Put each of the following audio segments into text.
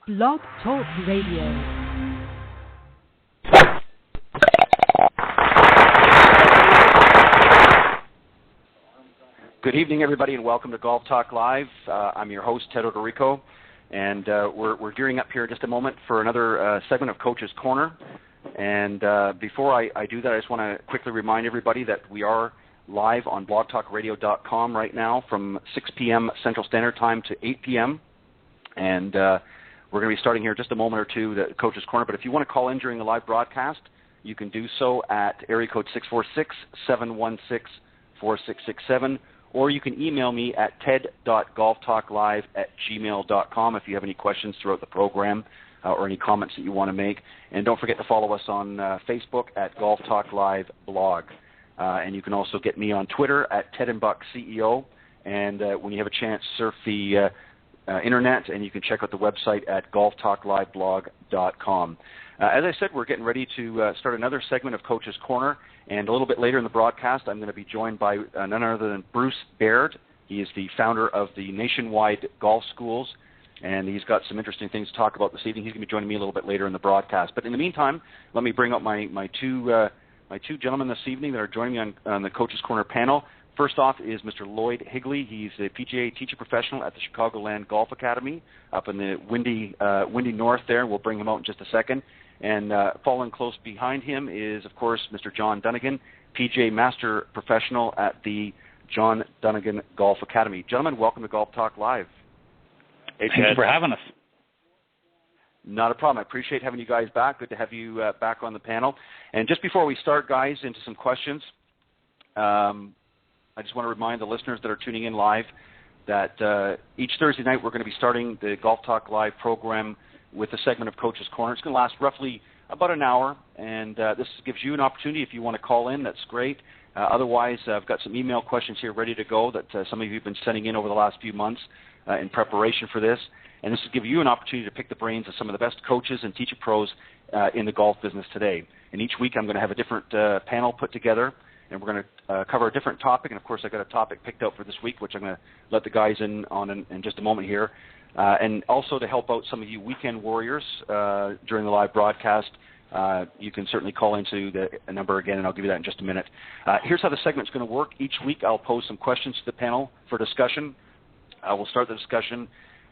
Blog Talk Radio. Good evening, everybody, and welcome to Golf Talk Live. I'm your host, Ted Odorico, and we're gearing up here in just a moment for another segment of Coach's Corner. And before I do that, I just want to quickly remind everybody that we are live on blogtalkradio.com right now from 6 p.m. Central Standard Time to 8 p.m. And we're going to be starting here in just a moment or two, the Coach's Corner. But if you want to call in during the live broadcast, you can do so at area code 646-716-4667, or you can email me at ted.golftalklive@gmail.com if you have any questions throughout the program or any comments that you want to make. And don't forget to follow us on Facebook at Golf Talk Live Blog. And you can also get me on Twitter at TedandBuckCEO. And when you have a chance, surf the internet, and you can check out the website at golftalkliveblog.com. As I said, we're getting ready to start another segment of Coach's Corner, and a little bit later in the broadcast, I'm going to be joined by none other than Bruce Baird. He is the founder of the Nationwide Golf Schools, and he's got some interesting things to talk about this evening. He's going to be joining me a little bit later in the broadcast. But in the meantime, let me bring up my two gentlemen this evening that are joining me on the Coach's Corner panel. First off is Mr. Lloyd Higley. He's a PGA Teaching Professional at the Chicagoland Golf Academy up in the windy north there. We'll bring him out in just a second. And following close behind him is, of course, Mr. John Dunigan, PGA Master Professional at the John Dunigan Golf Academy. Gentlemen, welcome to Golf Talk Live. Hey, thanks for having us. Not a problem. I appreciate having you guys back. Good to have you back on the panel. And just before we start, guys, into some questions, I just want to remind the listeners that are tuning in live that each Thursday night we're going to be starting the Golf Talk Live program with a segment of Coach's Corner. It's going to last roughly about an hour, and this gives you an opportunity if you want to call in. That's great. Otherwise, I've got some email questions here ready to go that some of you have been sending in over the last few months in preparation for this. And this will give you an opportunity to pick the brains of some of the best coaches and teacher pros in the golf business today. And each week I'm going to have a different panel put together, and we're going to cover a different topic. And, of course, I've got a topic picked out for this week, which I'm going to let the guys in on in just a moment here. And also to help out some of you weekend warriors during the live broadcast, you can certainly call into the number again, and I'll give you that in just a minute. Here's how the segment's going to work. Each week I'll pose some questions to the panel for discussion. We'll start the discussion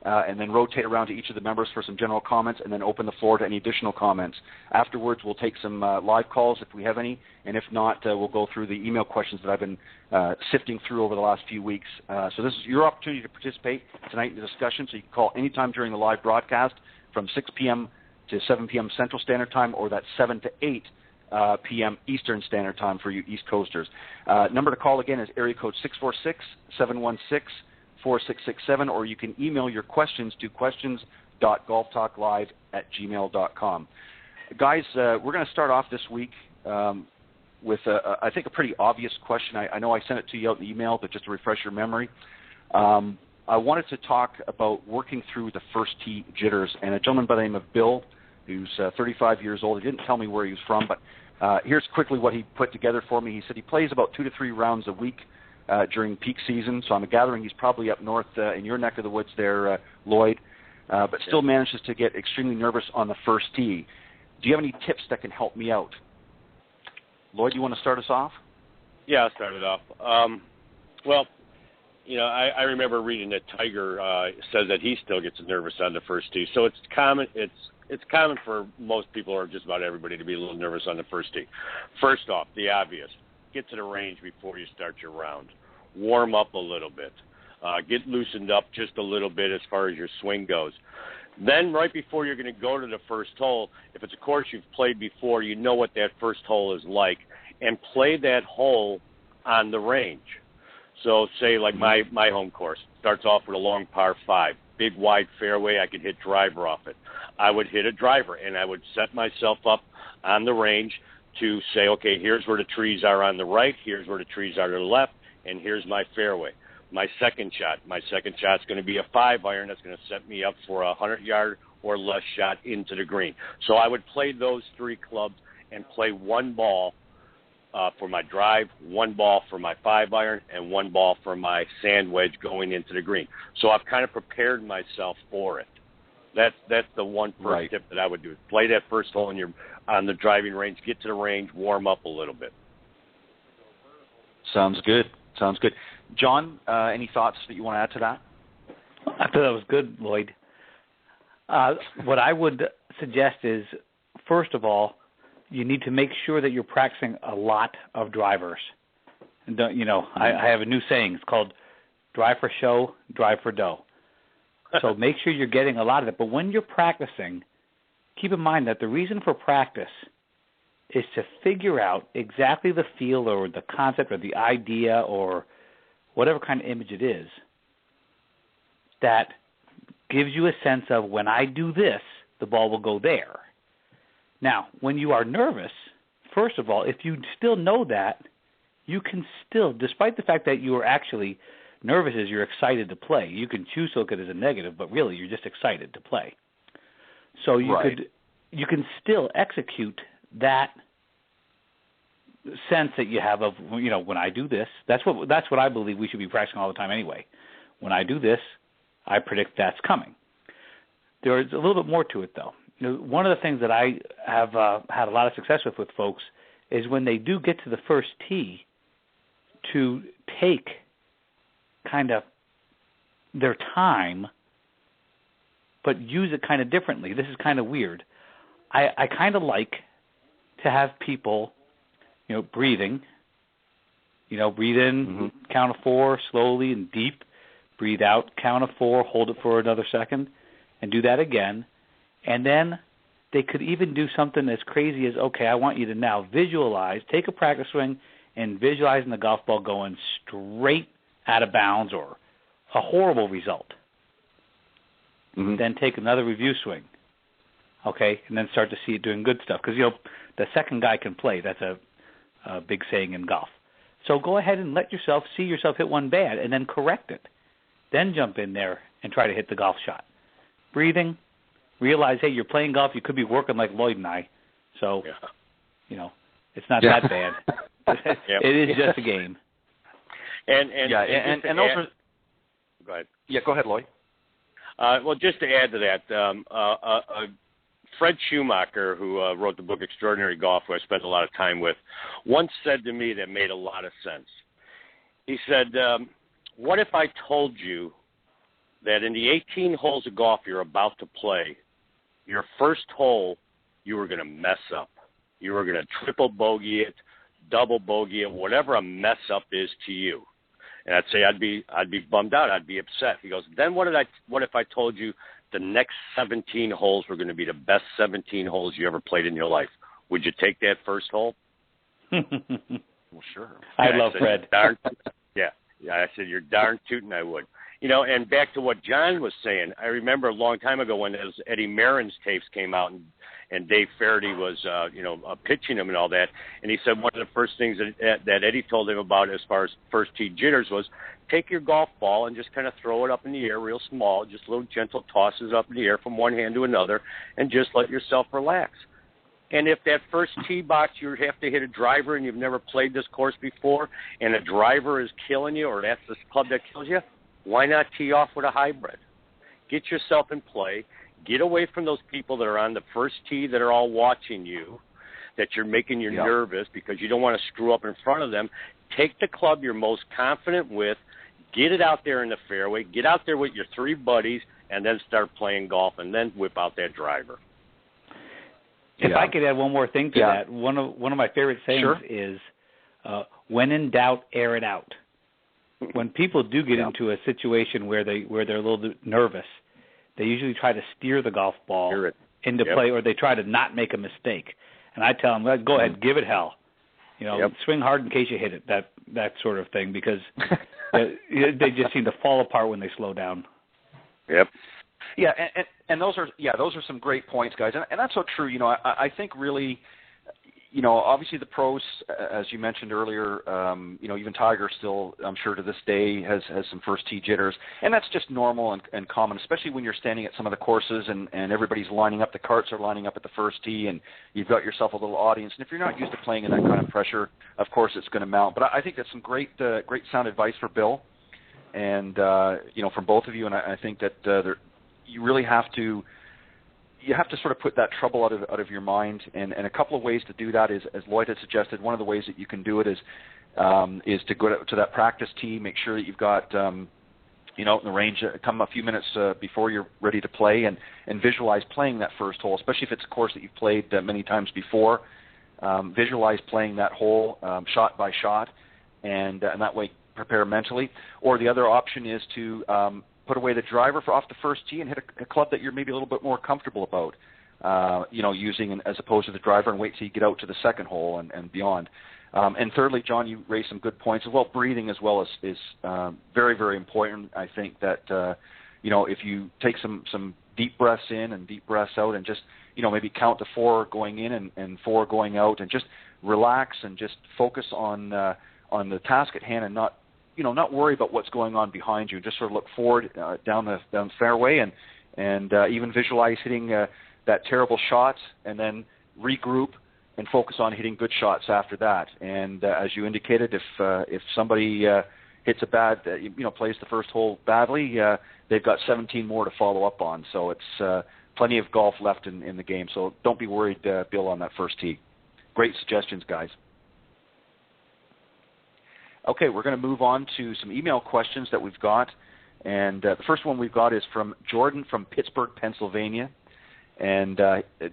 and then rotate around to each of the members for some general comments, and then open the floor to any additional comments. Afterwards, we'll take some live calls if we have any, and if not, we'll go through the email questions that I've been sifting through over the last few weeks. So this is your opportunity to participate tonight in the discussion, so you can call anytime during the live broadcast from 6 p.m. to 7 p.m. Central Standard Time, or that's 7 to 8 p.m. Eastern Standard Time for you East Coasters. Number to call again is area code 646-716-4667, or you can email your questions to questions.golftalklive@gmail.com. Guys, we're going to start off this week with, I think, a pretty obvious question. I know I sent it to you out in the email, but just to refresh your memory, I wanted to talk about working through the first tee jitters. And a gentleman by the name of Bill, who's 35 years old, he didn't tell me where he was from, but here's quickly what he put together for me. He said he plays about 2 to 3 rounds a week during peak season, so I'm gathering he's probably up north in your neck of the woods there, Lloyd, but still manages to get extremely nervous on the first tee. Do you have any tips that can help me out? Lloyd, you want to start us off? Yeah, I'll start it off. Well, you know, I remember reading that Tiger says that he still gets nervous on the first tee, so it's common. It's common for most people, or just about everybody, to be a little nervous on the first tee. First off, the obvious. Get to the range before you start your round. Warm up a little bit. Get loosened up just a little bit as far as your swing goes. Then right before you're going to go to the first hole, if it's a course you've played before, you know what that first hole is like, and play that hole on the range. So say like my home course starts off with a long par 5, big wide fairway, I could hit driver off it. I would hit a driver, and I would set myself up on the range to say, okay, here's where the trees are on the right, here's where the trees are to the left, and here's my fairway. My second shot's going to be a 5-iron that's going to set me up for a 100-yard or less shot into the green. So I would play those 3 clubs and play 1 ball for my drive, 1 ball for my 5-iron, and 1 ball for my sand wedge going into the green. So I've kind of prepared myself for it. That's the one first tip that I would do. Play that first hole on the driving range. Get to the range, warm up a little bit. Sounds good. John, any thoughts that you want to add to that? I thought that was good, Lloyd. What I would suggest is, first of all, you need to make sure that you're practicing a lot of drivers. And I have a new saying. It's called drive for show, drive for dough. So make sure you're getting a lot of it. But when you're practicing, keep in mind that the reason for practice is to figure out exactly the feel or the concept or the idea or whatever kind of image it is that gives you a sense of, when I do this, the ball will go there. Now, when you are nervous, first of all, if you still know that, you can still, despite the fact that you are actually nervous as you're excited to play, you can choose to look at it as a negative, but really you're just excited to play. So you can still execute that sense that you have of, when I do this, that's what I believe we should be practicing all the time anyway. When I do this, I predict that's coming. There's a little bit more to it, though. One of the things that I have had a lot of success with folks is when they do get to the first tee, to take kind of their time, but use it kind of differently. This is kind of weird. I kind of like to have people, breathing. Breathe in, count of 4, slowly and deep. Breathe out, count of 4, hold it for another second, and do that again. And then they could even do something as crazy as, okay, I want you to now visualize, take a practice swing and visualizing the golf ball going straight out of bounds or a horrible result. Then take another review swing, okay, and then start to see it doing good stuff. Because, the second guy can play. That's a big saying in golf. So go ahead and see yourself hit one bad and then correct it. Then jump in there and try to hit the golf shot. Breathing, realize, hey, you're playing golf. You could be working like Lloyd and I. So, it's not that bad. It is just a game. And those are... Go ahead. Yeah, go ahead, Lloyd. Well, just to add to that, Fred Schumacher, who wrote the book Extraordinary Golf, who I spent a lot of time with, once said to me that made a lot of sense. He said, what if I told you that in the 18 holes of golf you're about to play, your first hole you were going to mess up. You were going to triple bogey it, double bogey it, whatever a mess up is to you. And I'd say I'd be bummed out. I'd be upset. He goes, then what if I told you the next 17 holes were going to be the best 17 holes you ever played in your life? Would you take that first hole? Well, sure. I love Fred. Yeah, I said, you're darn tootin' I would. And back to what John was saying, I remember a long time ago when those Eddie Marin's tapes came out and Dave Faraday was, pitching him and all that. And he said one of the first things that Eddie told him about as far as first tee jitters was take your golf ball and just kind of throw it up in the air real small, just little gentle tosses up in the air from one hand to another, and just let yourself relax. And if that first tee box you have to hit a driver and you've never played this course before and a driver is killing you or that's the club that kills you, why not tee off with a hybrid? Get yourself in play. Get away from those people that are on the first tee that are all watching you, that you're making you nervous because you don't want to screw up in front of them. Take the club you're most confident with, get it out there in the fairway, get out there with your 3 buddies, and then start playing golf and then whip out that driver. If I could add one more thing to that, one of my favorite sayings is, when in doubt, air it out. When people do get into a situation where they're a little bit nervous, they usually try to steer the golf ball into play, or they try to not make a mistake. And I tell them, well, go ahead, give it hell. Swing hard in case you hit it, that sort of thing, because they just seem to fall apart when they slow down. Yep. Yeah, and those are some great points, guys, and that's so true. I think really, obviously the pros, as you mentioned earlier, even Tiger still, I'm sure to this day, has some first tee jitters, and that's just normal and common, especially when you're standing at some of the courses and everybody's lining up, the carts are lining up at the first tee, and you've got yourself a little audience, and if you're not used to playing in that kind of pressure, of course it's going to mount. But I think that's some great sound advice for Bill, and from both of you, and I think that you really have to you have to sort of put that trouble out of your mind, and a couple of ways to do that is, as Lloyd had suggested, one of the ways that you can do it is to go to that practice tee, make sure that you've got in the range, come a few minutes before you're ready to play, and visualize playing that first hole, especially if it's a course that you've played many times before. Visualize playing that hole shot by shot, and that way prepare mentally. Or the other option is to put away the driver off the first tee and hit a club that you're maybe a little bit more comfortable about, using as opposed to the driver, and wait till you get out to the second hole and beyond. And thirdly, John, you raised some good points as well. Breathing as well is very, very important. I think that, if you take some deep breaths in and deep breaths out, and just, maybe count to 4 going in and 4 going out, and just relax and just focus on the task at hand, and not worry about what's going on behind you. Just sort of look forward down the fairway, and even visualize hitting that terrible shot, and then regroup and focus on hitting good shots after that. And as you indicated, if somebody hits a bad, plays the first hole badly, they've got 17 more to follow up on. So it's plenty of golf left in the game. So don't be worried, Bill, on that first tee. Great suggestions, guys. Okay, we're going to move on to some email questions that we've got. And the first one we've got is from Jordan from Pittsburgh, Pennsylvania. And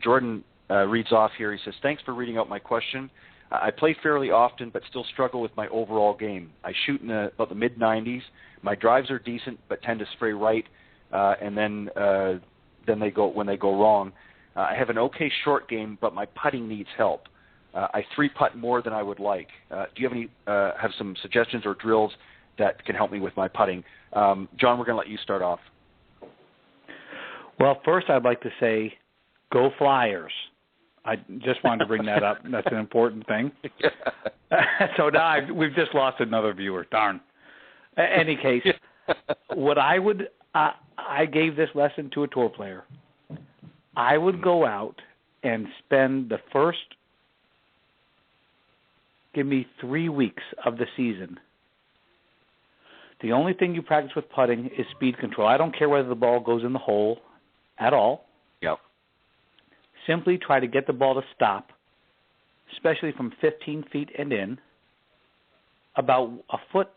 Jordan reads off here. He says, "Thanks for reading out my question. I play fairly often, but still struggle with my overall game. I shoot in about the mid-90s. My drives are decent, but tend to spray right, and then they go wrong. I have an okay short game, but my putting needs help. I 3-putt more than I would like. Do you have some suggestions or drills that can help me with my putting?" John, we're going to let you start off. Well, first I'd like to say, go Flyers. I just wanted to bring that up. That's an important thing. So now we've just lost another viewer. Darn. Any case, what I would, I gave this lesson to a tour player. I would go out and spend the first, give me 3 weeks of the season. The only thing you practice with putting is speed control. I don't care whether the ball goes in the hole at all. Yep. Simply try to get the ball to stop, especially from 15 feet and in, about a foot,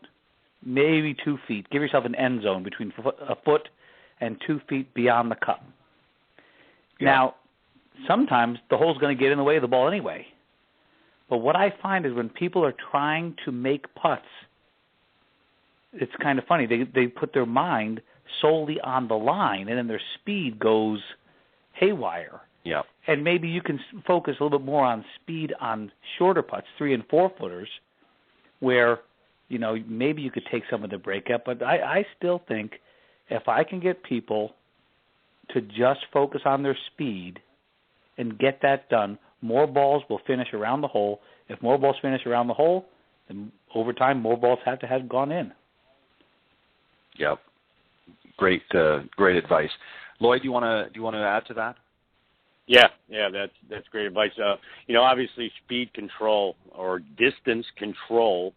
maybe 2 feet. Give yourself an end zone between a foot and 2 feet beyond the cup. Yeah. Now, sometimes the hole's going to get in the way of the ball anyway. But what I find is when people are trying to make putts, it's kind of funny. They put their mind solely on the line, and then their speed goes haywire. Yeah. And maybe you can focus a little bit more on speed on shorter putts, 3 and 4 footers, where, maybe you could take some of the breakup. But I still think if I can get people to just focus on their speed and get that done, more balls will finish around the hole. If more balls finish around the hole, then over time more balls have to have gone in. Yep. Great advice. Lloyd, do you want to add to that? Yeah, that's great advice. Obviously speed control or distance control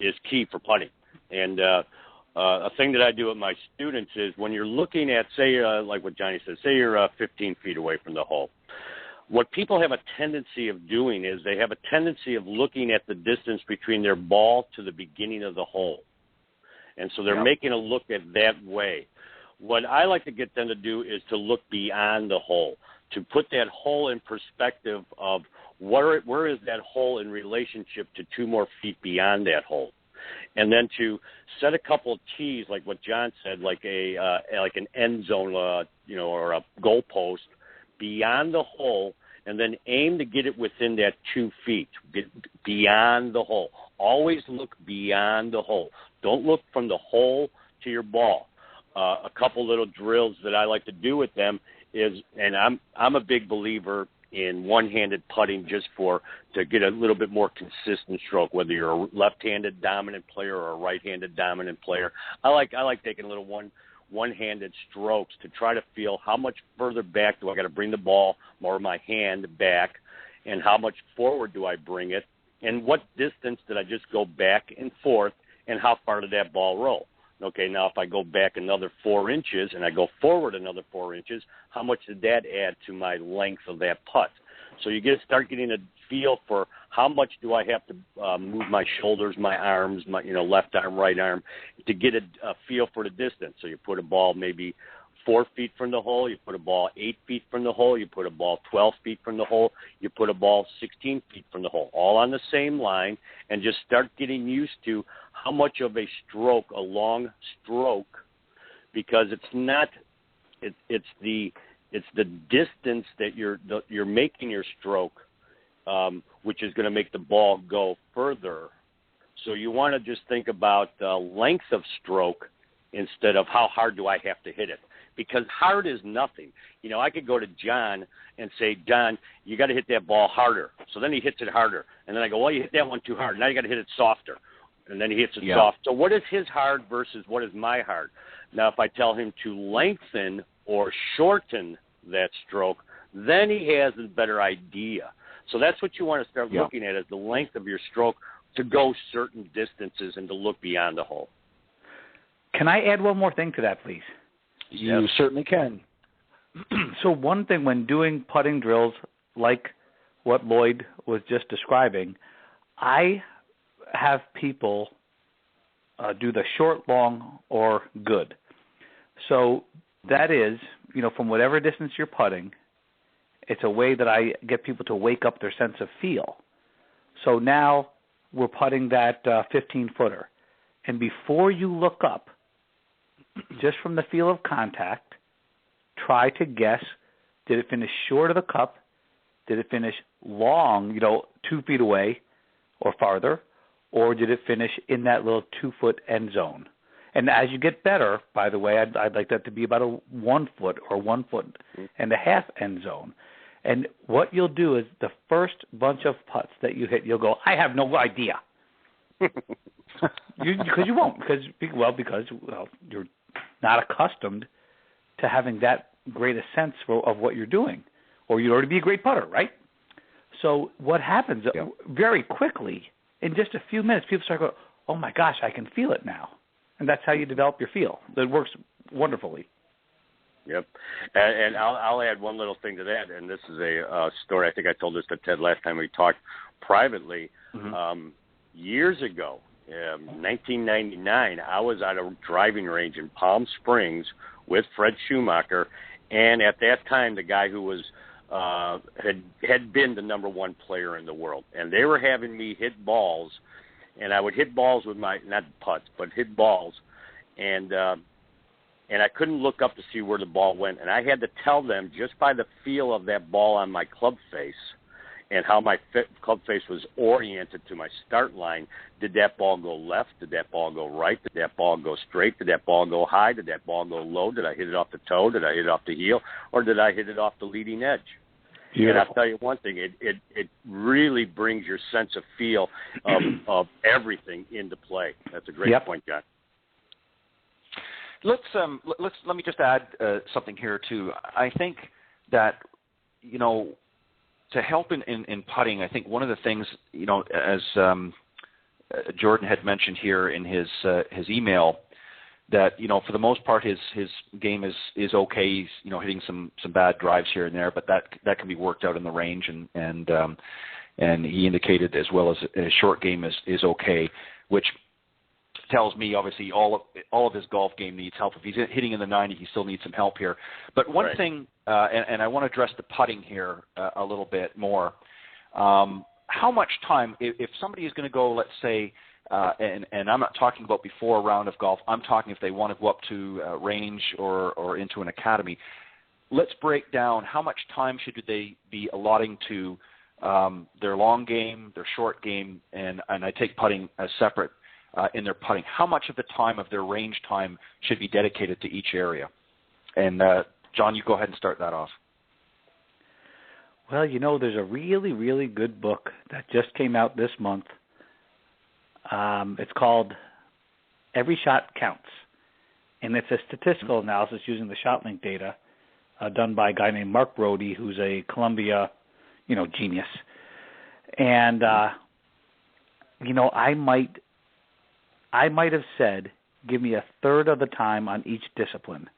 is key for putting. And a thing that I do with my students is when you're looking at, say, like what Johnny said, say you're 15 feet away from the hole. What people have a tendency of doing is they have a tendency of looking at the distance between their ball to the beginning of the hole. And so they're making a look at that way. What I like to get them to do is to look beyond the hole, to put that hole in perspective of where is that hole in relationship to 2 more feet beyond that hole. And then to set a couple of tees, like what John said, like an end zone, or a goal post beyond the hole, and then aim to get it within that 2 feet, beyond the hole. Always look beyond the hole. Don't look from the hole to your ball. A couple little drills that I like to do with them is, and I'm a big believer in one-handed putting just to get a little bit more consistent stroke, whether you're a left-handed dominant player or a right-handed dominant player. I like taking a little one-handed strokes to try to feel how much further back do I got to bring the ball, more of my hand back, and how much forward do I bring it, and what distance did I just go back and forth, and how far did that ball roll. Okay, now if I go back another 4 inches and I go forward another 4 inches, how much did that add to my length of that putt? So you start getting a feel for how much do I have to move my shoulders, my arms, my left arm, right arm, to get a feel for the distance. So you put a ball maybe 4 feet from the hole, you put a ball 8 feet from the hole, you put a ball 12 feet from the hole, you put a ball 16 feet from the hole, all on the same line, and just start getting used to how much of a stroke, a long stroke, because it's not, it's the distance that you're making your stroke, which is going to make the ball go further. So you want to just think about the length of stroke instead of how hard do I have to hit it. Because hard is nothing. I could go to John and say, John, you got to hit that ball harder. So then he hits it harder. And then I go, well, you hit that one too hard. Now you got to hit it softer. And then he hits it soft. So what is his hard versus what is my hard? Now, if I tell him to lengthen or shorten that stroke, then he has a better idea. So that's what you want to start looking at, is the length of your stroke to go certain distances and to look beyond the hole. Can I add one more thing to that, please? You certainly can. So one thing when doing putting drills like what Lloyd was just describing, I have people do the short, long, or good. So that is, from whatever distance you're putting, it's a way that I get people to wake up their sense of feel. So now we're putting that 15-footer. And before you look up, just from the feel of contact, try to guess, did it finish short of the cup? Did it finish long, 2 feet away or farther? Or did it finish in that little 2-foot end zone? And as you get better, by the way, I'd like that to be about a 1 foot or 1 foot and a half end zone. And what you'll do is the first bunch of putts that you hit, you'll go, I have no idea. Because you won't. Because you're not accustomed to having that great a sense of what you're doing. Or you'd already be a great putter, right? So what happens very quickly, in just a few minutes, people start going, oh, my gosh, I can feel it now. And that's how you develop your feel. It works wonderfully. Yep. And I'll add one little thing to that, and this is a story. I think I told this to Ted last time we talked privately. Mm-hmm. Years ago, 1999, I was at a driving range in Palm Springs with Fred Schumacher, and at that time, the guy who was had been the number one player in the world, and they were having me hit balls, and I would hit balls with my, not putts, but hit balls, and I couldn't look up to see where the ball went, and I had to tell them just by the feel of that ball on my club face and how my club face was oriented to my start line. Did that ball go left? Did that ball go right? Did that ball go straight? Did that ball go high? Did that ball go low? Did I hit it off the toe? Did I hit it off the heel? Or did I hit it off the leading edge? Beautiful. And I'll tell you one thing, it really brings your sense of feel of everything into play. That's a great point, John. Let me just add something here too. I think that, to help in putting, I think one of the things, as Jordan had mentioned here in his email, that for the most part his game is okay. He's hitting some bad drives here and there, but that can be worked out in the range, and he indicated as well as his short game is okay, which tells me obviously all of his golf game needs help. If he's hitting in the 90, he still needs some help here. But one thing, and I want to address the putting here a little bit more. How much time, if somebody is going to go, let's say, and I'm not talking about before a round of golf, I'm talking if they want to go up to range or into an academy, let's break down how much time should they be allotting to their long game, their short game, and I take putting as separate. In their putting, how much of the time of their range time should be dedicated to each area? And John, you go ahead and start that off. Well, there's a really, really good book that just came out this month. It's called Every Shot Counts, and it's a statistical analysis using the ShotLink data done by a guy named Mark Brody, who's a Columbia, genius. And, I might have said give me a third of the time on each discipline.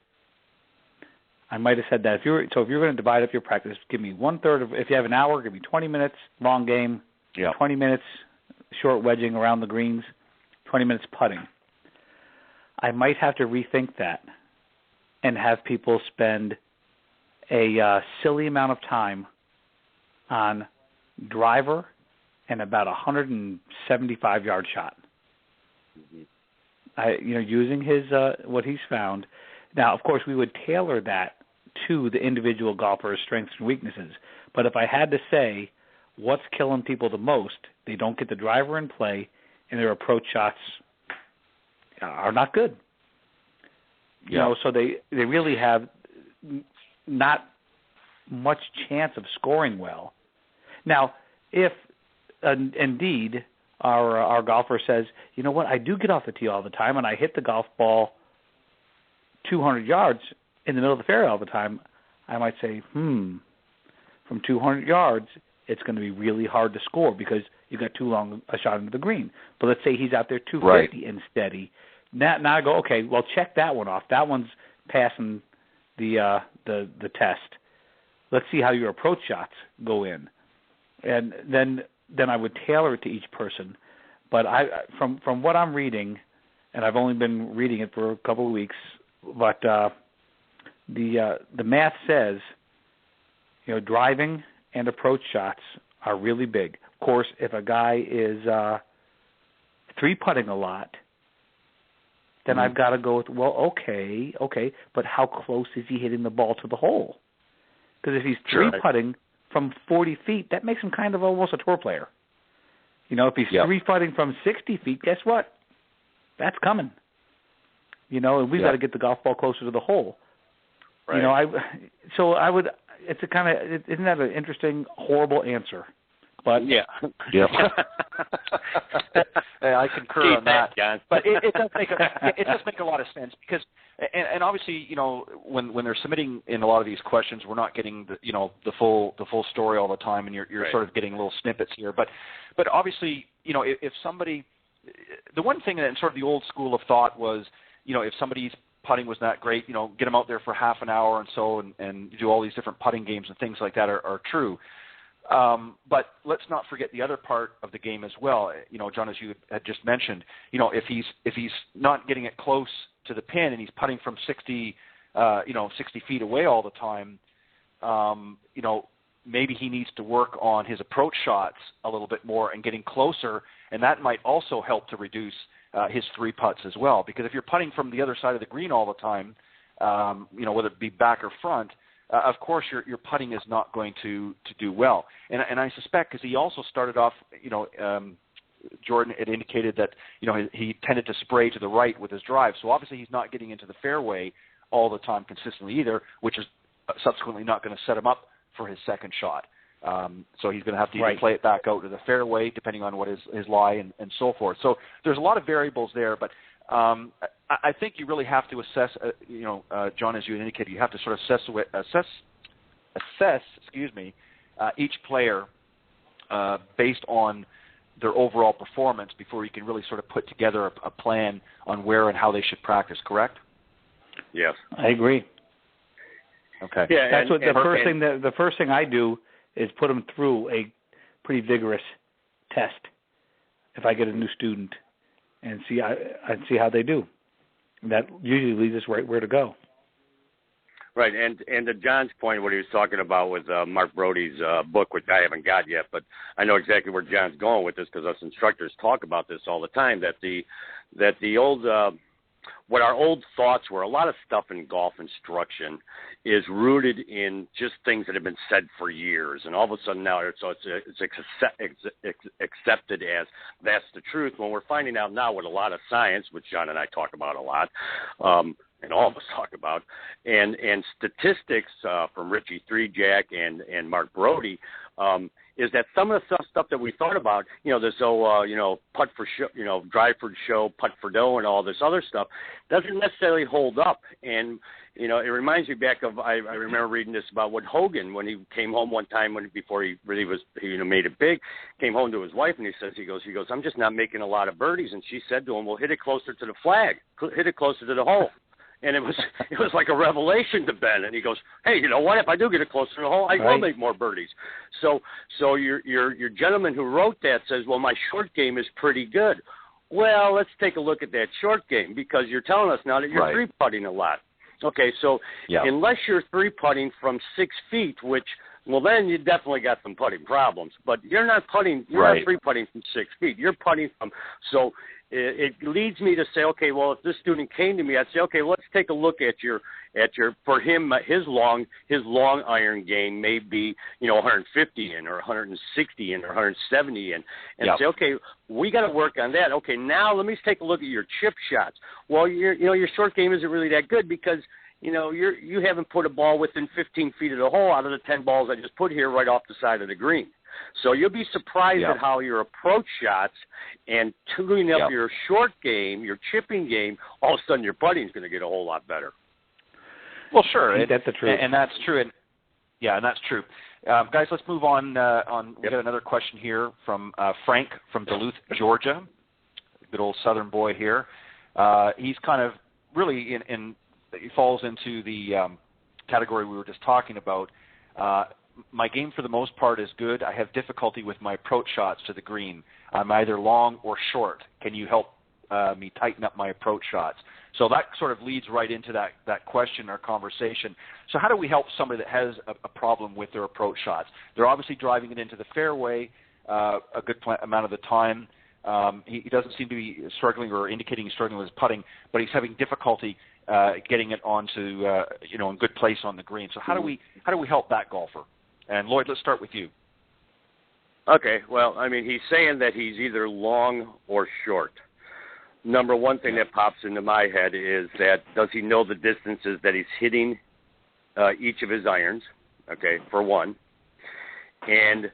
I might have said that. If you're going to divide up your practice, give me 1/3 of. If you have an hour, give me 20 minutes long game, 20 minutes short wedging around the greens, 20 minutes putting. I might have to rethink that and have people spend a silly amount of time on driver and about 175-yard shot. Using his what he's found. Now, of course, we would tailor that to the individual golfer's strengths and weaknesses. But if I had to say what's killing people the most, they don't get the driver in play, and their approach shots are not good. So they really have not much chance of scoring well. Now, if indeed our golfer says, you know what, I do get off the tee all the time, and I hit the golf ball 200 yards in the middle of the fairway all the time, I might say, from 200 yards, it's going to be really hard to score because you got too long a shot into the green. But let's say he's out there 250 and steady. Now I go, okay, well, check that one off. That one's passing the test. Let's see how your approach shots go in, and then I would tailor it to each person. But from what I'm reading, and I've only been reading it for a couple of weeks, but the math says, driving and approach shots are really big. Of course, if a guy is three-putting a lot, then I've got to go with, okay, but how close is he hitting the ball to the hole? Because if he's three-putting from 40 feet, that makes him kind of almost a tour player. If he's three-putting from 60 feet, guess what? That's coming. And we've got to get the golf ball closer to the hole. Right. It's a kind of, isn't that an interesting, horrible answer? But yeah. I concur on that. John. But it does make a lot of sense because, and obviously, when they're submitting in a lot of these questions, we're not getting the full story all the time, and you're sort of getting little snippets here. But obviously, if somebody, the one thing that in sort of the old school of thought was, if somebody's putting was not great, get them out there for half an hour and do all these different putting games and things like that are true. But let's not forget the other part of the game as well. John, as you had just mentioned, if he's not getting it close to the pin and he's putting from 60 feet away all the time, maybe he needs to work on his approach shots a little bit more and getting closer, and that might also help to reduce his three putts as well. Because if you're putting from the other side of the green all the time, whether it be back or front, of course your putting is not going to do well. And I suspect because he also started off, Jordan had indicated that he tended to spray to the right with his drive. So obviously he's not getting into the fairway all the time consistently either, which is subsequently not going to set him up for his second shot. So he's going to have to either play it back out to the fairway, depending on what his lie and so forth. So there's a lot of variables there, but I think you really have to assess, John, as you indicated, you have to sort of assess each player based on their overall performance before you can really sort of put together a plan on where and how they should practice, correct? Yes. I agree. Okay. Yeah, that's the first thing I do is put them through a pretty vigorous test if I get a new student and see how they do. That usually leads us where to go. Right, and to John's point, what he was talking about with Mark Brody's book, which I haven't got yet, but I know exactly where John's going with this because us instructors talk about this all the time. That the old what our old thoughts were, a lot of stuff in golf instruction is rooted in just things that have been said for years, and all of a sudden now it's accepted as that's the truth. When we're finding out now with a lot of science, which John and I talk about a lot, and all of us talk about, and statistics from Richie Threejack and Mark Brody, is that some of the stuff that we thought about, this putt for show, drive for show, putt for dough, and all this other stuff, doesn't necessarily hold up. And it reminds me back of I remember reading this about what Hogan, when he came home one time before he really was made it big, came home to his wife and he goes, I'm just not making a lot of birdies. And she said to him, well, hit it closer to the flag, hit it closer to the hole. And it was like a revelation to Ben. And he goes, hey, you know what? If I do get it closer to the hole, I will make more birdies. So your gentleman who wrote that says, well, my short game is pretty good. Well, let's take a look at that short game, because you're telling us now that you're three putting a lot. Okay, so unless you're three putting from 6 feet, well, then you definitely got some putting problems. But you're not putting, not three putting from 6 feet. You're putting from so. It leads me to say, okay, well, if this student came to me, I'd say, okay, let's take a look at your for him, his long iron game may be 150 in or 160 in or 170 in, and say, okay, we got to work on that. Okay, now let me take a look at your chip shots. Well, your short game isn't really that good, because you haven't put a ball within 15 feet of the hole out of the 10 balls I just put here right off the side of the green. So you'll be surprised at how your approach shots and tuning up your short game, your chipping game, all of a sudden your putting is going to get a whole lot better. Well, sure. That's the truth. And that's true. And that's true. Guys, let's move on. We got another question here from Frank from Duluth, Georgia. Good old Southern boy here. He's kind of really he falls into the category we were just talking about. My game for the most part is good. I have difficulty with my approach shots to the green. I'm either long or short. Can you help me tighten up my approach shots? So that sort of leads right into that question or conversation. So how do we help somebody that has a problem with their approach shots? They're obviously driving it into the fairway a good amount of the time. He doesn't seem to be struggling or indicating he's struggling with his putting, but he's having difficulty getting it onto in good place on the green. So how do we help that golfer? And Lloyd, let's start with you. Okay, well, I mean, he's saying that he's either long or short. Number one thing that pops into my head is that, does he know the distances that he's hitting each of his irons? Okay, for one. And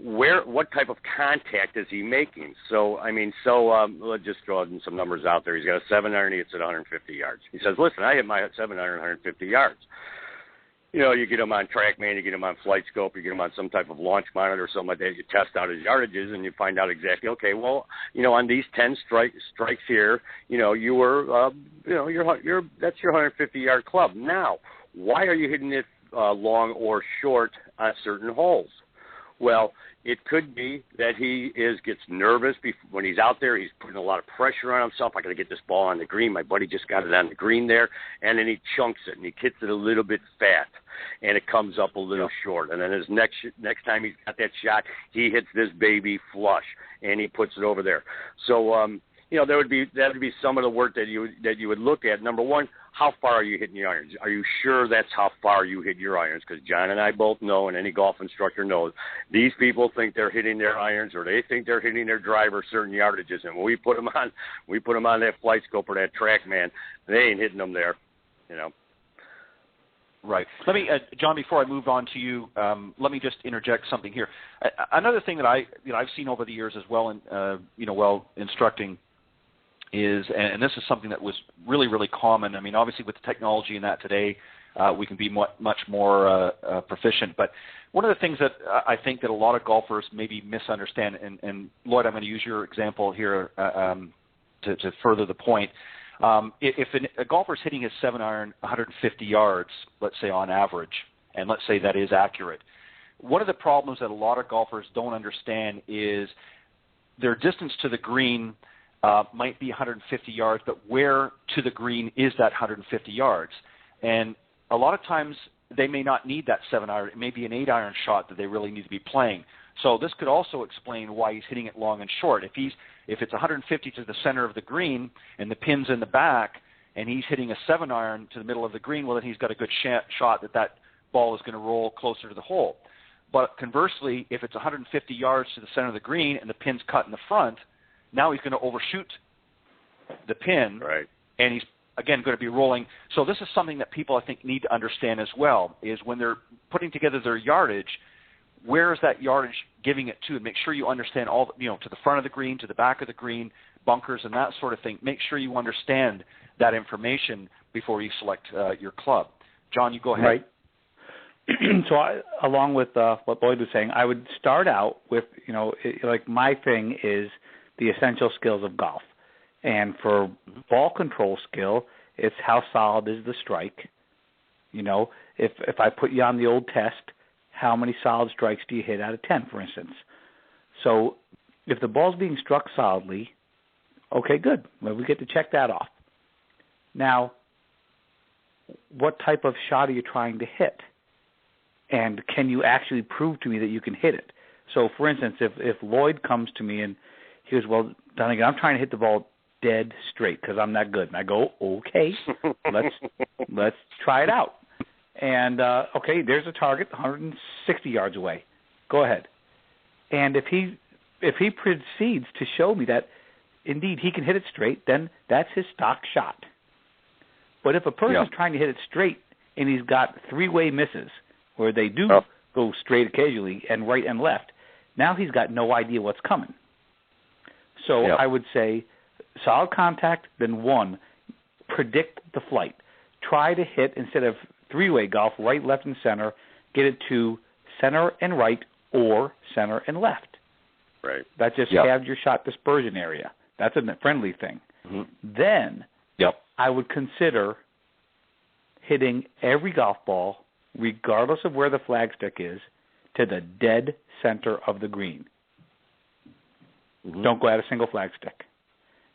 what type of contact is he making? So, let's just throw in some numbers out there. He's got a 7-iron, he hits at 150 yards. He says, listen, I hit my 7-iron 150 yards. You get them on TrackMan, you get them on Flight Scope, you get them on some type of launch monitor or something like that. You test out his yardages and you find out exactly, okay, well, on these 10 strikes here, you were, that's your 150-yard club. Now, why are you hitting it long or short on certain holes? Well, it could be that he gets nervous when he's out there. He's putting a lot of pressure on himself. I got to get this ball on the green. My buddy just got it on the green there, and then he chunks it and he hits it a little bit fat, and it comes up a little short. And then his next time he's got that shot, he hits this baby flush and he puts it over there. So that would be some of the work that you would look at. Number one, how far are you hitting your irons? Are you sure that's how far you hit your irons? Because John and I both know, and any golf instructor knows, these people think they're hitting their irons, or they think they're hitting their driver certain yardages. And when we put them on that Flight Scope or that TrackMan, they ain't hitting them there. Right. Let me, John, before I move on to you, let me just interject something here. Another thing that I've seen over the years as well, while instructing, is, and this is something that was really, really common. I mean, obviously with the technology and that today, we can be much more proficient. But one of the things that I think that a lot of golfers maybe misunderstand, and Lloyd, I'm going to use your example here to further the point. If a golfer's hitting his 7-iron 150 yards, let's say on average, and let's say that is accurate, one of the problems that a lot of golfers don't understand is their distance to the green might be 150 yards, but where to the green is that 150 yards? And a lot of times they may not need that 7-iron. It may be an 8-iron shot that they really need to be playing. So this could also explain why he's hitting it long and short. If it's 150 to the center of the green and the pin's in the back and he's hitting a 7-iron to the middle of the green, well, then he's got a good shot that ball is going to roll closer to the hole. But conversely, if it's 150 yards to the center of the green and the pin's cut in the front, now he's going to overshoot the pin, right, and he's, again, going to be rolling. So this is something that people, I think, need to understand as well, is when they're putting together their yardage, where is that yardage giving it to, and make sure you understand all, to the front of the green, to the back of the green, bunkers and that sort of thing. Make sure you understand that information before you select your club. John, you go ahead. Right. So along with what Lloyd was saying, I would start out with, like my thing is the essential skills of golf. And for ball control skill, it's how solid is the strike. If I put you on the old test, how many solid strikes do you hit out of 10, for instance? So if the ball's being struck solidly, okay, good. Well, we get to check that off. Now, what type of shot are you trying to hit? And can you actually prove to me that you can hit it? So, for instance, if Lloyd comes to me and he goes, well, Dunigan, I'm trying to hit the ball dead straight because I'm that good. And I go, okay, let's try it out. And, okay, there's a target 160 yards away. Go ahead. And if he proceeds to show me that, indeed, he can hit it straight, then that's his stock shot. But if a person's trying to hit it straight and he's got three-way misses where they do go straight occasionally and right and left, now he's got no idea what's coming. So I would say solid contact, then one, predict the flight. Try to hit, instead of three-way golf, right, left, and center, get it to center and right or center and left. Right. That just halves your shot dispersion area. That's a friendly thing. Mm-hmm. Then I would consider hitting every golf ball, regardless of where the flagstick is, to the dead center of the green. Mm-hmm. Don't go at a single flagstick.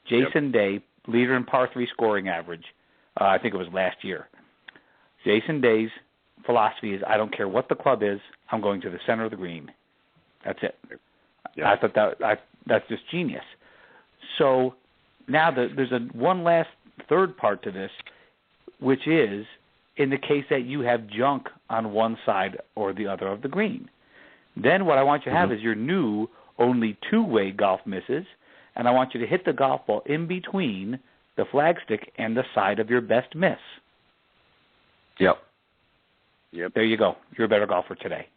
Jason Day, leader in par 3 scoring average, I think it was last year. Jason Day's philosophy is, I don't care what the club is, I'm going to the center of the green. That's it. I thought that's just genius. So now there's one last third part to this, which is in the case that you have junk on one side or the other of the green. Then what I want you to have is your new only two-way golf misses, and I want you to hit the golf ball in between the flagstick and the side of your best miss. Yep. There you go. You're a better golfer today.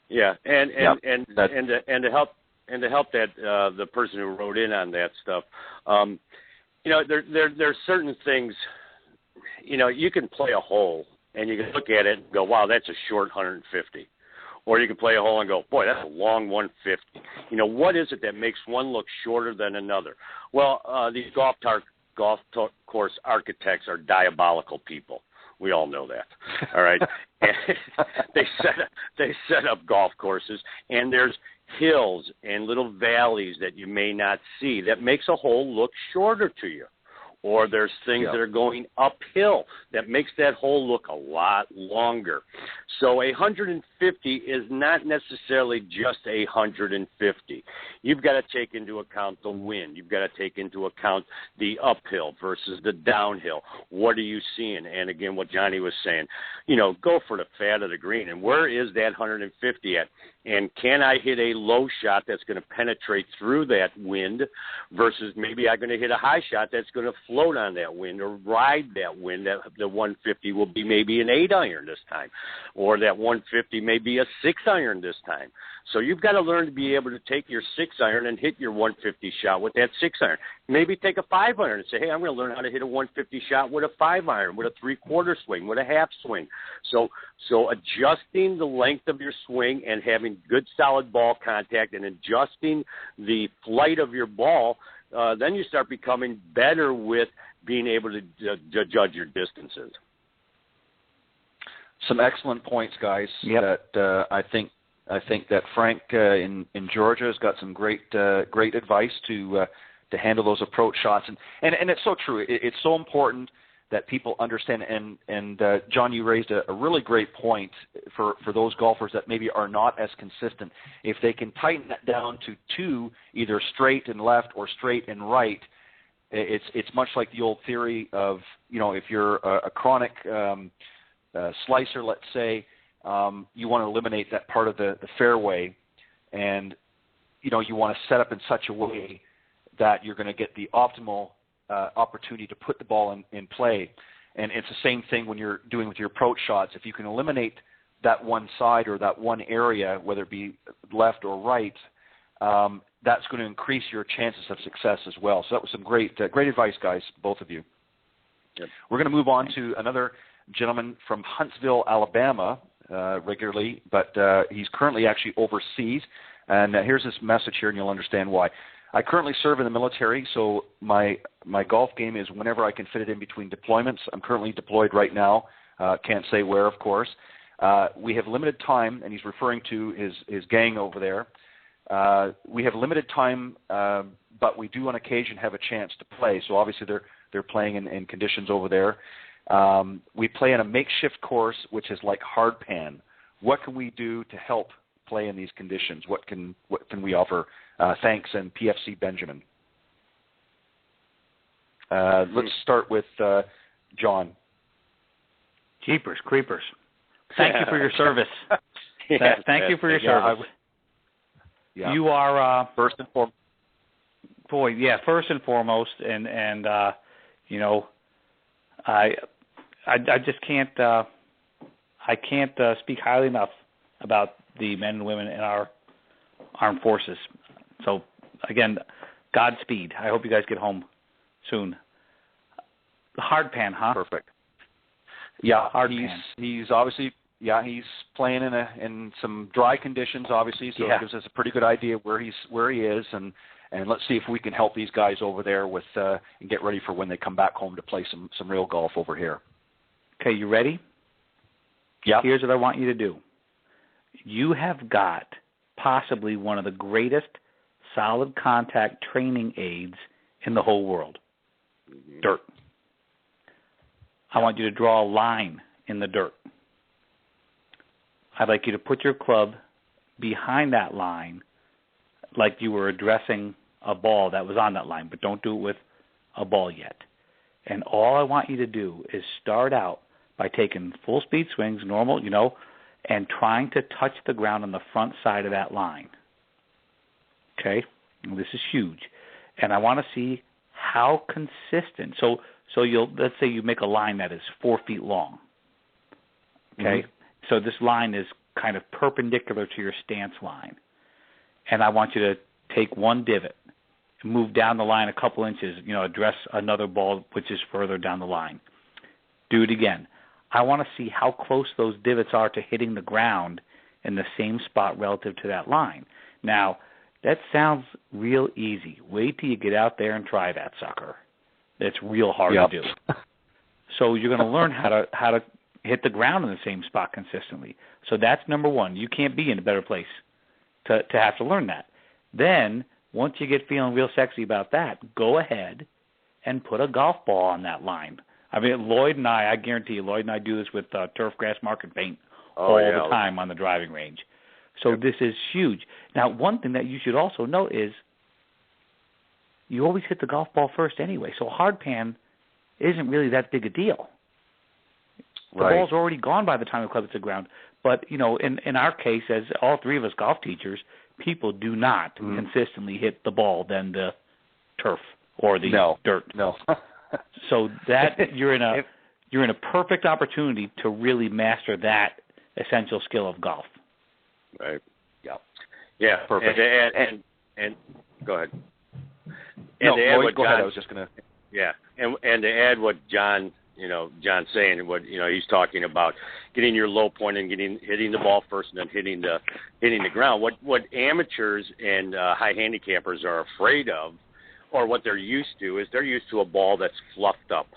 Yeah, and to help that the person who wrote in on that stuff, there's certain things. You can play a hole and you can look at it and go, wow, that's a short 150. Or you can play a hole and go, boy, that's a long 150. What is it that makes one look shorter than another? Well, these golf course architects are diabolical people. We all know that. All right. And they set up golf courses, and there's hills and little valleys that you may not see that makes a hole look shorter to you. Or there's things that are going uphill that makes that hole look a lot longer. So 150 is not necessarily just 150. You've got to take into account the wind. You've got to take into account the uphill versus the downhill. What are you seeing? And again, what Johnny was saying, go for the fat of the green. And where is that 150 at? And can I hit a low shot that's going to penetrate through that wind versus maybe I'm going to hit a high shot that's going to float on that wind or ride that wind? That the 150 will be maybe an 8-iron this time, or that 150 may be a 6-iron this time. So you've got to learn to be able to take your 6-iron and hit your 150 shot with that 6-iron. Maybe take a 5-iron and say, hey, I'm going to learn how to hit a 150 shot with a 5-iron, with a 3/4 swing, with a half swing. So adjusting the length of your swing and having good solid ball contact and adjusting the flight of your ball, then you start becoming better with being able to judge your distances. Some excellent points, guys. That I think that Frank in Georgia has got some great advice to handle those approach shots, and it's so true. It's so important that people understand. And John, you raised a really great point for those golfers that maybe are not as consistent. If they can tighten that down to 2, either straight and left or straight and right, it's much like the old theory of if you're a chronic slicer, let's say. You want to eliminate that part of the fairway, and you want to set up in such a way that you're going to get the optimal opportunity to put the ball in play. And it's the same thing when you're doing with your approach shots. If you can eliminate that one side or that one area, whether it be left or right, that's going to increase your chances of success as well. So that was some great advice, guys, both of you. Yep. We're going to move on to another gentleman from Huntsville, Alabama, regularly, but he's currently actually overseas. And here's this message here, and you'll understand why. I currently serve in the military, so my golf game is whenever I can fit it in between deployments. I'm currently deployed right now. Can't say where, of course. We have limited time, and he's referring to his gang over there. We have limited time, but we do on occasion have a chance to play. So obviously they're playing in conditions over there. We play in a makeshift course, which is like hard pan. What can we do to help play in these conditions? What can we offer? Thanks, and PFC Benjamin. Let's start with John. Jeepers creepers. Thank you for your service. Thank you for your service. You are first and foremost. Boy, yeah, first and foremost, and you know, I just can't speak highly enough about the men and women in our armed forces. So again, Godspeed. I hope you guys get home soon. The hard pan, huh? Perfect. Yeah, pan. He's obviously he's playing in some dry conditions, obviously, so it gives us a pretty good idea where he is, and let's see if we can help these guys over there with and get ready for when they come back home to play some real golf over here. Okay, you ready? Yeah. Here's what I want you to do. You have got possibly one of the greatest solid contact training aids in the whole world. Dirt. I want you to draw a line in the dirt. I'd like you to put your club behind that line like you were addressing a ball that was on that line, but don't do it with a ball yet. And all I want you to do is start out by taking full speed swings, normal, and trying to touch the ground on the front side of that line. Okay? And this is huge. And I want to see how consistent. So let's say you make a line that is 4 feet long. Okay? Mm-hmm. So this line is kind of perpendicular to your stance line. And I want you to take one divot and move down the line a couple inches, address another ball which is further down the line. Do it again. I want to see how close those divots are to hitting the ground in the same spot relative to that line. Now, that sounds real easy. Wait till you get out there and try that sucker. It's real hard to do. So you're going to learn how to hit the ground in the same spot consistently. So that's number one. You can't be in a better place to have to learn that. Then, once you get feeling real sexy about that, go ahead and put a golf ball on that line. I mean, Lloyd and I guarantee you, Lloyd and I do this with turf grass market paint all the time on the driving range. So this is huge. Now, one thing that you should also note is you always hit the golf ball first anyway. So hard pan isn't really that big a deal. The ball's already gone by the time the club hits the ground. But, in our case, as all three of us golf teachers, people do not consistently hit the ball than the turf or the dirt. No. So that you're in a perfect opportunity to really master that essential skill of golf. Right. Yeah. Yeah. Perfect. And go ahead. Go ahead. I was just going to. Yeah. And to add what John's saying, what he's talking about, getting your low point and hitting the ball first, and then hitting the ground. What amateurs and high handicappers are afraid of, or what they're used to, is they're used to a ball that's fluffed up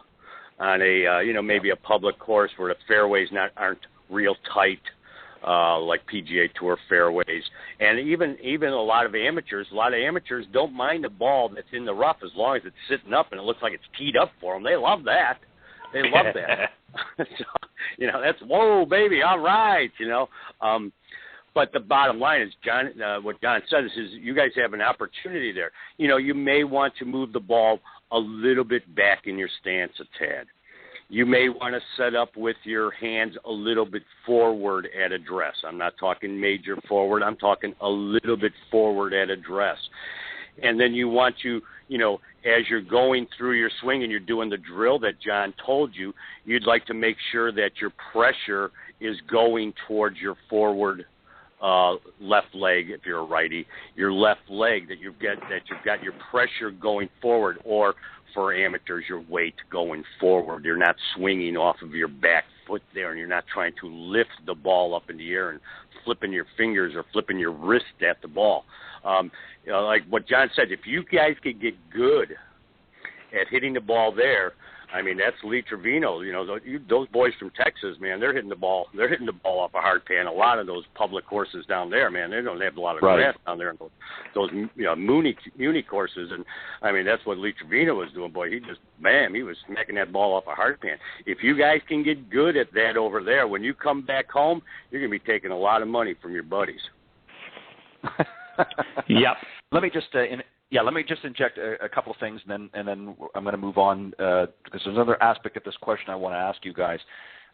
on a maybe a public course where the fairways aren't real tight, like PGA Tour fairways. And even a lot of amateurs don't mind a ball that's in the rough as long as it's sitting up and it looks like it's teed up for them. They love that. They love that. So, that's, whoa, baby, all right, But the bottom line is, John, what John said is you guys have an opportunity there. You may want to move the ball a little bit back in your stance a tad. You may want to set up with your hands a little bit forward at address. I'm not talking major forward. I'm talking a little bit forward at address. And then you want to, as you're going through your swing and you're doing the drill that John told you, you'd like to make sure that your pressure is going towards your forward left leg if you're a righty, your left leg that you've got your pressure going forward, or for amateurs, your weight going forward. You're not swinging off of your back foot there, and you're not trying to lift the ball up in the air and flipping your fingers or flipping your wrist at the ball. Like what John said, if you guys could get good at hitting the ball there, I mean, that's Lee Trevino. You know, those boys from Texas, man, they're hitting the ball off a hard pan. A lot of those public courses down there, man, they don't have a lot of grass down there. Those Muni courses, and I mean, that's what Lee Trevino was doing. Boy, he was smacking that ball off a hard pan. If you guys can get good at that over there, when you come back home, you're going to be taking a lot of money from your buddies. Yep. Let me just inject a couple of things, and then I'm going to move on because there's another aspect of this question I want to ask you guys.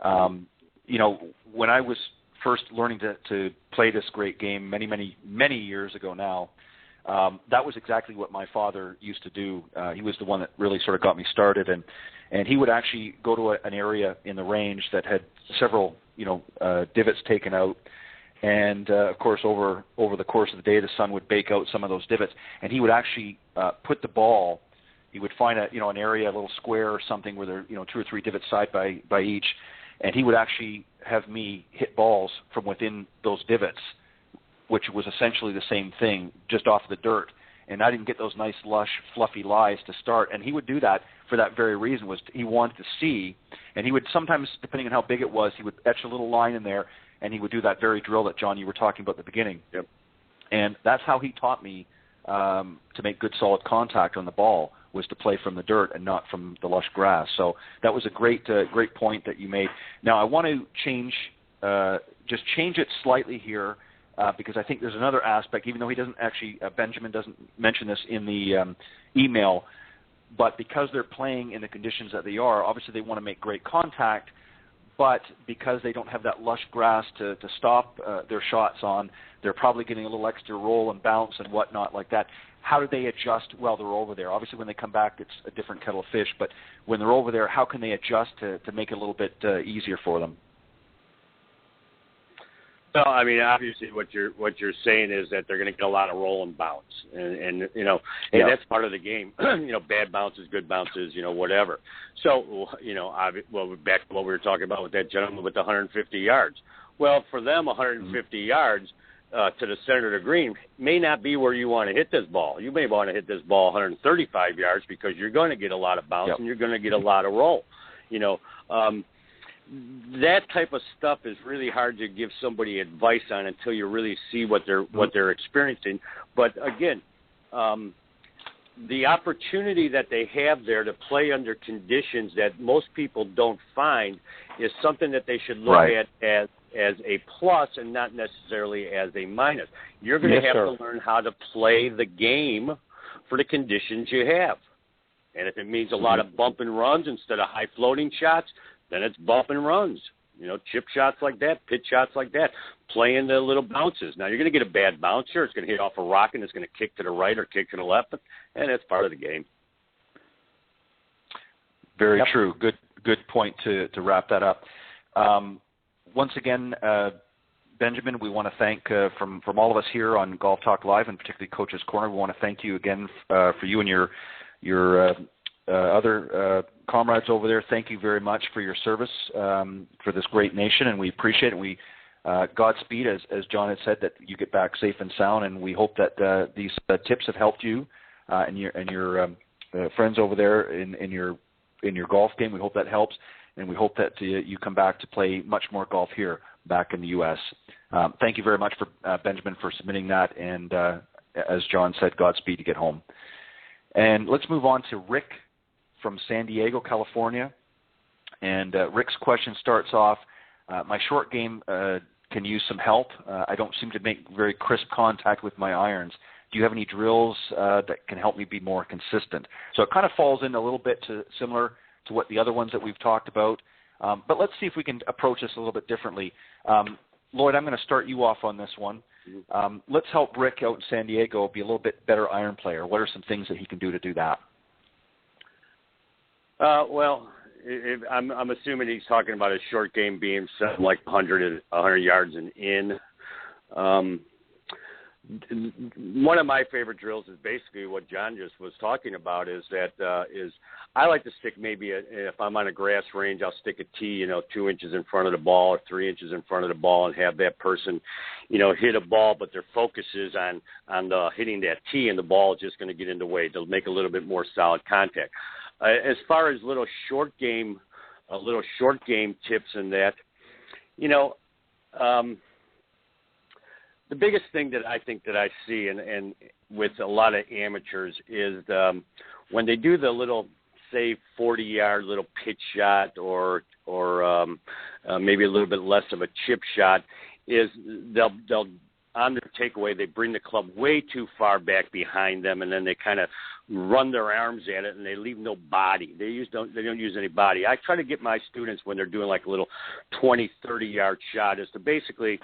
You know, when I was first learning to play this great game many years ago now, that was exactly what my father used to do. He was the one that really sort of got me started, and he would actually go to an area in the range that had several divots taken out. And, of course, over the course of the day, the sun would bake out some of those divots. And he would actually put the ball, he would find an area, a little square or something where there 2 or 3 divots side by each. And he would actually have me hit balls from within those divots, which was essentially the same thing, just off the dirt. And I didn't get those nice, lush, fluffy lies to start. And he would do that for that very reason, was he wanted to see. And he would sometimes, depending on how big it was, he would etch a little line in there, and he would do that very drill that, John, you were talking about at the beginning. Yep. And that's how he taught me to make good, solid contact on the ball, was to play from the dirt and not from the lush grass. So that was a great point that you made. Now, I want to change it slightly here because I think there's another aspect, even though he doesn't actually, Benjamin doesn't mention this in the email, but because they're playing in the conditions that they are, obviously they want to make great contact, but because they don't have that lush grass to stop their shots on, they're probably getting a little extra roll and bounce and whatnot like that. How do they adjust while they're over there? Obviously, when they come back, it's a different kettle of fish, but when they're over there, how can they adjust to make it a little bit easier for them? Well, I mean, obviously, what you're saying is that they're going to get a lot of roll and bounce, and that's part of the game. Bad bounces, good bounces, whatever. So, back to what we were talking about with that gentleman with the 150 yards. Well, for them, 150 yards to the center of the green may not be where you want to hit this ball. You may want to hit this ball 135 yards because you're going to get a lot of bounce and you're going to get a lot of roll. That type of stuff is really hard to give somebody advice on until you really see what they're experiencing. But again, the opportunity that they have there to play under conditions that most people don't find is something that they should look at as a plus and not necessarily as a minus. You're going to have to learn how to play the game for the conditions you have. And if it means a lot of bump and runs instead of high floating shots, then it's bump and runs, chip shots like that, pitch shots like that, playing the little bounces. Now, you're going to get a bad bouncer. It's going to hit off a rock, and it's going to kick to the right or kick to the left, and that's part of the game. Very true. Good point to wrap that up. Once again, Benjamin, we want to thank, from all of us here on Golf Talk Live, and particularly Coach's Corner, we want to thank you again for you and your other comrades over there. Thank you very much for your service for this great nation, and we appreciate it. We Godspeed, as John had said, that you get back safe and sound, and we hope that these tips have helped you and your friends over there in your golf game. We hope that helps, and we hope that you come back to play much more golf here back in the U.S. Thank you very much for Benjamin for submitting that, and as John said, Godspeed to get home. And let's move on to Rick from San Diego, California. And Rick's question starts off, my short game can use some help. I don't seem to make very crisp contact with my irons. Do you have any drills that can help me be more consistent? So it kind of falls in a little bit similar to what the other ones that we've talked about. But let's see if we can approach this a little bit differently. Lloyd, I'm going to start you off on this one. Let's help Rick out in San Diego be a little bit better iron player. What are some things that he can do to do that? Well, I'm assuming he's talking about his short game being something like 100 yards and in. One of my favorite drills is basically what John just was talking about. Is I like to stick if I'm on a grass range, I'll stick a tee 2 inches in front of the ball or 3 inches in front of the ball, and have that person hit a ball, but their focus is on hitting that tee, and the ball is just going to get in the way. They'll make a little bit more solid contact. As far as little short game tips and that, the biggest thing that I think that I see and with a lot of amateurs is when they do the little, say, 40-yard little pitch shot or maybe a little bit less of a chip shot, is they'll on their takeaway, they bring the club way too far back behind them, and then they kind of run their arms at it, and they leave no body. They don't use any body. I try to get my students, when they're doing like a little 20, 30-yard shot, is to basically,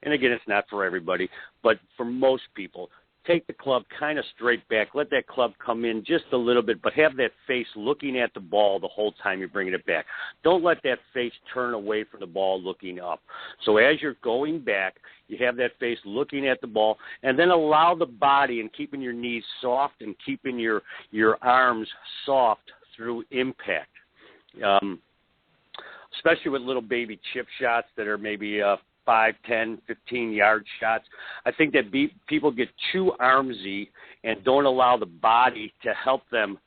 and again, it's not for everybody, but for most people, take the club kind of straight back, let that club come in just a little bit, but have that face looking at the ball the whole time you're bringing it back. Don't let that face turn away from the ball looking up. So as you're going back, you have that face looking at the ball, and then allow the body, and keeping your knees soft and keeping your arms soft through impact. Especially with little baby chip shots that are maybe 5, 10, 15-yard shots. I think that people get too armsy and don't allow the body to help them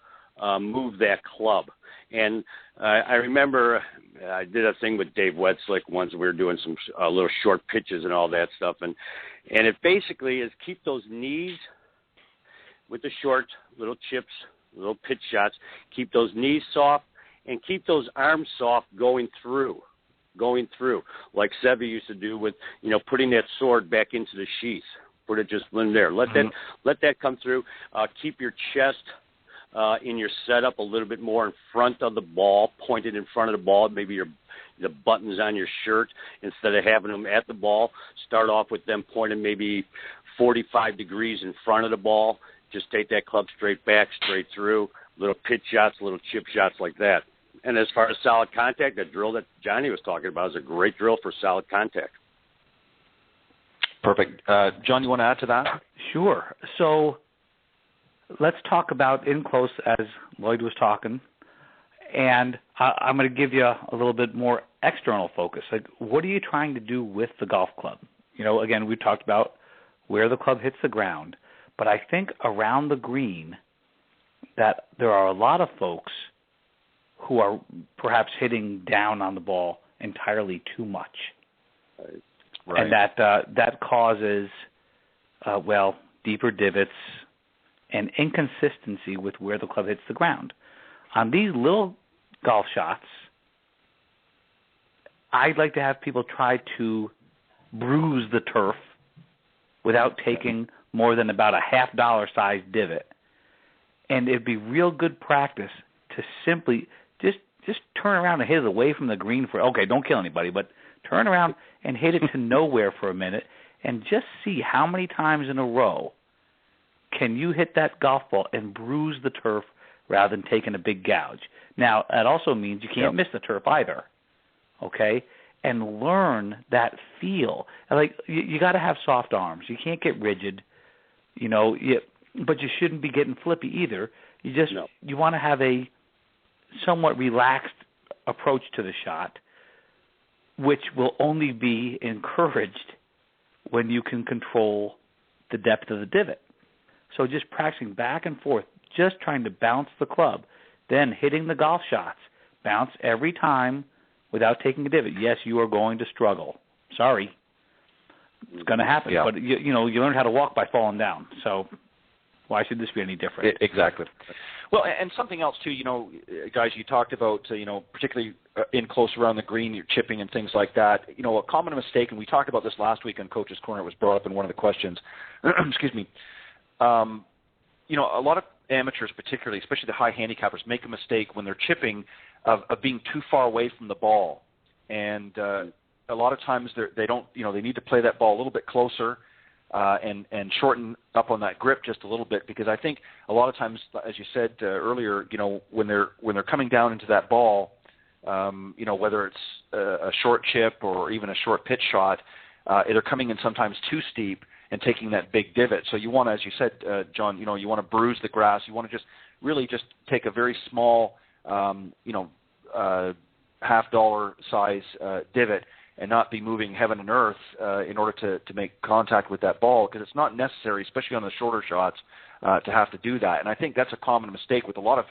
move that club. And I remember I did a thing with Dave Wetzlick once. We were doing some little short pitches and all that stuff. And it basically is keep those knees with the short little chips, little pitch shots, keep those knees soft and keep those arms soft going through, like Seve used to do with, putting that sword back into the sheath. Put it just in there. Let that come through. Keep your chest in your setup a little bit more in front of the ball, pointed in front of the ball. Maybe the buttons on your shirt, instead of having them at the ball, start off with them pointed maybe 45 degrees in front of the ball. Just take that club straight back, straight through. Little pitch shots, little chip shots like that. And as far as solid contact, that drill that Johnny was talking about is a great drill for solid contact. Perfect. John, you want to add to that? Sure. So let's talk about in close, as Lloyd was talking, and I'm going to give you a little bit more external focus. Like, what are you trying to do with the golf club? Again, we talked about where the club hits the ground, but I think around the green that there are a lot of folks who are perhaps hitting down on the ball entirely too much. Right. And that causes, deeper divots and inconsistency with where the club hits the ground. On these little golf shots, I'd like to have people try to bruise the turf without taking more than about a $50 size divot. And it'd be real good practice to simply just turn around and hit it away from the green don't kill anybody, but turn around and hit it to nowhere for a minute and just see how many times in a row can you hit that golf ball and bruise the turf rather than taking a big gouge. Now, that also means you can't miss the turf either, okay? And learn that feel. Like, you got to have soft arms. You can't get rigid, but you shouldn't be getting flippy either. You want to have a somewhat relaxed approach to the shot, which will only be encouraged when you can control the depth of the divot. So just practicing back and forth, just trying to bounce the club, then hitting the golf shots, bounce every time without taking a divot. Yes, you are going to struggle. Sorry. It's going to happen. Yeah. But, you learn how to walk by falling down. So why should this be any different? Exactly. Well, and something else, too, guys, you talked about, particularly in close around the green, you're chipping and things like that. A common mistake, and we talked about this last week on Coach's Corner, it was brought up in one of the questions. Excuse me. A lot of amateurs, particularly, especially the high handicappers, make a mistake when they're chipping of being too far away from the ball. And a lot of times they don't, they need to play that ball a little bit closer. And shorten up on that grip just a little bit, because I think a lot of times, as you said earlier, when they're coming down into that ball, whether it's a short chip or even a short pitch shot, they're coming in sometimes too steep and taking that big divot. So you want to, as you said, John, you want to bruise the grass. You want to just take a very small, $50 size divot and not be moving heaven and earth in order to make contact with that ball, because it's not necessary, especially on the shorter shots, to have to do that. And I think that's a common mistake with a lot of,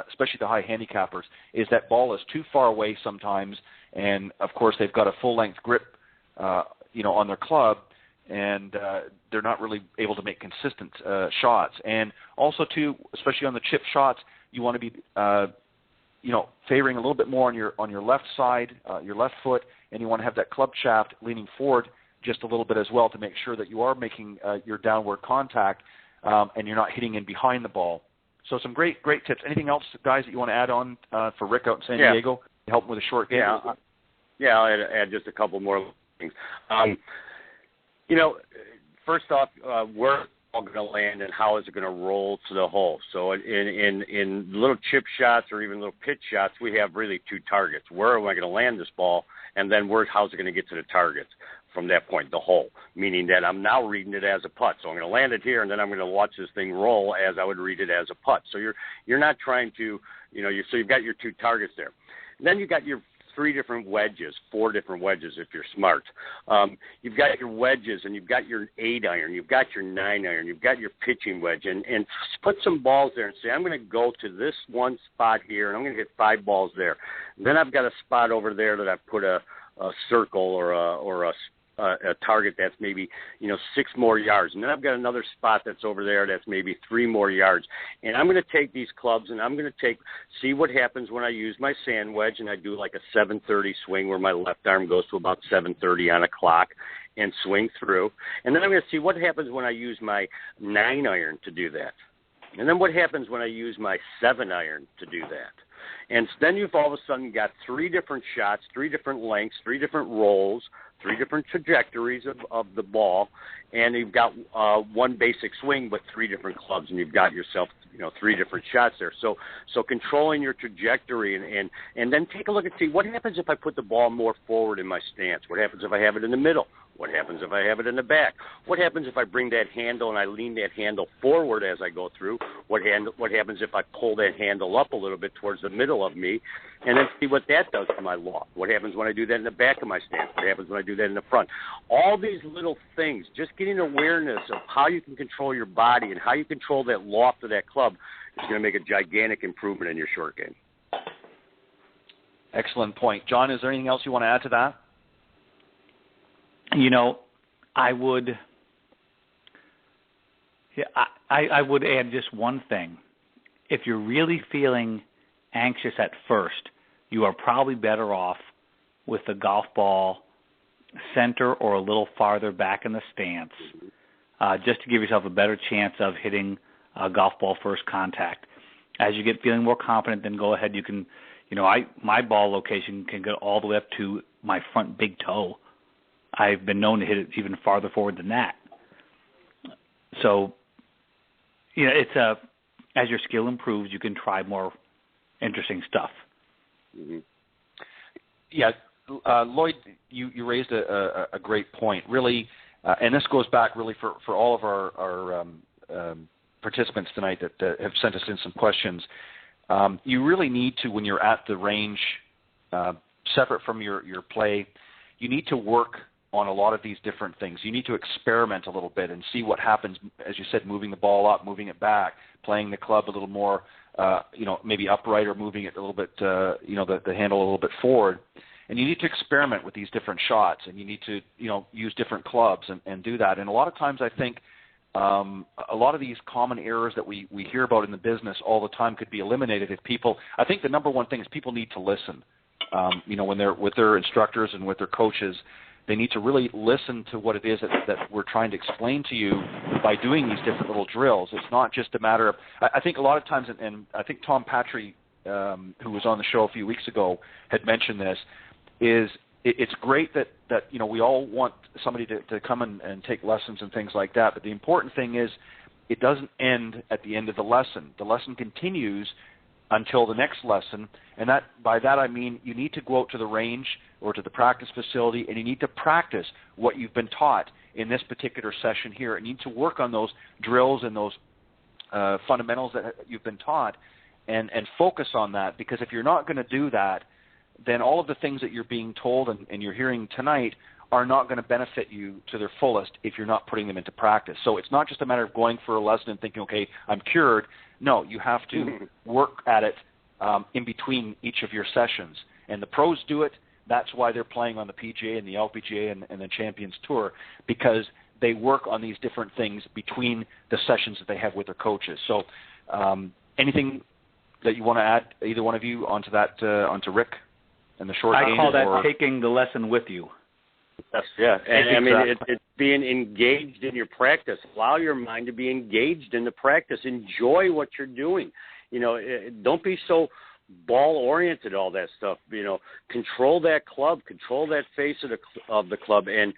especially the high handicappers, is that ball is too far away sometimes, and of course they've got a full-length grip, on their club, and they're not really able to make consistent shots. And also, too, especially on the chip shots, you want to be, favoring a little bit more on your left side, your left foot, and you want to have that club shaft leaning forward just a little bit as well to make sure that you are making your downward contact and you're not hitting in behind the ball. So some great tips. Anything else, guys, that you want to add on for Rick out in San Diego to help him with a short game? Yeah, I'll add just a couple more things. First off, where all going to land and how is it going to roll to the hole. So in little chip shots or even little pitch shots, we have really two targets. Where am I going to land this ball? And then how's it going to get to the targets from that point, the hole, meaning that I'm now reading it as a putt. So I'm going to land it here, and then I'm going to watch this thing roll as I would read it as a putt. So you're not trying to, so you've got your two targets there. And then you've got your 4 different wedges if you're smart. You've got your wedges, and you've got your 8-iron, you've got your 9-iron, you've got your pitching wedge, and put some balls there and say, I'm going to go to this one spot here, and I'm going to hit 5 balls there. And then I've got a spot over there that I've put a circle or a target that's maybe 6 more yards, and then I've got another spot that's over there that's maybe 3 more yards, and I'm going to take these clubs and I'm going to see what happens when I use my sand wedge, and I do like a 730 swing where my left arm goes to about 730 on a clock and swing through, and then I'm going to see what happens when I use my 9-iron to do that, and then what happens when I use my 7-iron to do that. And then you've all of a sudden got 3 different shots, 3 different lengths, 3 different rolls, 3 different trajectories of the ball, and you've got one basic swing with 3 different clubs, and you've got yourself 3 different shots there. So controlling your trajectory and then take a look and see what happens if I put the ball more forward in my stance. What happens if I have it in the middle? What happens if I have it in the back? What happens if I bring that handle and I lean that handle forward as I go through? What happens if I pull that handle up a little bit towards the middle of me, and then see what that does to my loft? What happens when I do that in the back of my stance? What happens when I do that in the front? All these little things, just getting awareness of how you can control your body and how you control that loft of that club is going to make a gigantic improvement in your short game. Excellent point. John, is there anything else you want to add to that? I would add just one thing. If you're really feeling anxious at first, you are probably better off with the golf ball center or a little farther back in the stance, just to give yourself a better chance of hitting a golf ball first contact. As you get feeling more confident, then go ahead. You can, my ball location can go all the way up to my front big toe. I've been known to hit it even farther forward than that. So, it's as your skill improves, you can try more interesting stuff. Mm-hmm. Yeah, Lloyd, you raised a great point, really, and this goes back really for all of our participants tonight that have sent us in some questions. You really need to, when you're at the range, separate from your play, you need to work on a lot of these different things. You need to experiment a little bit and see what happens, as you said, moving the ball up, moving it back, playing the club a little more, maybe upright or moving it a little bit, the handle a little bit forward. And you need to experiment with these different shots, and you need to, use different clubs and do that. And a lot of times I think a lot of these common errors that we hear about in the business all the time could be eliminated if I think the number one thing is people need to listen. When they're with their instructors and with their coaches, they need to really listen to what it is that we're trying to explain to you by doing these different little drills. It's not just a matter of, I think a lot of times, and I think Tom Patry, who was on the show a few weeks ago, had mentioned this, is it's great that we all want somebody to come and take lessons and things like that, but the important thing is it doesn't end at the end of the lesson. The lesson continues until the next lesson. And by that I mean you need to go out to the range or to the practice facility, and you need to practice what you've been taught in this particular session here. And you need to work on those drills and those fundamentals that you've been taught, and focus on that. Because if you're not going to do that, then all of the things that you're being told and you're hearing tonight are not going to benefit you to their fullest if you're not putting them into practice. So it's not just a matter of going for a lesson and thinking, okay, I'm cured. No, you have to work at it in between each of your sessions. And the pros do it. That's why they're playing on the PGA and the LPGA and the Champions Tour, because they work on these different things between the sessions that they have with their coaches. So anything that you want to add, either one of you, onto that, onto Rick and the short game? I call that taking the lesson with you. Yeah, and I mean, it's being engaged in your practice. Allow your mind to be engaged in the practice. Enjoy what you're doing. You know, don't be so ball-oriented, all that stuff. You know, control that club, control that face of the club, and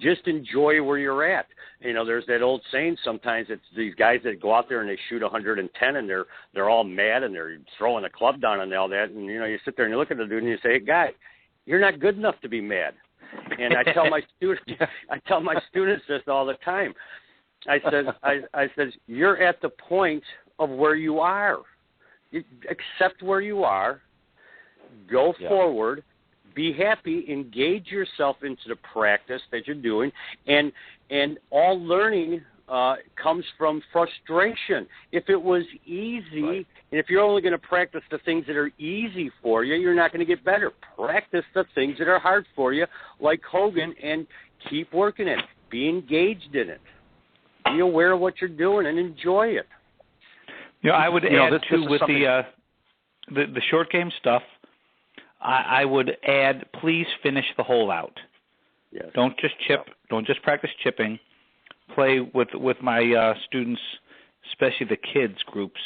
just enjoy where you're at. You know, there's that old saying sometimes, it's these guys that go out there and they shoot 110 and they're all mad and they're throwing the club down and all that. And, you know, you sit there and you look at the dude and you say, hey, guy, you're not good enough to be mad. And I tell my students this all the time. I said, you're at the point of where you are. You accept where you are. Go forward. Be happy. Engage yourself into the practice that you're doing. And all learning comes from frustration. If it was easy, and if you're only going to practice the things that are easy for you, you're not going to get better. Practice the things that are hard for you, like Hogan, and keep working it. Be engaged in it. Be aware of what you're doing and enjoy it. You know, I would add too with the short game stuff. I would add, please finish the hole out. Yes. Don't just chip. Don't just practice chipping. Play with my students, especially the kids groups.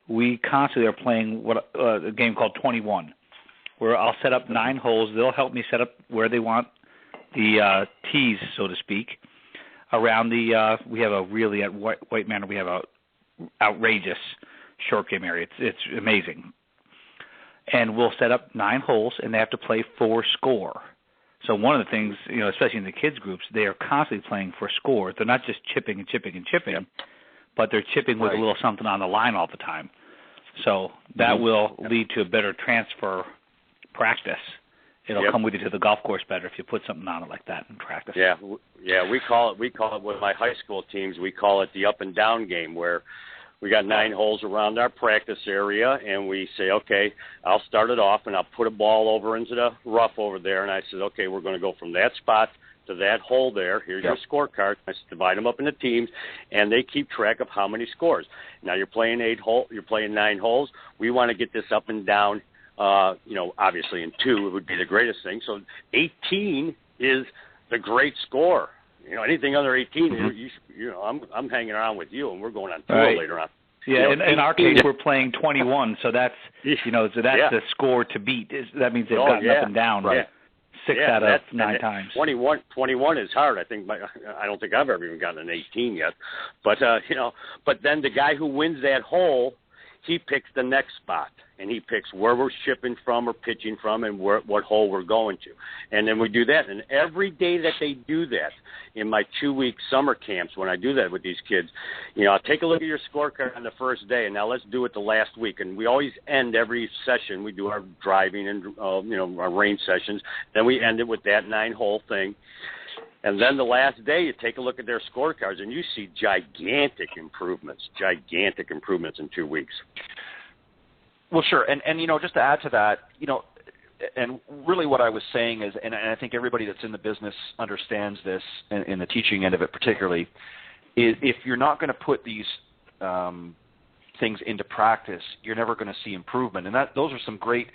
We constantly are playing a game called 21, where I'll set up 9 holes. They'll help me set up where they want the tees, so to speak, around the. We have a really at White Manor. We have a outrageous short game area. It's amazing, and we'll set up 9 holes, and they have to play for score. So one of the things, you know, especially in the kids groups, they are constantly playing for score. They're not just chipping and chipping and chipping, but they're chipping with a little something on the line all the time. So that will lead to a better transfer practice. It'll come with you to the golf course better if you put something on it like that in practice. Yeah. We call it with my high school teams. We call it the up and down game, where we got 9 holes around our practice area, and we say, okay, I'll start it off, and I'll put a ball over into the rough over there, and I said, okay, we're going to go from that spot to that hole there. Here's your scorecard. I divide them up into teams, and they keep track of how many scores. Now you're playing 9 holes. We want to get this up and down. You know, obviously in 2 it would be the greatest thing. So 18 is the great score. You know, anything under 18, you know, I'm hanging around with you, and we're going on tour later on. Yeah, you know, in our case, we're playing 21, so that's, you know, so that's the score to beat. That means they've gotten up and down 6 out of 9 times. 21 is hard. I don't think I've ever even gotten an 18 yet. But you know, but then the guy who wins that hole, he picks the next spot, and he picks where we're shipping from or pitching from and what hole we're going to. And then we do that. And every day that they do that in my 2-week summer camps, when I do that with these kids, you know, I'll take a look at your scorecard on the first day, and now let's do it the last week. And we always end every session. We do our driving and, you know, our range sessions. Then we end it with that 9-hole thing. And then the last day, you take a look at their scorecards, and you see gigantic improvements in 2 weeks. Well, sure. And you know, just to add to that, you know, and really what I was saying is, and I think everybody that's in the business understands this, in the teaching end of it particularly, is if you're not going to put these things into practice, you're never going to see improvement. And those are some great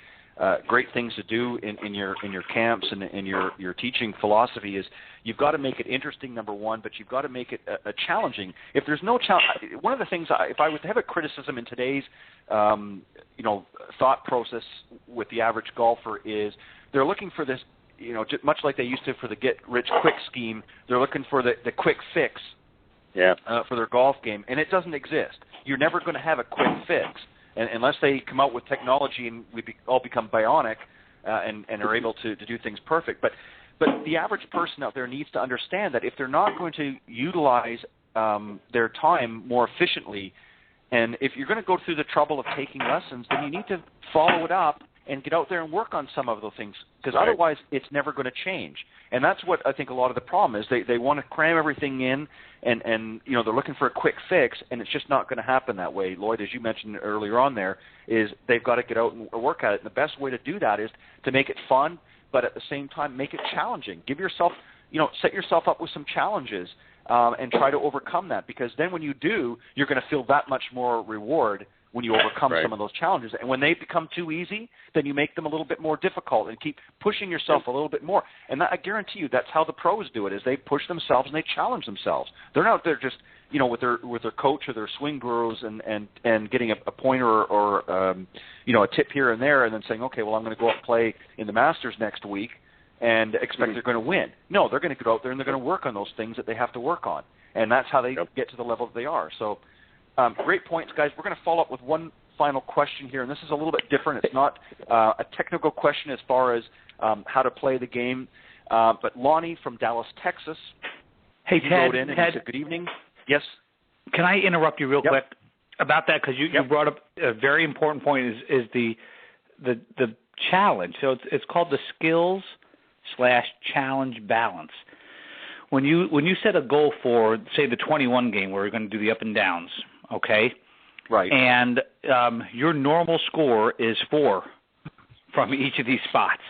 things to do in your camps and in your teaching philosophy. Is you've got to make it interesting, number one, but you've got to make it a challenging. If there's no challenge, one of the things, if I was to have a criticism in today's you know, thought process with the average golfer, is they're looking for this, you know, just much like they used to for the get-rich-quick scheme. They're looking for the quick fix for their golf game, and it doesn't exist. You're never going to have a quick fix. and unless they come out with technology and we all become bionic and are able to do things perfect. But the average person out there needs to understand that if they're not going to utilize their time more efficiently, and if you're going to go through the trouble of taking lessons, then you need to follow it up and get out there and work on some of those things, because otherwise it's never going to change. And that's what I think a lot of the problem is. They want to cram everything in, and you know, they're looking for a quick fix, and it's just not going to happen that way. Lloyd, as you mentioned earlier on there, is they've got to get out and work at it. And the best way to do that is to make it fun, but at the same time make it challenging. Give yourself, you know, set yourself up with some challenges and try to overcome that, because then when you do, you're going to feel that much more reward when you overcome some of those challenges. And when they become too easy, then you make them a little bit more difficult and keep pushing yourself a little bit more. And that, I guarantee you, that's how the pros do it, is they push themselves and they challenge themselves. They're not out there just, you know, with their coach or their swing gurus and getting a pointer or you know, a tip here and there and then saying, okay, well, I'm going to go out and play in the Masters next week and expect they're going to win. No, they're going to go out there and they're going to work on those things that they have to work on. And that's how they get to the level that they are. So great points, guys. We're going to follow up with one final question here, and this is a little bit different. It's not a technical question as far as how to play the game, but Lonnie from Dallas, Texas. Hey, Ted. Wrote in and he said, good evening. Yes? Can I interrupt you real quick about that? Because you brought up a very important point is the challenge. So it's called the skills/challenge balance. When you set a goal for, say, the 21 game where you're going to do the up and downs, okay? Right. And your normal score is 4 from each of these spots,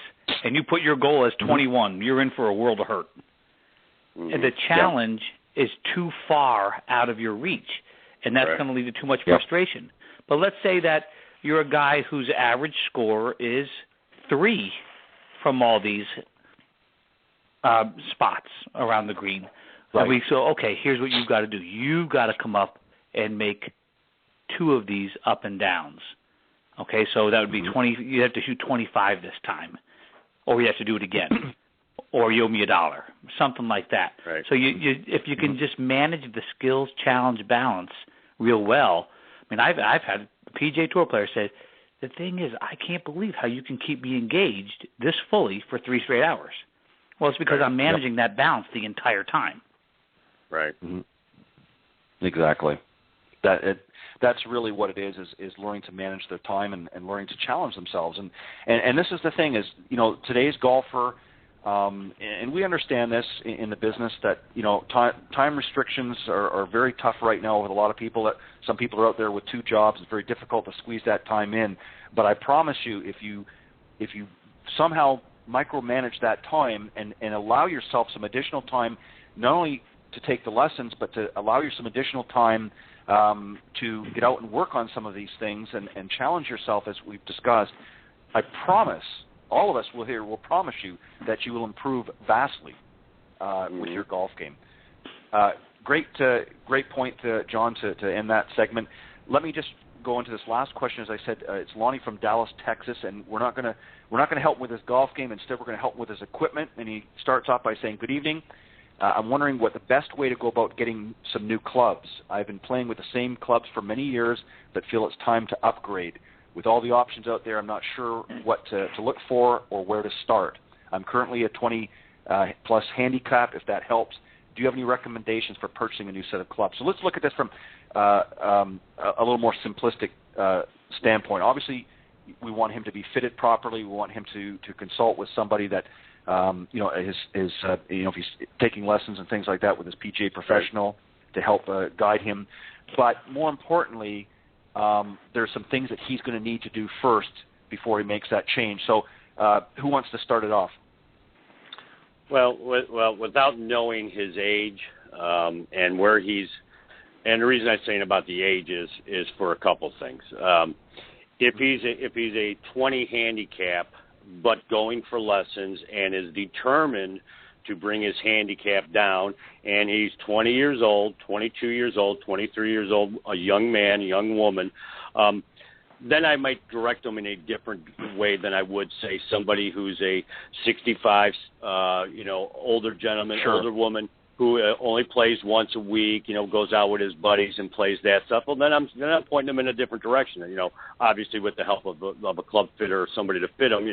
and you put your goal as 21, you're in for a world of hurt. And the challenge is too far out of your reach, and that's going to lead to too much frustration. But let's say that you're a guy whose average score is 3 from all these spots around the green. And we so, okay, here's what you've got to do. You've got to come up and make 2 of these up and downs. Okay, so that would be 20. You have to shoot 25 this time, or you have to do it again, or you owe me $1, something like that. Right. So if you can just manage the skills challenge balance real well. I mean, I've had PGA Tour players say, the thing is, I can't believe how you can keep me engaged this fully for 3 straight hours. Well, it's because I'm managing that balance the entire time. Right. Exactly. That's really what it is learning to manage their time and learning to challenge themselves. And this is the thing is, you know, today's golfer, and we understand this in the business that, you know, time restrictions are very tough right now with a lot of people. That some people are out there with 2 jobs. It's very difficult to squeeze that time in. But I promise you, if you somehow micromanage that time and allow yourself some additional time, not only to take the lessons, but to allow you some additional time to get out and work on some of these things and challenge yourself, as we've discussed, I promise, all of us will promise you that you will improve vastly with your golf game. Great point, John, to end that segment. Let me just go into this last question. As I said, it's Lonnie from Dallas, Texas, and we're not going to help with his golf game. Instead, we're going to help with his equipment. And he starts off by saying, good evening. I'm wondering what the best way to go about getting some new clubs. I've been playing with the same clubs for many years, but feel it's time to upgrade. With all the options out there, I'm not sure what to look for or where to start. I'm currently a 20-plus handicap, if that helps. Do you have any recommendations for purchasing a new set of clubs? So let's look at this from a little more simplistic standpoint. Obviously, we want him to be fitted properly. We want him to consult with somebody that you know, if he's taking lessons and things like that with his PGA professional to help guide him. But more importantly, there's some things that he's going to need to do first before he makes that change. So who wants to start it off? Well, without knowing his age and where he's, and the reason I'm saying about the age is for a couple things. If he's a 20 handicap, but going for lessons and is determined to bring his handicap down, and he's 20 years old, 22 years old, 23 years old, a young man, a young woman, then I might direct them in a different way than I would, say, somebody who's a 65, older gentleman, older woman. who only plays once a week, goes out with his buddies and plays that stuff, well, then I'm pointing him in a different direction. Obviously with the help of a club fitter or somebody to fit him,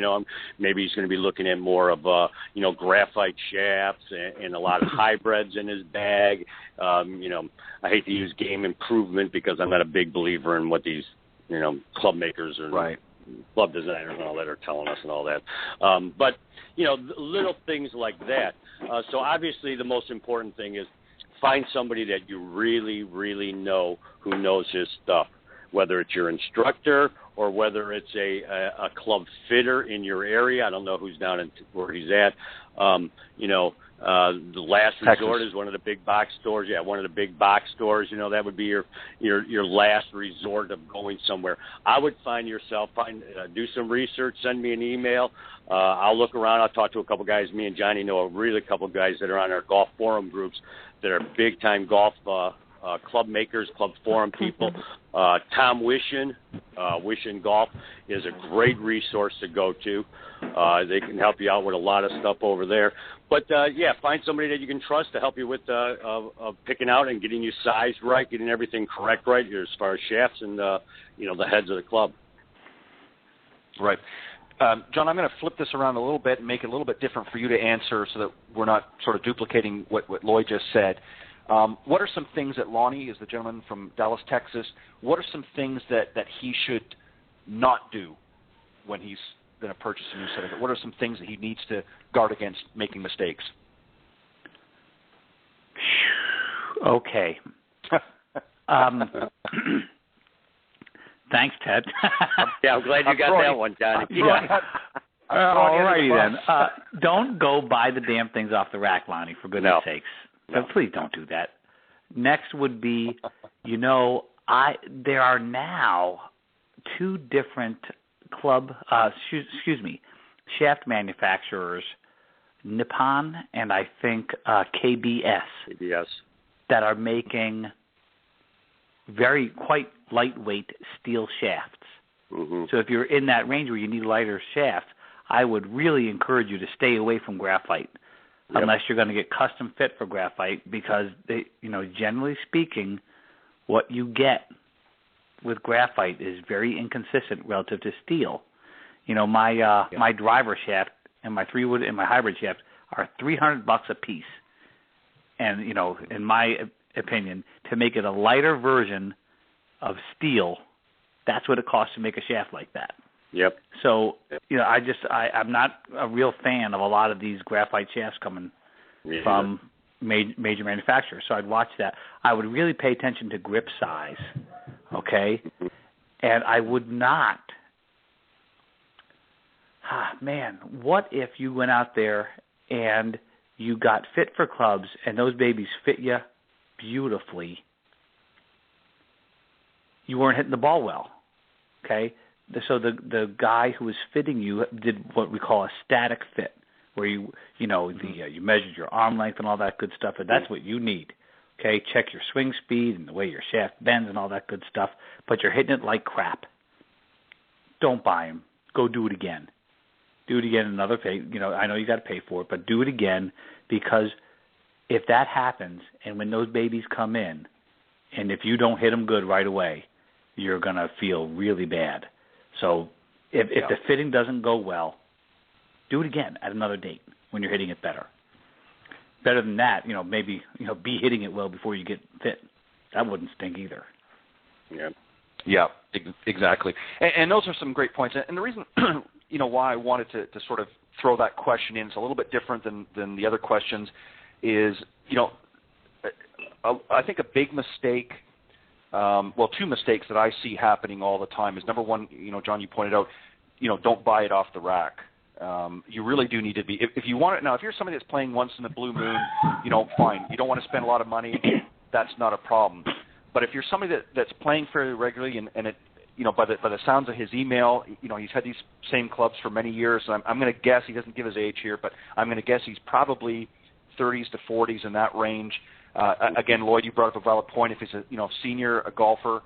maybe he's going to be looking at more of, graphite shafts and a lot of hybrids in his bag. I hate to use game improvement because I'm not a big believer in what these, club makers or right. club designers and all that are telling us and all that. But, little things like that. So obviously the most important thing is find somebody that you really, really know who knows his stuff, whether it's your instructor or whether it's a club fitter in your area. I don't know who's down in where he's at. The last resort is one of the big box stores. Yeah, one of the big box stores. That would be your last resort of going somewhere. I would do some research, send me an email. I'll look around. I'll talk to a couple guys. Me and Johnny know a couple guys that are on our golf forum groups that are big time golf club makers, club forum people. Tom Wishin, Wishin Golf is a great resource to go to. They can help you out with a lot of stuff over there. But, find somebody that you can trust to help you with picking out and getting you sized right, getting everything correct right as far as shafts and, the heads of the club. Right. John, I'm going to flip this around a little bit and make it a little bit different for you to answer so that we're not sort of duplicating what Lloyd just said. What are some things that Lonnie is the gentleman from Dallas, Texas, what are some things that he should not do when he's going to purchase a new set of it? What are some things that he needs to guard against making mistakes? Okay. Thanks, Ted. Yeah, I'm glad you got that one, Johnny. All righty then. Don't go buy the damn things off the rack, Lonnie, for goodness sakes. So please don't do that. Next would be, there are now two different shaft manufacturers, Nippon and I think KBS, that are making quite lightweight steel shafts. Mm-hmm. So if you're in that range where you need lighter shafts, I would really encourage you to stay away from graphite. Yep. Unless you're going to get custom fit for graphite, because generally speaking, what you get with graphite is very inconsistent relative to steel. My driver shaft and my 3-wood and my hybrid shaft are $300 a piece, and in my opinion, to make it a lighter version of steel, that's what it costs to make a shaft like that. Yep. So, I'm not a real fan of a lot of these graphite shafts coming from major manufacturers. So I'd watch that. I would really pay attention to grip size, okay? And I would not, what if you went out there and you got fit for clubs and those babies fit you beautifully? You weren't hitting the ball well, okay? So the guy who was fitting you did what we call a static fit, where you measured your arm length and all that good stuff, and that's what you need. Okay, check your swing speed and the way your shaft bends and all that good stuff, but you're hitting it like crap. Don't buy them. Go do it again. Do it again another pay. I know you got to pay for it, but do it again, because if that happens and when those babies come in, and if you don't hit them good right away, you're going to feel really bad. So if the fitting doesn't go well, do it again at another date when you're hitting it better. Better than that, maybe be hitting it well before you get fit. That wouldn't stink either. Yeah, exactly. And those are some great points. And the reason why I wanted to sort of throw that question in, it's a little bit different than the other questions, is I think a big mistake. Two mistakes that I see happening all the time is, number one, John, you pointed out, don't buy it off the rack. You really do need to be, if you want it, now if you're somebody that's playing once in a blue moon, fine. You don't want to spend a lot of money, that's not a problem. But if you're somebody that's playing fairly regularly and it, by the sounds of his email, he's had these same clubs for many years. So I'm going to guess, he doesn't give his age here, but I'm going to guess he's probably 30s to 40s in that range. Again, Lloyd, you brought up a valid point. If he's a senior, a golfer,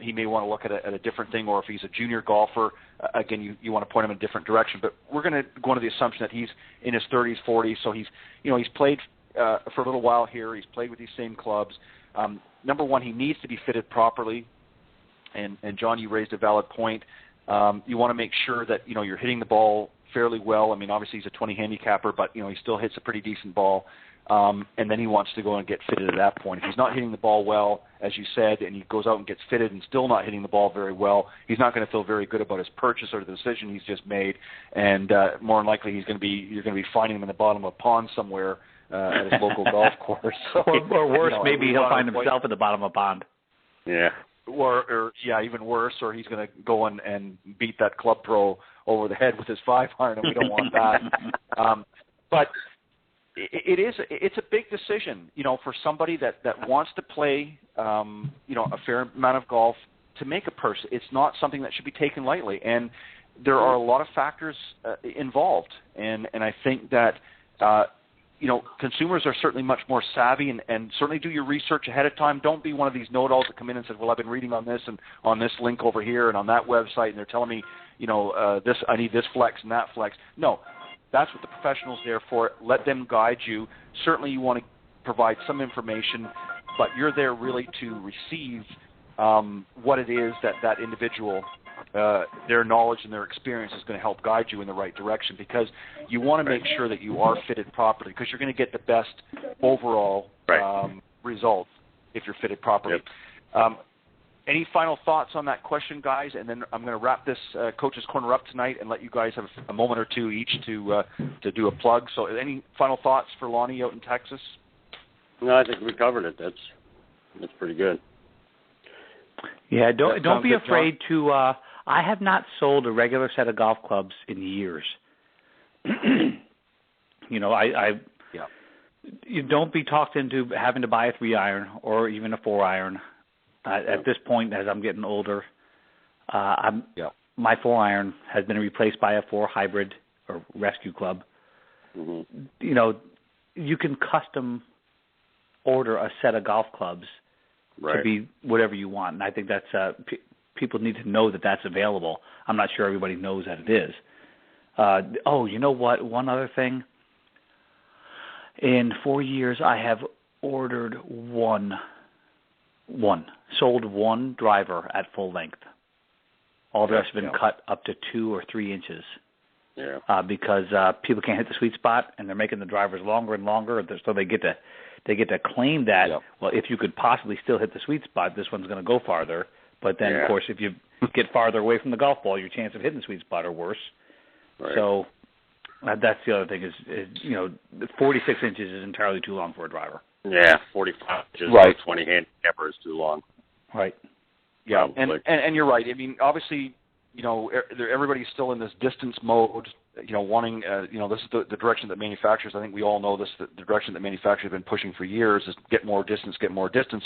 he may want to look at a different thing. Or if he's a junior golfer, again, you want to point him in a different direction. But we're going to go into the assumption that he's in his 30s, 40s, so he's played for a little while here. He's played with these same clubs. Number one, he needs to be fitted properly. And John, you raised a valid point. You want to make sure that, you're hitting the ball fairly well. I mean, obviously he's a 20 handicapper, but, he still hits a pretty decent ball. And then he wants to go and get fitted at that point. If he's not hitting the ball well, as you said, and he goes out and gets fitted and still not hitting the ball very well, he's not going to feel very good about his purchase or the decision he's just made. And more than likely, you're going to be finding him in the bottom of a pond somewhere at his local golf course. So, or worse, maybe he'll find himself at the bottom of a pond. Yeah. Or even worse, or he's going to go and beat that club pro over the head with his 5-iron, and we don't want that. But it's a big decision, for somebody that wants to play, a fair amount of golf to make a purse. It's not something that should be taken lightly, and there are a lot of factors involved, and I think that. Consumers are certainly much more savvy, and certainly do your research ahead of time. Don't be one of these know-it-alls that come in and says, well, I've been reading on this and on this link over here and on that website, and they're telling me, this I need this flex and that flex. No, that's what the professional's there for. Let them guide you. Certainly you want to provide some information, but you're there really to receive what it is that individual their knowledge and their experience is going to help guide you in the right direction, because you want to make sure that you are fitted properly, because you're going to get the best overall result if you're fitted properly. Yep. Any final thoughts on that question, guys? And then I'm going to wrap this Coach's Corner up tonight and let you guys have a moment or two each to do a plug. So any final thoughts for Lonnie out in Texas? No, I think we covered it. That's pretty good. Yeah, don't be afraid to I have not sold a regular set of golf clubs in years. You don't be talked into having to buy a 3-iron or even a 4-iron. At this point, as I'm getting older, my 4-iron has been replaced by a 4 hybrid or rescue club. Mm-hmm. You can custom order a set of golf clubs to be whatever you want, and I think that's people need to know that that's available. I'm not sure everybody knows that it is. You know what? One other thing. In 4 years, I have ordered sold one driver at full length. All the rest have been cut up to 2 or 3 inches. Yeah. Because people can't hit the sweet spot, and they're making the drivers longer and longer, so they get to claim that. Yep. Well, if you could possibly still hit the sweet spot, this one's going to go farther. But then, of course, if you get farther away from the golf ball, your chance of hitting the sweet spot are worse. Right. So that's the other thing is 46 inches is entirely too long for a driver. Yeah, 45 inches for 20 handicapper is too long. Right. Yeah, and you're right. I mean, obviously, everybody's still in this distance mode. Wanting, this is the direction that manufacturers. I think we all know this. The direction that manufacturers have been pushing for years is get more distance.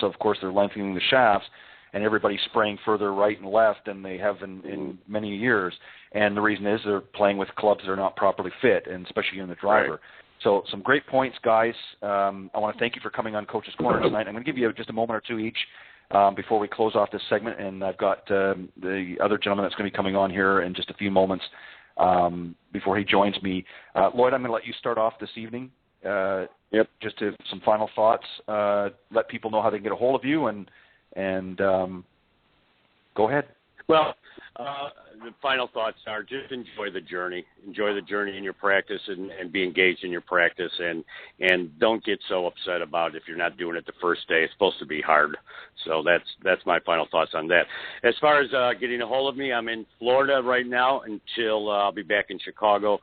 So of course they're lengthening the shafts, and everybody's spraying further right and left than they have in many years. And the reason is they're playing with clubs that are not properly fit, and especially in the driver. Right. So some great points, guys. I want to thank you for coming on Coach's Corner tonight. I'm going to give you just a moment or two each before we close off this segment, and I've got the other gentleman that's going to be coming on here in just a few moments before he joins me. Lloyd, I'm going to let you start off this evening. Just to some final thoughts. Let people know how they can get a hold of you, and go ahead. Well, the final thoughts are just enjoy the journey. Enjoy the journey in your practice and be engaged in your practice, and don't get so upset about if you're not doing it the first day. It's supposed to be hard. So that's my final thoughts on that. As far as getting a hold of me, I'm in Florida right now until I'll be back in Chicago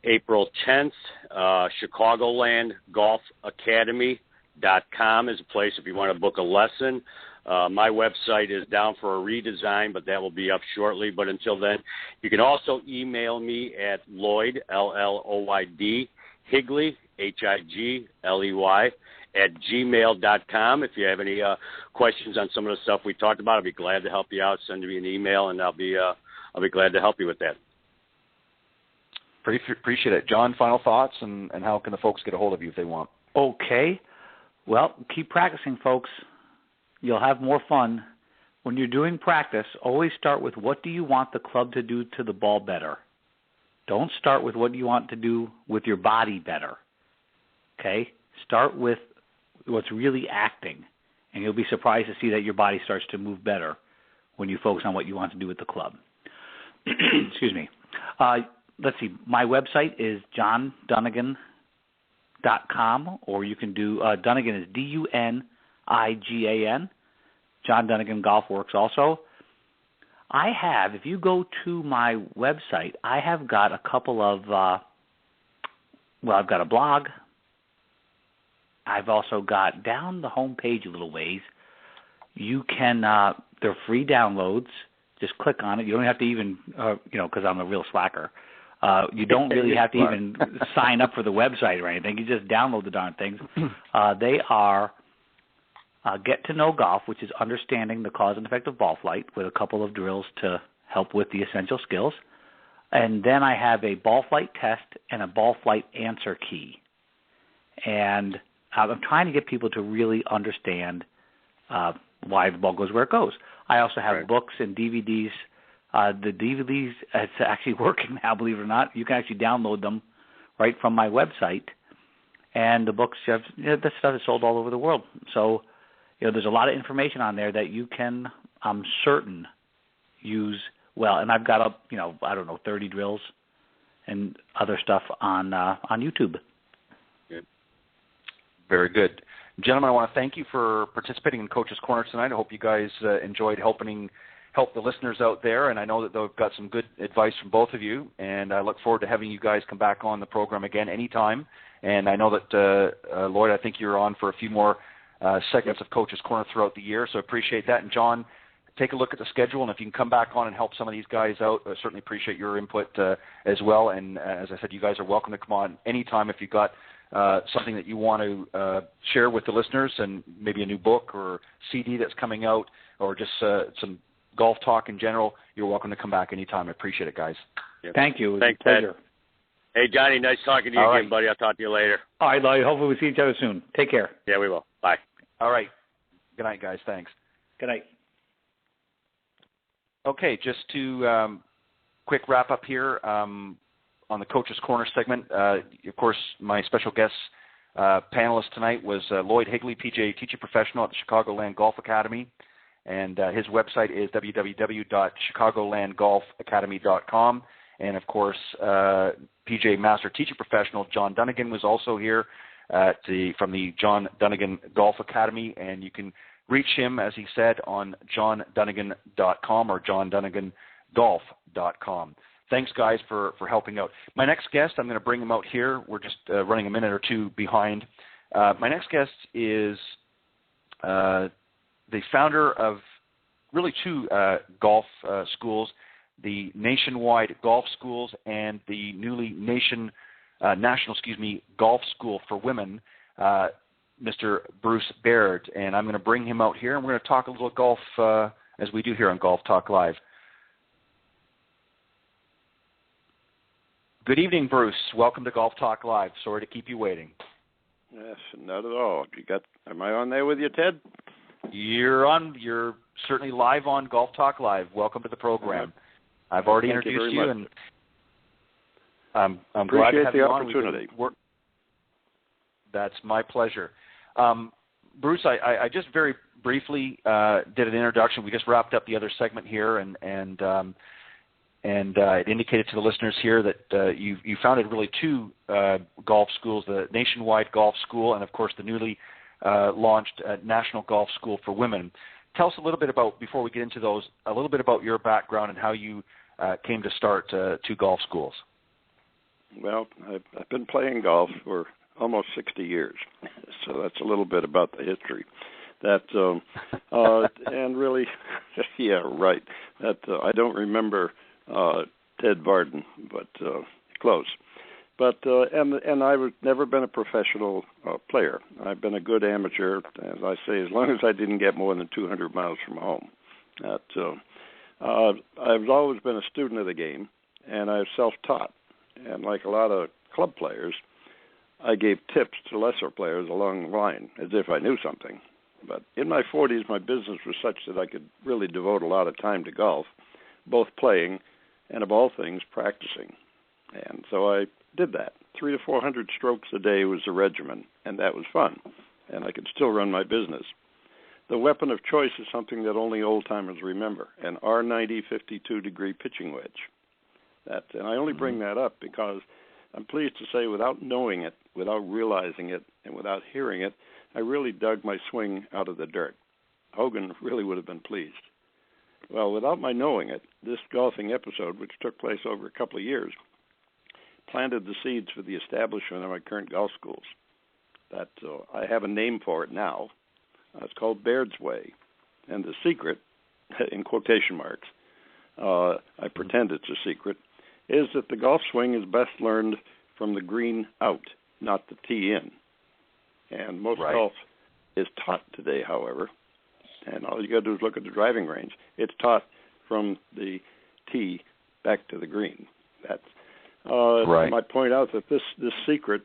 April 10th. Chicagoland Golf Academy.com is a place if you want to book a lesson. My website is down for a redesign, but that will be up shortly. But until then, you can also email me at Lloyd, Lloyd, Higley, Higley, at gmail.com. If you have any questions on some of the stuff we talked about, I'll be glad to help you out. Send me an email, and I'll be glad to help you with that. Appreciate it. John, final thoughts, and how can the folks get a hold of you if they want? Okay. Well, keep practicing, folks. You'll have more fun. When you're doing practice, always start with what do you want the club to do to the ball better. Don't start with what you want to do with your body better. Okay? Start with what's really acting, and you'll be surprised to see that your body starts to move better when you focus on what you want to do with the club. Excuse me. Let's see. My website is johndunigan.com, or you can do Dunigan is Dunigan. John Dunigan Golf works also. I have, if you go to my website, I have got a couple of, I've got a blog. I've also got down the home page a little ways. You can, they're free downloads. Just click on it. You don't have to even, because I'm a real slacker. You don't really have to even sign up for the website or anything. You just download the darn things. They are Get to Know Golf, which is understanding the cause and effect of ball flight with a couple of drills to help with the essential skills. And then I have a ball flight test and a ball flight answer key. And I'm trying to get people to really understand why the ball goes where it goes. I also have books and DVDs. The DVDs, it's actually working now, believe it or not. You can actually download them right from my website. And the books, that stuff is sold all over the world. So, there's a lot of information on there that you can, I'm certain, use well. And I've got 30 drills and other stuff on YouTube. Good. Very good. Gentlemen, I want to thank you for participating in Coach's Corner tonight. I hope you guys enjoyed help the listeners out there, and I know that they've got some good advice from both of you, and I look forward to having you guys come back on the program again anytime. And I know that, Lloyd, I think you're on for a few more segments of Coach's Corner throughout the year, so I appreciate that. And John, take a look at the schedule, and if you can come back on and help some of these guys out, I certainly appreciate your input as well. And as I said, you guys are welcome to come on anytime if you've got something that you want to share with the listeners, and maybe a new book or CD that's coming out, or just some golf talk in general. You're welcome to come back anytime. I appreciate it, guys. Yep. Thank you. It was Thanks, a pleasure. Ted. Hey, Johnny, nice talking to you again, buddy. I'll talk to you later. All right, Lloyd. Hopefully we'll see each other soon. Take care. Yeah, we will. Bye. All right. Good night, guys. Thanks. Good night. Okay, just to quick wrap up here on the Coach's Corner segment. Of course, my special guest panelist tonight was Lloyd Higley, PGA Teaching Professional at the Chicagoland Golf Academy. And his website is www.chicagolandgolfacademy.com. And, of course, PGA Master Teaching Professional John Dunigan was also here from the John Dunigan Golf Academy. And you can reach him, as he said, on johndunigan.com or johndunigangolf.com. Thanks, guys, for helping out. My next guest, I'm going to bring him out here. We're just running a minute or two behind. My next guest is the founder of really two golf schools, the Nationwide Golf Schools and the newly National Golf School for Women, Mr. Bruce Baird. And I'm going to bring him out here, and we're going to talk a little golf as we do here on Golf Talk Live. Good evening, Bruce. Welcome to Golf Talk Live. Sorry to keep you waiting. Yes, not at all. Am I on there with you, Ted? You're on. You're certainly live on Golf Talk Live. Welcome to the program. I've already introduced you, and I'm glad to have you on. Appreciate the opportunity. That's my pleasure. Bruce, I just very briefly did an introduction. We just wrapped up the other segment here, and it indicated to the listeners here that you founded really two golf schools, the Nationwide Golf School and, of course, the newly launched National Golf School for Women. Tell us a little bit about, before we get into those, a little bit about your background and how you came to start two golf schools. Well, I've been playing golf for almost 60 years, so that's a little bit about the history. That and really, yeah, right. That I don't remember Ted Varden, but close. But and I've never been a professional player. I've been a good amateur, as I say, as long as I didn't get more than 200 miles from home. I've always been a student of the game, and I've self-taught. And like a lot of club players, I gave tips to lesser players along the line, as if I knew something. But in my 40s, my business was such that I could really devote a lot of time to golf, both playing and, of all things, practicing. And so I did that, 300 to 400 strokes a day was the regimen, and that was fun, and I could still run my business. The weapon of choice is something that only old-timers remember, an R90 52-degree pitching wedge. And I only bring that up because I'm pleased to say without knowing it, without realizing it, and without hearing it, I really dug my swing out of the dirt. Hogan really would have been pleased. Well, without my knowing it, this golfing episode, which took place over a couple of years, planted the seeds for the establishment of my current golf schools. That I have a name for it now. It's called Baird's Way. And the secret, in quotation marks, I pretend it's a secret, is that the golf swing is best learned from the green out, not the tee in. And most golf is taught today, however, and all you got to do is look at the driving range. It's taught from the tee back to the green. That's I might point out that this secret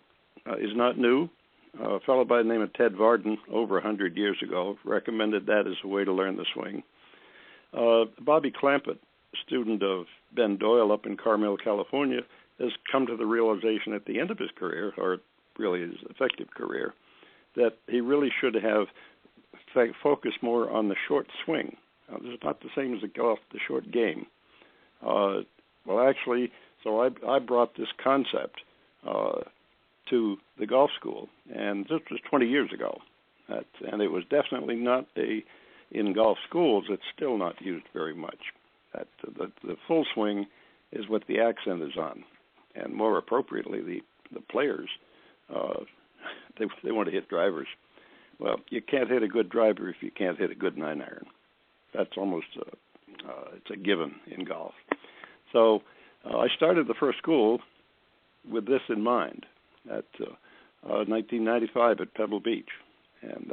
is not new. A fellow by the name of Ted Varden, over 100 years ago, recommended that as a way to learn the swing. Bobby Clampett, a student of Ben Doyle up in Carmel, California, has come to the realization at the end of his career, or really his effective career, that he really should have focused more on the short swing. This is not the same as the short game. So I brought this concept to the golf school, and this was 20 years ago. And it was definitely not in golf schools, it's still not used very much. The full swing is what the accent is on. And more appropriately, the players, they want to hit drivers. Well, you can't hit a good driver if you can't hit a good 9-iron. That's almost it's a given in golf. So I started the first school with this in mind at 1995 at Pebble Beach, and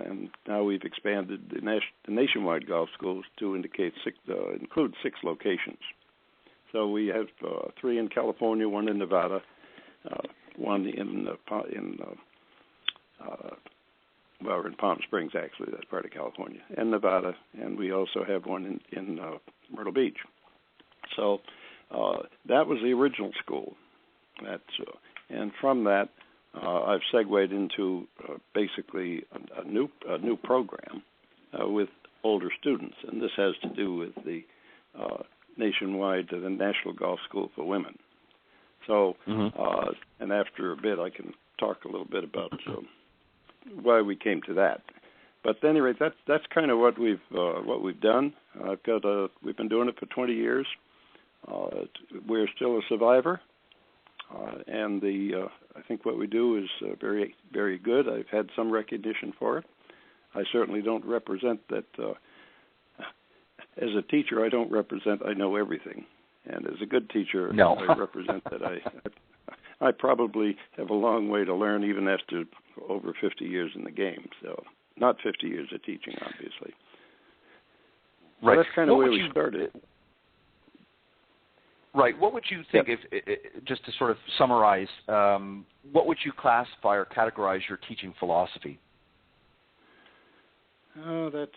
and now we've expanded the nationwide golf schools to include 6 locations. So we have 3 in California, 1 in Nevada, 1 in Palm Springs, actually, that's part of California, and Nevada, and we also have 1 in Myrtle Beach. So that was the original school. And from that, I've segued into basically a new program with older students, and this has to do with the nationwide, the National Golf School for Women. So, and after a bit, I can talk a little bit about why we came to that. But at any rate, that's kind of what we've done. We've been doing it for 20 years. We're still a survivor, and I think what we do is very, very good. I've had some recognition for it. I certainly don't represent that. As a teacher, I don't represent I know everything, and as a good teacher, I represent that I probably have a long way to learn, even after over 50 years in the game. So, not 50 years of teaching, obviously. Right. So that's kind of where we started. Right. What would you think, if just to sort of summarize, what would you classify or categorize your teaching philosophy? I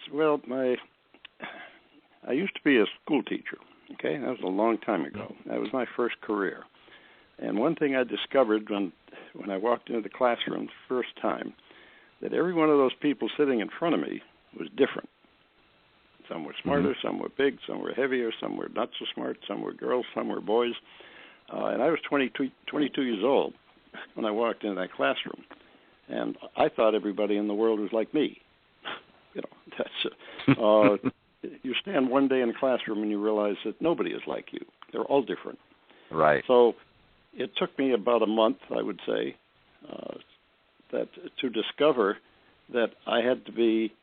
used to be a school teacher. Okay, that was a long time ago. That was my first career. And one thing I discovered when I walked into the classroom the first time, that every one of those people sitting in front of me was different. Some were smarter, some were big, some were heavier, some were not so smart, some were girls, some were boys. And I was 22 years old when I walked into that classroom. And I thought everybody in the world was like me. You stand one day in a classroom and you realize that nobody is like you. They're all different. Right. So it took me about a month, I would say, to discover that I had to be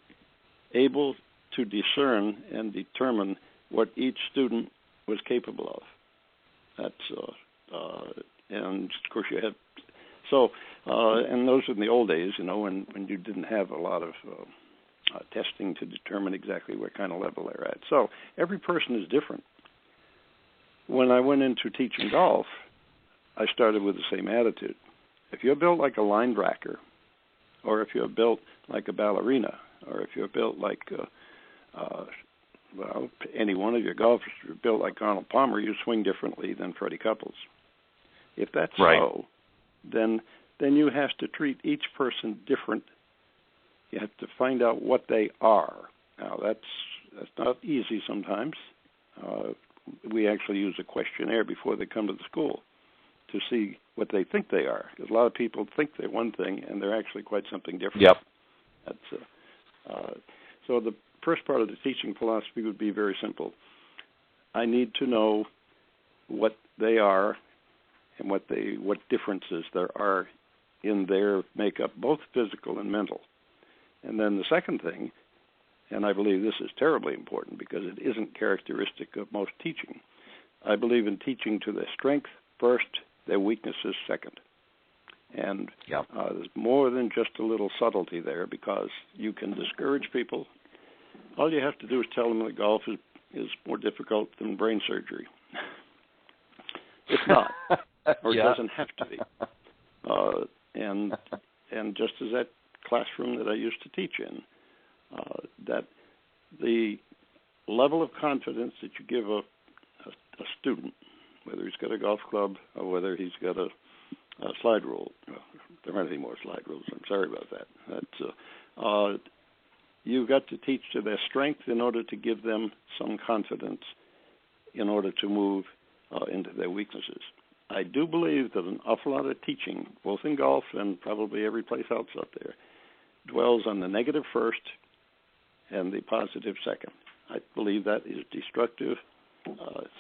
able to discern and determine what each student was capable of. And of course you had, and those were in the old days, when you didn't have a lot of testing to determine exactly what kind of level they're at. So every person is different. When I went into teaching golf, I started with the same attitude. If you're built like a linebacker, or if you're built like a ballerina, or if you're built like any one of your golfers, you're built like Arnold Palmer, you swing differently than Freddie Couples. If that's so, then you have to treat each person different. You have to find out what they are. Now, that's not easy sometimes. We actually use a questionnaire before they come to the school to see what they think they are. Because a lot of people think they're one thing, and they're actually quite something different. Yep. So the first part of the teaching philosophy would be very simple. I need to know what they are and what differences there are in their makeup, both physical and mental. And then the second thing, and I believe this is terribly important because it isn't characteristic of most teaching, I believe in teaching to their strength first, their weaknesses second. And there's more than just a little subtlety there, because you can discourage people. All you have to do is tell them that golf is more difficult than brain surgery. It's not, or it doesn't have to be. And just as that classroom that I used to teach in, that the level of confidence that you give a student, whether he's got a golf club or whether he's got a slide rule. There aren't any more slide rules. I'm sorry about that. You've got to teach to their strength in order to give them some confidence in order to move into their weaknesses. I do believe that an awful lot of teaching, both in golf and probably every place else out there, dwells on the negative first and the positive second. I believe that is destructive.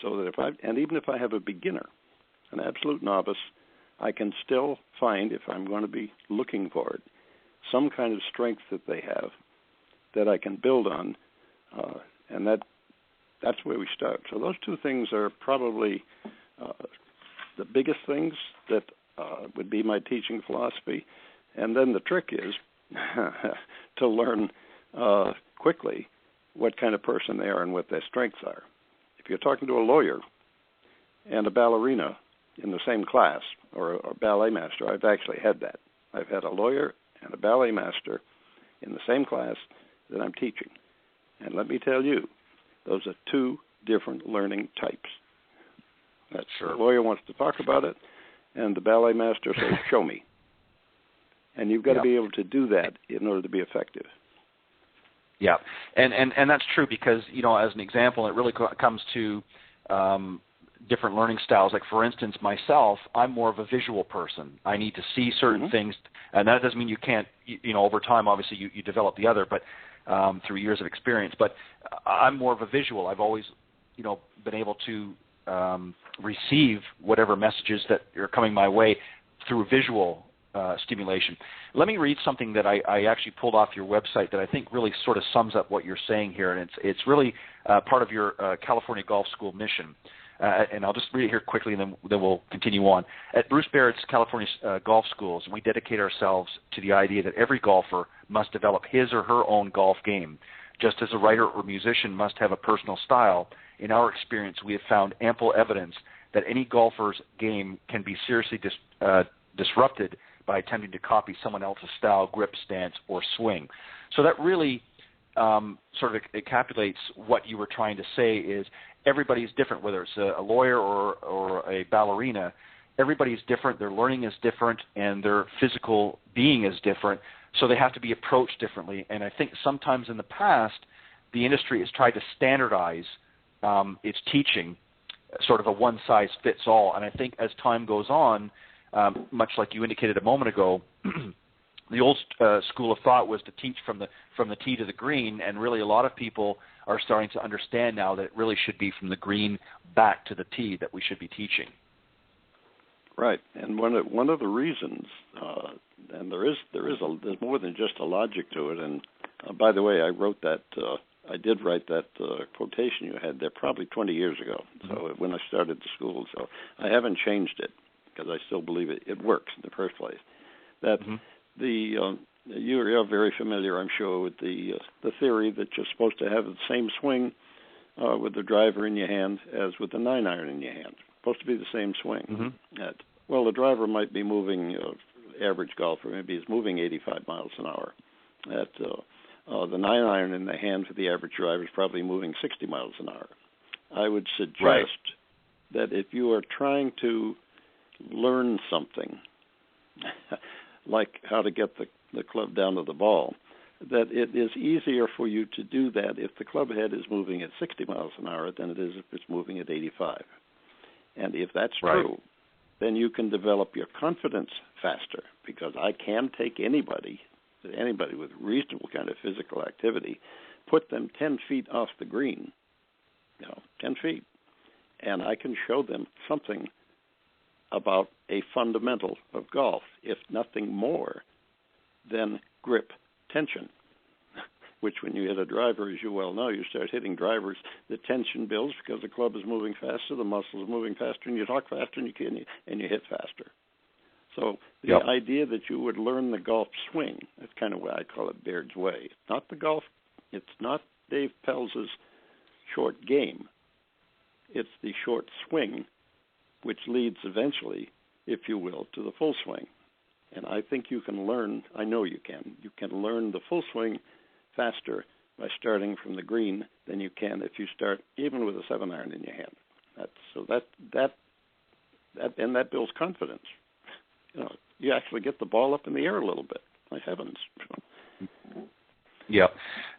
So that even if I have a beginner, an absolute novice, I can still find, if I'm going to be looking for it, some kind of strength that they have that I can build on, and that's where we start. So those two things are probably the biggest things that would be my teaching philosophy. And then the trick is to learn quickly what kind of person they are and what their strengths are. If you're talking to a lawyer and a ballerina in the same class, or a ballet master, I've actually had that. I've had a lawyer and a ballet master in the same class that I'm teaching. And let me tell you, those are two different learning types. That's sure. The lawyer wants to talk about it, and the ballet master says, show me. And you've got to be able to do that in order to be effective. Yeah, and that's true because, as an example, it really comes to different learning styles. Like, for instance, myself, I'm more of a visual person. I need to see certain things, and that doesn't mean you can't, over time, obviously, you develop the other, but through years of experience. But I'm more of a visual. I've always, been able to receive whatever messages that are coming my way through visual stimulation. Let me read something that I actually pulled off your website that I think really sort of sums up what you're saying here, and it's really part of your California Golf School mission. And I'll just read it here quickly, and then we'll continue on. At Bruce Baird's California Golf Schools, we dedicate ourselves to the idea that every golfer must develop his or her own golf game. Just as a writer or musician must have a personal style, in our experience, we have found ample evidence that any golfer's game can be seriously disrupted by attempting to copy someone else's style, grip, stance, or swing. So that really sort of encapsulates what you were trying to say is everybody's different, whether it's a lawyer or a ballerina. Everybody's different, their learning is different, and their physical being is different, so they have to be approached differently. And I think sometimes in the past, the industry has tried to standardize its teaching, sort of a one-size-fits-all. And I think as time goes on, much like you indicated a moment ago, the old school of thought was to teach from the tee to the green, and really a lot of people are starting to understand now that it really should be from the green back to the tee that we should be teaching. Right, and one of the reasons, and there's more than just a logic to it. And by the way, I did write that quotation you had there probably 20 years ago. So when I started the school, so I haven't changed it because I still believe it works in the first place. That you're very familiar, I'm sure, with the theory that you're supposed to have the same swing with the driver in your hand as with the 9-iron in your hand. Supposed to be the same swing. The driver might be moving, average golfer, maybe he's moving 85 miles an hour. The 9-iron in the hand for the average driver is probably moving 60 miles an hour. I would suggest that if you are trying to learn something, like how to get the club down to the ball, that it is easier for you to do that if the club head is moving at 60 miles an hour than it is if it's moving at 85. And if that's true, then you can develop your confidence faster, because I can take anybody with reasonable kind of physical activity, put them 10 feet off the green, 10 feet, and I can show them something about a fundamental of golf, if nothing more than grip tension, which when you hit a driver, as you well know, you start hitting drivers, the tension builds because the club is moving faster, the muscles are moving faster, and you talk faster and you hit faster. So the idea that you would learn the golf swing, that's kind of why I call it Baird's way. It's not Dave Pelz's short game. It's the short swing, which leads eventually, if you will, to the full swing. And I think you can learn, I know you can learn the full swing faster by starting from the green than you can if you start even with a 7-iron in your hand. That builds confidence. You actually get the ball up in the air a little bit. My heavens. Yeah.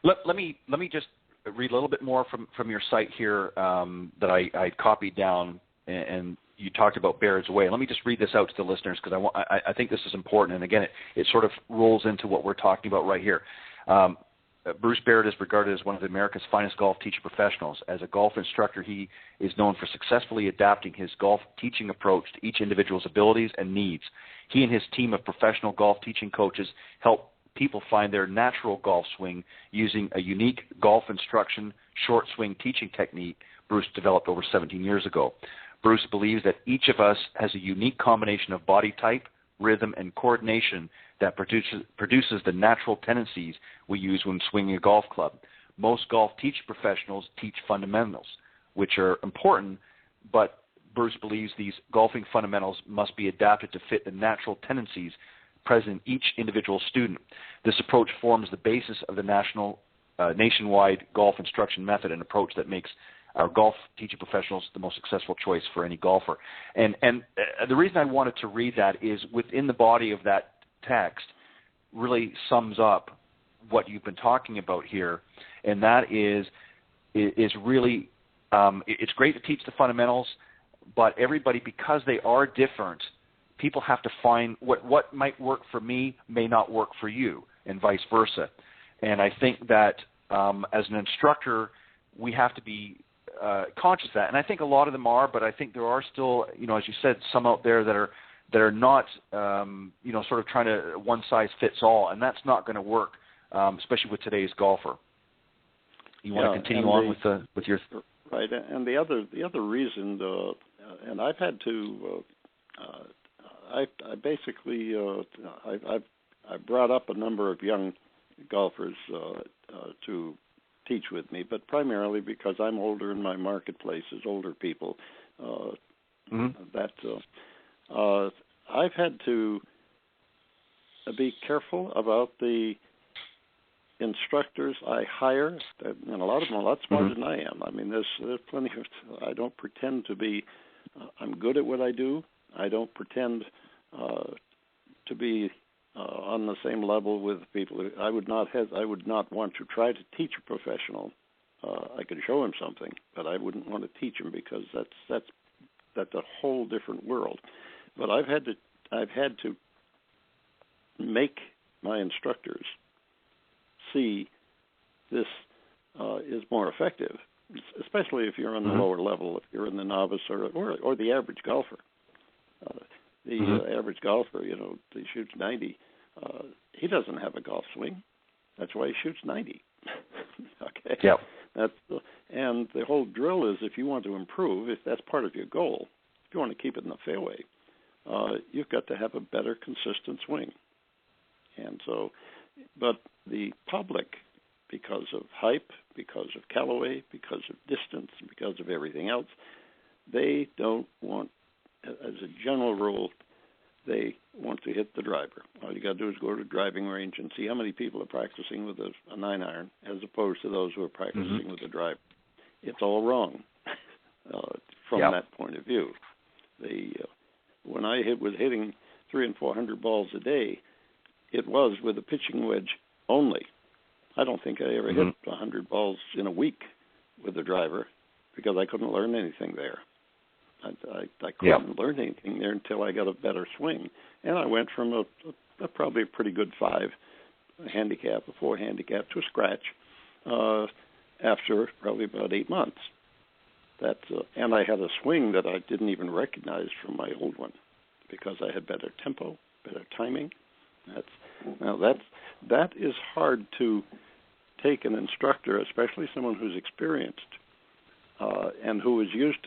Let me just read a little bit more from your site here that I copied down, and you talked about Baird's way. Let me just read this out to the listeners, because I think this is important. And again, it sort of rolls into what we're talking about right here. Bruce Baird is regarded as one of America's finest golf teaching professionals. As a golf instructor, he is known for successfully adapting his golf teaching approach to each individual's abilities and needs. He and his team of professional golf teaching coaches help people find their natural golf swing using a unique golf instruction short swing teaching technique Bruce developed over 17 years ago. Bruce believes that each of us has a unique combination of body type, rhythm, and coordination that produces the natural tendencies we use when swinging a golf club. Most golf teaching professionals teach fundamentals, which are important, but Bruce believes these golfing fundamentals must be adapted to fit the natural tendencies present in each individual student. This approach forms the basis of the nationwide golf instruction method, an approach that makes our golf teaching professionals the most successful choice for any golfer. And the reason I wanted to read that is within the body of that text really sums up what you've been talking about here, and that is really it's great to teach the fundamentals, but everybody, because they are different, people have to find what might work for me may not work for you, and vice versa. And I think that as an instructor, we have to be conscious of that. And I think a lot of them are, but I think there are still, as you said, some out there that are not, sort of trying to one size fits all, and that's not going to work, especially with today's golfer. You want to continue on with your right? And the other reason, and I've had to, I basically I brought up a number of young golfers to teach with me, but primarily because I'm older and my marketplace is older people. I've had to be careful about the instructors I hire, and a lot of them are a lot smarter than I am. I mean, there's plenty of. I don't pretend to be. I'm good at what I do. I don't pretend to be on the same level with people. I would not want to try to teach a professional. I could show him something, but I wouldn't want to teach him, because that's a whole different world. But I've had to make my instructors see this is more effective, especially if you're on the lower level, if you're in the novice or the average golfer. Average golfer, he shoots 90. He doesn't have a golf swing. That's why he shoots 90. Okay. Yep. And the whole drill is, if you want to improve, if that's part of your goal, if you want to keep it in the fairway, you've got to have a better, consistent swing. And so, but the public, because of hype, because of Callaway, because of distance, because of everything else, they don't want, as a general rule, they want to hit the driver. All you got to do is go to the driving range and see how many people are practicing with a 9-iron as opposed to those who are practicing with a driver. It's all wrong from that point of view. When I was hitting 300 and 400 balls a day, it was with a pitching wedge only. I don't think I ever hit 100 balls in a week with a driver because I couldn't learn anything there. I couldn't learn anything there until I got a better swing. And I went from a probably a pretty good 5 handicap, a 4 handicap, to a scratch after probably about 8 months. And I had a swing that I didn't even recognize from my old one because I had better tempo, better timing. That is hard to take an instructor, especially someone who's experienced and who is used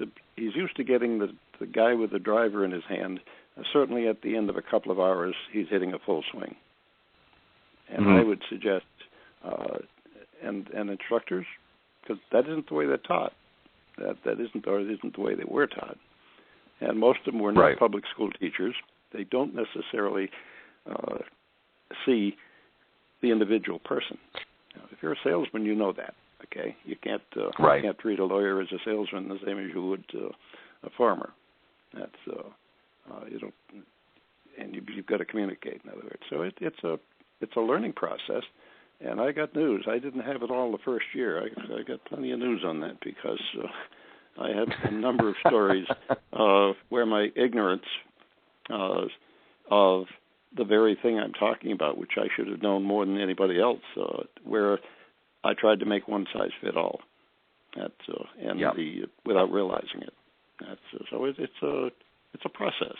to getting the guy with the driver in his hand. Certainly at the end of a couple of hours, he's hitting a full swing. And I would suggest, and instructors, because that isn't the way they're taught. That isn't the way they were taught. And most of them were not public school teachers. They don't necessarily see the individual person. If you're a salesman, you know that. Okay, you can't treat a lawyer as a salesman the same as you would a farmer. That's you don't, and you've got to communicate. In other words, so it's a learning process. And I got news. I didn't have it all the first year. I got plenty of news on that because I had a number of stories where my ignorance of the very thing I'm talking about, which I should have known more than anybody else, where I tried to make one size fit all, without realizing it. So it's a process.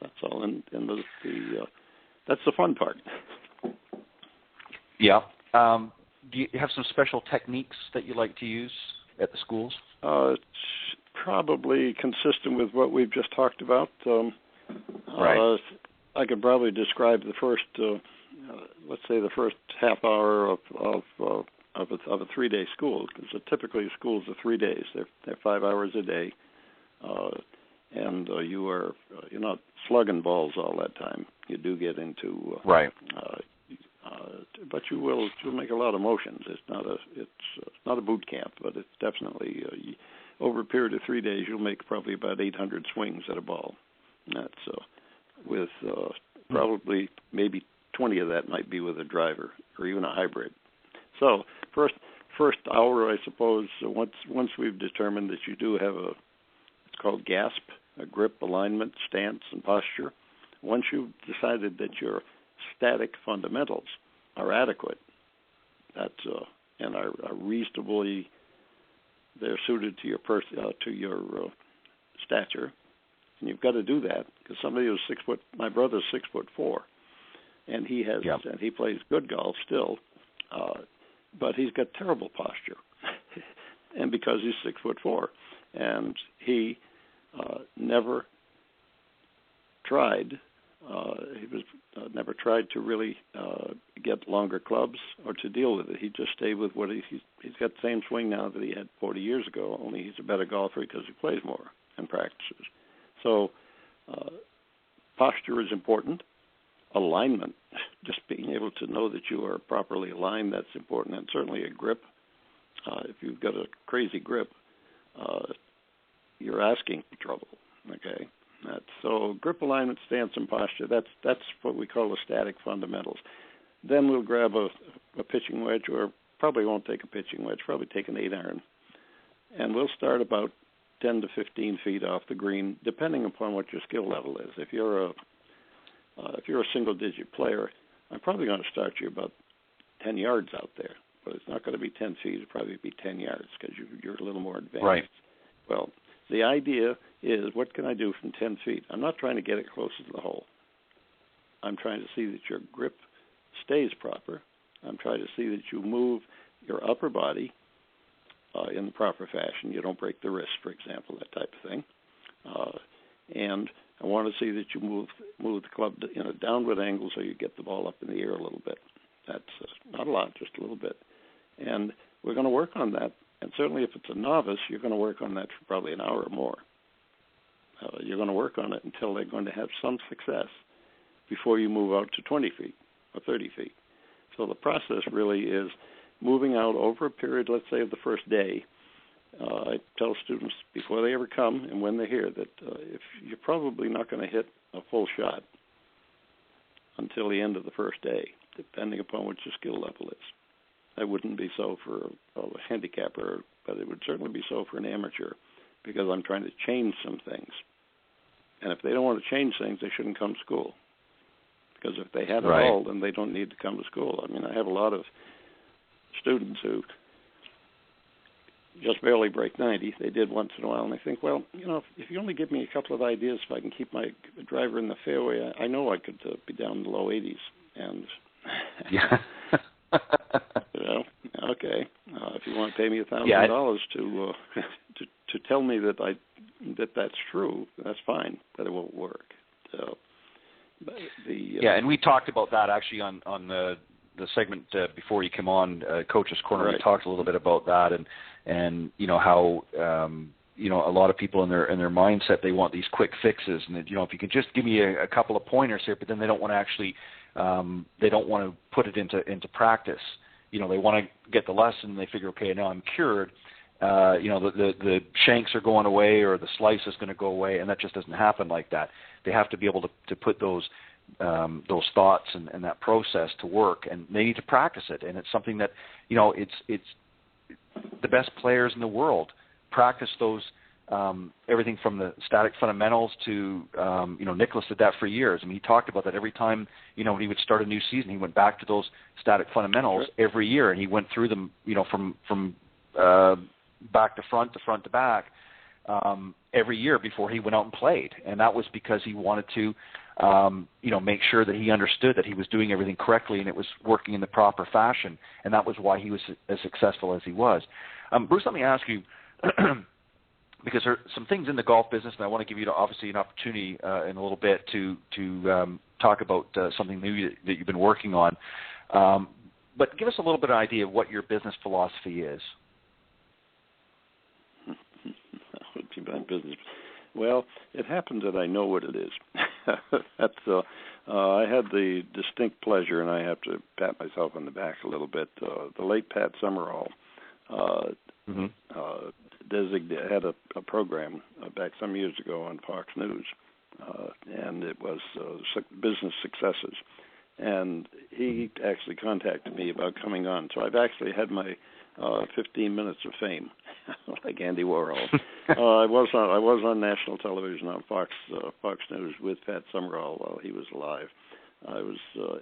That's all, and that's the fun part. Yeah. Do you have some special techniques that you like to use at the schools? It's probably consistent with what we've just talked about. I could probably describe the first, let's say, the first half hour of a 3-day school, because typically schools are 3 days. They're 5 hours a day, and you're not slugging balls all that time. You do get into but you'll make a lot of motions. It's not a boot camp, but it's definitely over a period of 3 days you'll make probably about 800 swings at a ball. That's with probably maybe 20 of that might be with a driver or even a hybrid. So first hour, I suppose, once we've determined that you do have it's called GASP, a grip, alignment, stance, and posture. Once you've decided that your static fundamentals are adequate, and are reasonably, they're suited to your stature, and you've got to do that because somebody who's 6 foot. My brother's 6'4", and he has and he plays good golf still, but he's got terrible posture, and because he's 6'4", and he never tried. Never tried to really get longer clubs or to deal with it. He just stayed with what he's got the same swing now that he had 40 years ago, only he's a better golfer because he plays more and practices. So posture is important. Alignment, just being able to know that you are properly aligned, that's important. And certainly a grip. If you've got a crazy grip, you're asking for trouble. Okay. So grip, alignment, stance, and posture, that's what we call the static fundamentals. Then we'll grab a pitching wedge, or probably won't take a pitching wedge, probably take an 8-iron. And we'll start about 10 to 15 feet off the green, depending upon what your skill level is. If you're a single-digit player, I'm probably going to start you about 10 yards out there. But it's not going to be 10 feet, it'll probably be 10 yards because you're a little more advanced. Right. Well, the idea is, what can I do from 10 feet? I'm not trying to get it closer to the hole. I'm trying to see that your grip stays proper. I'm trying to see that you move your upper body in the proper fashion. You don't break the wrist, for example, that type of thing. And I want to see that you move the club in a downward angle so you get the ball up in the air a little bit. That's not a lot, just a little bit. And we're going to work on that. And certainly if it's a novice, you're going to work on that for probably an hour or more. You're going to work on it until they're going to have some success before you move out to 20 feet or 30 feet. So the process really is moving out over a period, let's say, of the first day. I tell students before they ever come and when they're here that if you're probably not going to hit a full shot until the end of the first day, depending upon what your skill level is. That wouldn't be so for a handicapper, but it would certainly be so for an amateur, because I'm trying to change some things. And if they don't want to change things, they shouldn't come to school. Because if they have it all, then they don't need to come to school. I mean, I have a lot of students who just barely break 90. They did once in a while, and they think, well, if you only give me a couple of ideas, if I can keep my driver in the fairway, I know I could be down in the low 80s. And yeah. Okay. If you want to pay me $1,000 to tell me that that's true, that's fine, but it won't work. So, and we talked about that actually on the segment before you came on, Coach's Corner. Right. We talked a little bit about that, and how a lot of people in their mindset, they want these quick fixes, and if you could just give me a couple of pointers here, but then they don't want to actually they don't want to put it into practice. They want to get the lesson, and they figure, okay, now I'm cured. The shanks are going away, or the slice is going to go away, and that just doesn't happen like that. They have to be able to put those thoughts and that process to work, and they need to practice it. And it's something that it's the best players in the world practice those. Everything from the static fundamentals to Nicklaus did that for years. I mean, he talked about that every time when he would start a new season, he went back to those static fundamentals every year, and he went through them from back to front to back every year before he went out and played. And that was because he wanted to make sure that he understood that he was doing everything correctly and it was working in the proper fashion, and that was why he was as successful as he was. Bruce, let me ask you, because there are some things in the golf business, and I want to give you obviously an opportunity in a little bit to talk about something new that you've been working on. But give us a little bit of an idea of what your business philosophy is. My business. Well, it happens that I know what it is. That's I had the distinct pleasure, and I have to pat myself on the back a little bit. The late Pat Summerall had a program back some years ago on Fox News, and it was business successes. And he actually contacted me about coming on. So I've actually had my 15 minutes of fame, like Andy Warhol. I was on national television on Fox News with Pat Summerall while he was alive. I was,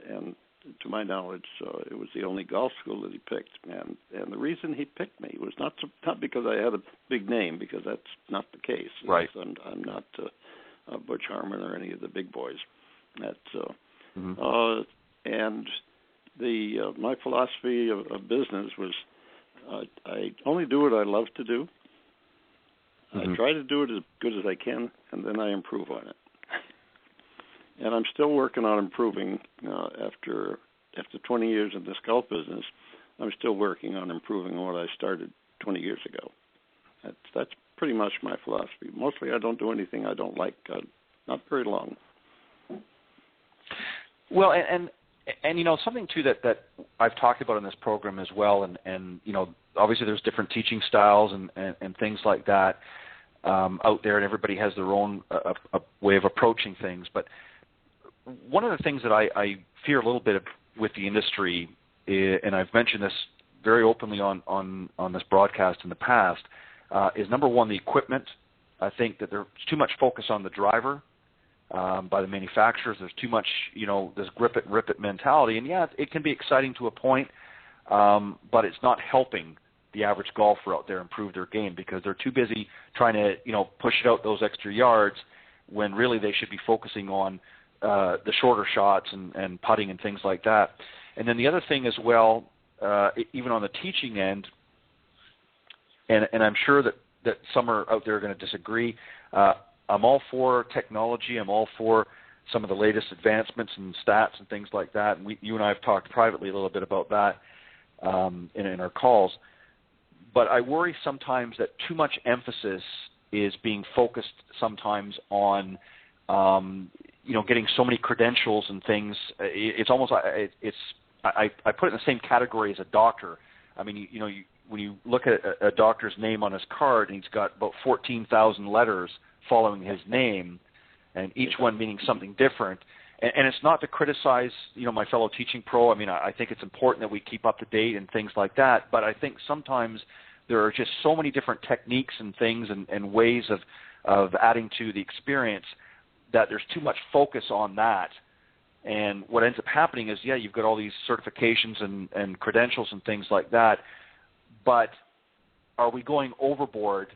and to my knowledge, it was the only golf school that he picked. And the reason he picked me was not because I had a big name, because that's not the case. Right. I'm not Butch Harmon or any of the big boys. That's and the my philosophy of business was I only do what I love to do. I try to do it as good as I can, and then I improve on it. And I'm still working on improving after 20 years in this golf business. I'm still working on improving what I started 20 years ago. That's pretty much my philosophy. Mostly I don't do anything I don't like, not very long. Well, and something too that I've talked about in this program as well, and obviously there's different teaching styles and things like that out there, and everybody has their own way of approaching things. But one of the things that I fear a little bit with the industry, and I've mentioned this very openly on this broadcast in the past, is number one, the equipment. I think that there's too much focus on the driver by the manufacturers. There's too much, this grip it, rip it mentality. And yeah, it can be exciting to a point, but it's not helping the average golfer out there improve their game because they're too busy trying to, push it out those extra yards when really they should be focusing on the shorter shots and putting and things like that. And then the other thing as well, even on the teaching end, and I'm sure that some are out there going to disagree, I'm all for technology. I'm all for some of the latest advancements and stats and things like that. And you and I have talked privately a little bit about that in our calls. But I worry sometimes that too much emphasis is being focused sometimes on, getting so many credentials and things. It's almost I put it in the same category as a doctor. I mean, when you look at a doctor's name on his card, and he's got about 14,000 letters following his name, and each one meaning something different. and it's not to criticize, my fellow teaching pro. I mean, I think it's important that we keep up to date and things like that. But I think sometimes there are just so many different techniques and things and ways of adding to the experience that there's too much focus on that. And what ends up happening is, you've got all these certifications and credentials and things like that, but are we going overboard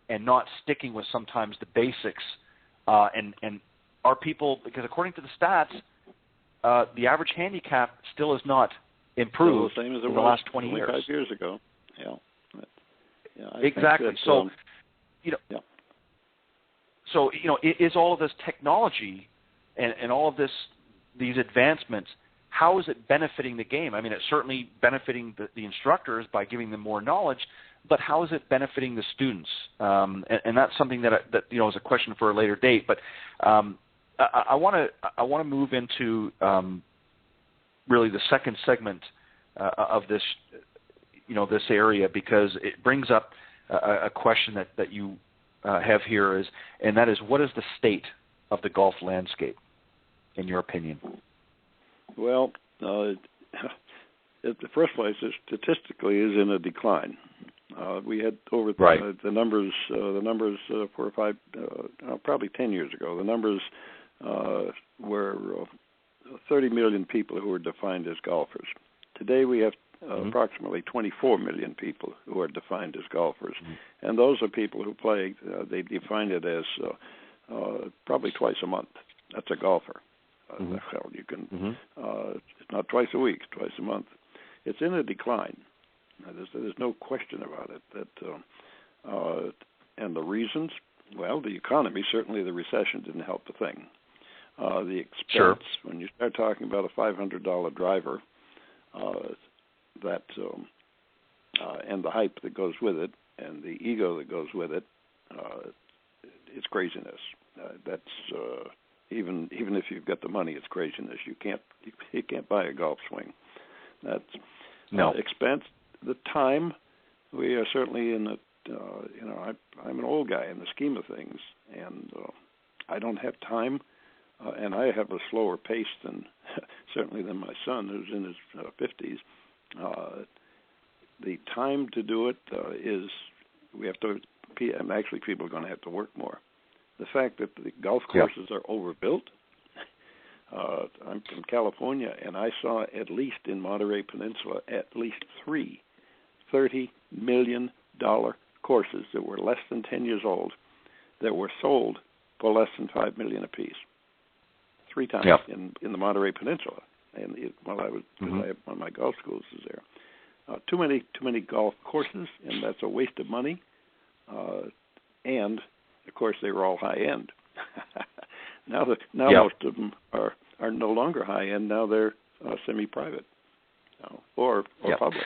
and not sticking with sometimes the basics? And are people, because according to the stats, the average handicap still has not improved the same as it in was the last 20 years. 5 years ago. Exactly. So, So, is all of this technology and all of these advancements, how is it benefiting the game? I mean, it's certainly benefiting the instructors by giving them more knowledge, but how is it benefiting the students? And that's something that is a question for a later date. But I want to move into really the second segment of this this area, because it brings up a question that you have here, and that is, what is the state of the golf landscape, in your opinion? Well, the first place is statistically is in a decline. We had over the numbers for probably 10 years ago. The numbers were 30 million people who were defined as golfers. Today we have approximately 24 million people who are defined as golfers, and those are people who play. They define it as probably twice a month. That's a golfer. You can. It's not twice a week; it's twice a month. It's in a decline. There's no question about it. That and the reasons. Well, the economy, certainly the recession didn't help the thing. The expense, when you start talking about a $500 driver, and the hype that goes with it, and the ego that goes with it, it's craziness. That's even if you've got the money, it's craziness. You can't buy a golf swing. That's expense. The time, we are certainly in I'm an old guy in the scheme of things, and I don't have time, and I have a slower pace than certainly than my son, who's in his 50s. The time to do it is we have to. Actually, people are going to have to work more. The fact that the golf courses are overbuilt. I'm from California, and I saw at least in Monterey Peninsula at least three $30 million courses that were less than 10 years old that were sold for less than $5 million apiece. 3 times in the Monterey Peninsula, and I was one of my golf schools is there. Too many golf courses, and that's a waste of money. And of course, they were all high end. now most of them are no longer high end. Now they're semi-private, or public.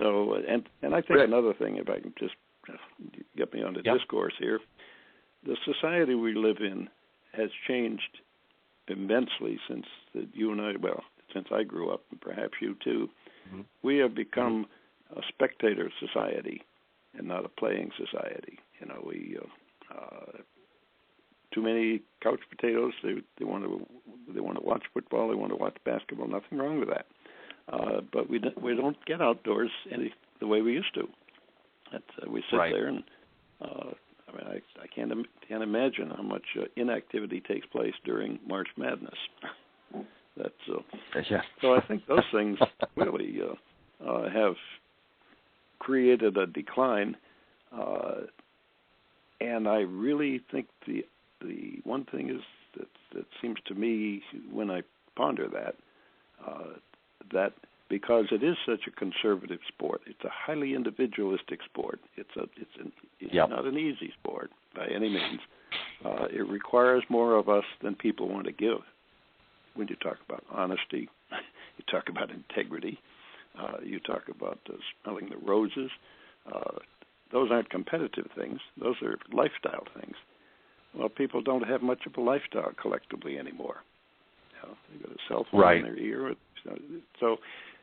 So, and I think another thing, if I can just get me on the discourse here, the society we live in has changed immensely since you and I, since I grew up, and perhaps you too. We have become a spectator society and not a playing society. We too many couch potatoes. They want to watch football. They want to watch basketball. Nothing wrong with that. But we don't get outdoors the way we used to. We sit there and I can't imagine how much inactivity takes place during March Madness. So I think those things really have created a decline, and I really think the one thing is that seems to me when I ponder that because it is such a conservative sport, it's a highly individualistic sport. It's not an easy sport by any means. It requires more of us than people want to give. When you talk about honesty, you talk about integrity, you talk about smelling the roses. Those aren't competitive things. Those are lifestyle things. Well, people don't have much of a lifestyle collectively anymore. They've got a cell phone in their ear. So,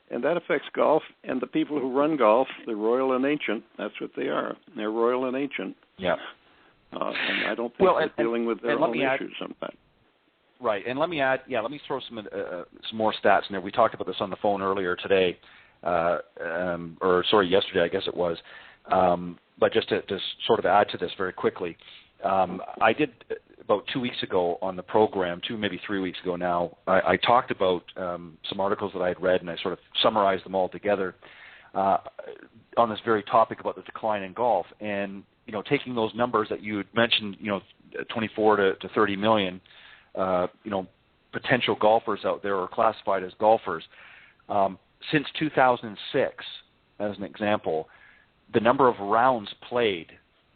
and that affects golf. And the people who run golf, they're royal and ancient. That's what they are. They're royal and ancient. Yeah. And I don't think they're dealing with their own issues sometimes. Right, and let me throw some more stats in there. We talked about this on the phone earlier today, yesterday, I guess it was. But just to sort of add to this very quickly, I did about 2 weeks ago on the program, maybe 3 weeks ago now, I talked about some articles that I had read, and I sort of summarized them all together on this very topic about the decline in golf. And, taking those numbers that you had mentioned, 24 to 30 million, potential golfers out there or classified as golfers. Since 2006, as an example, the number of rounds played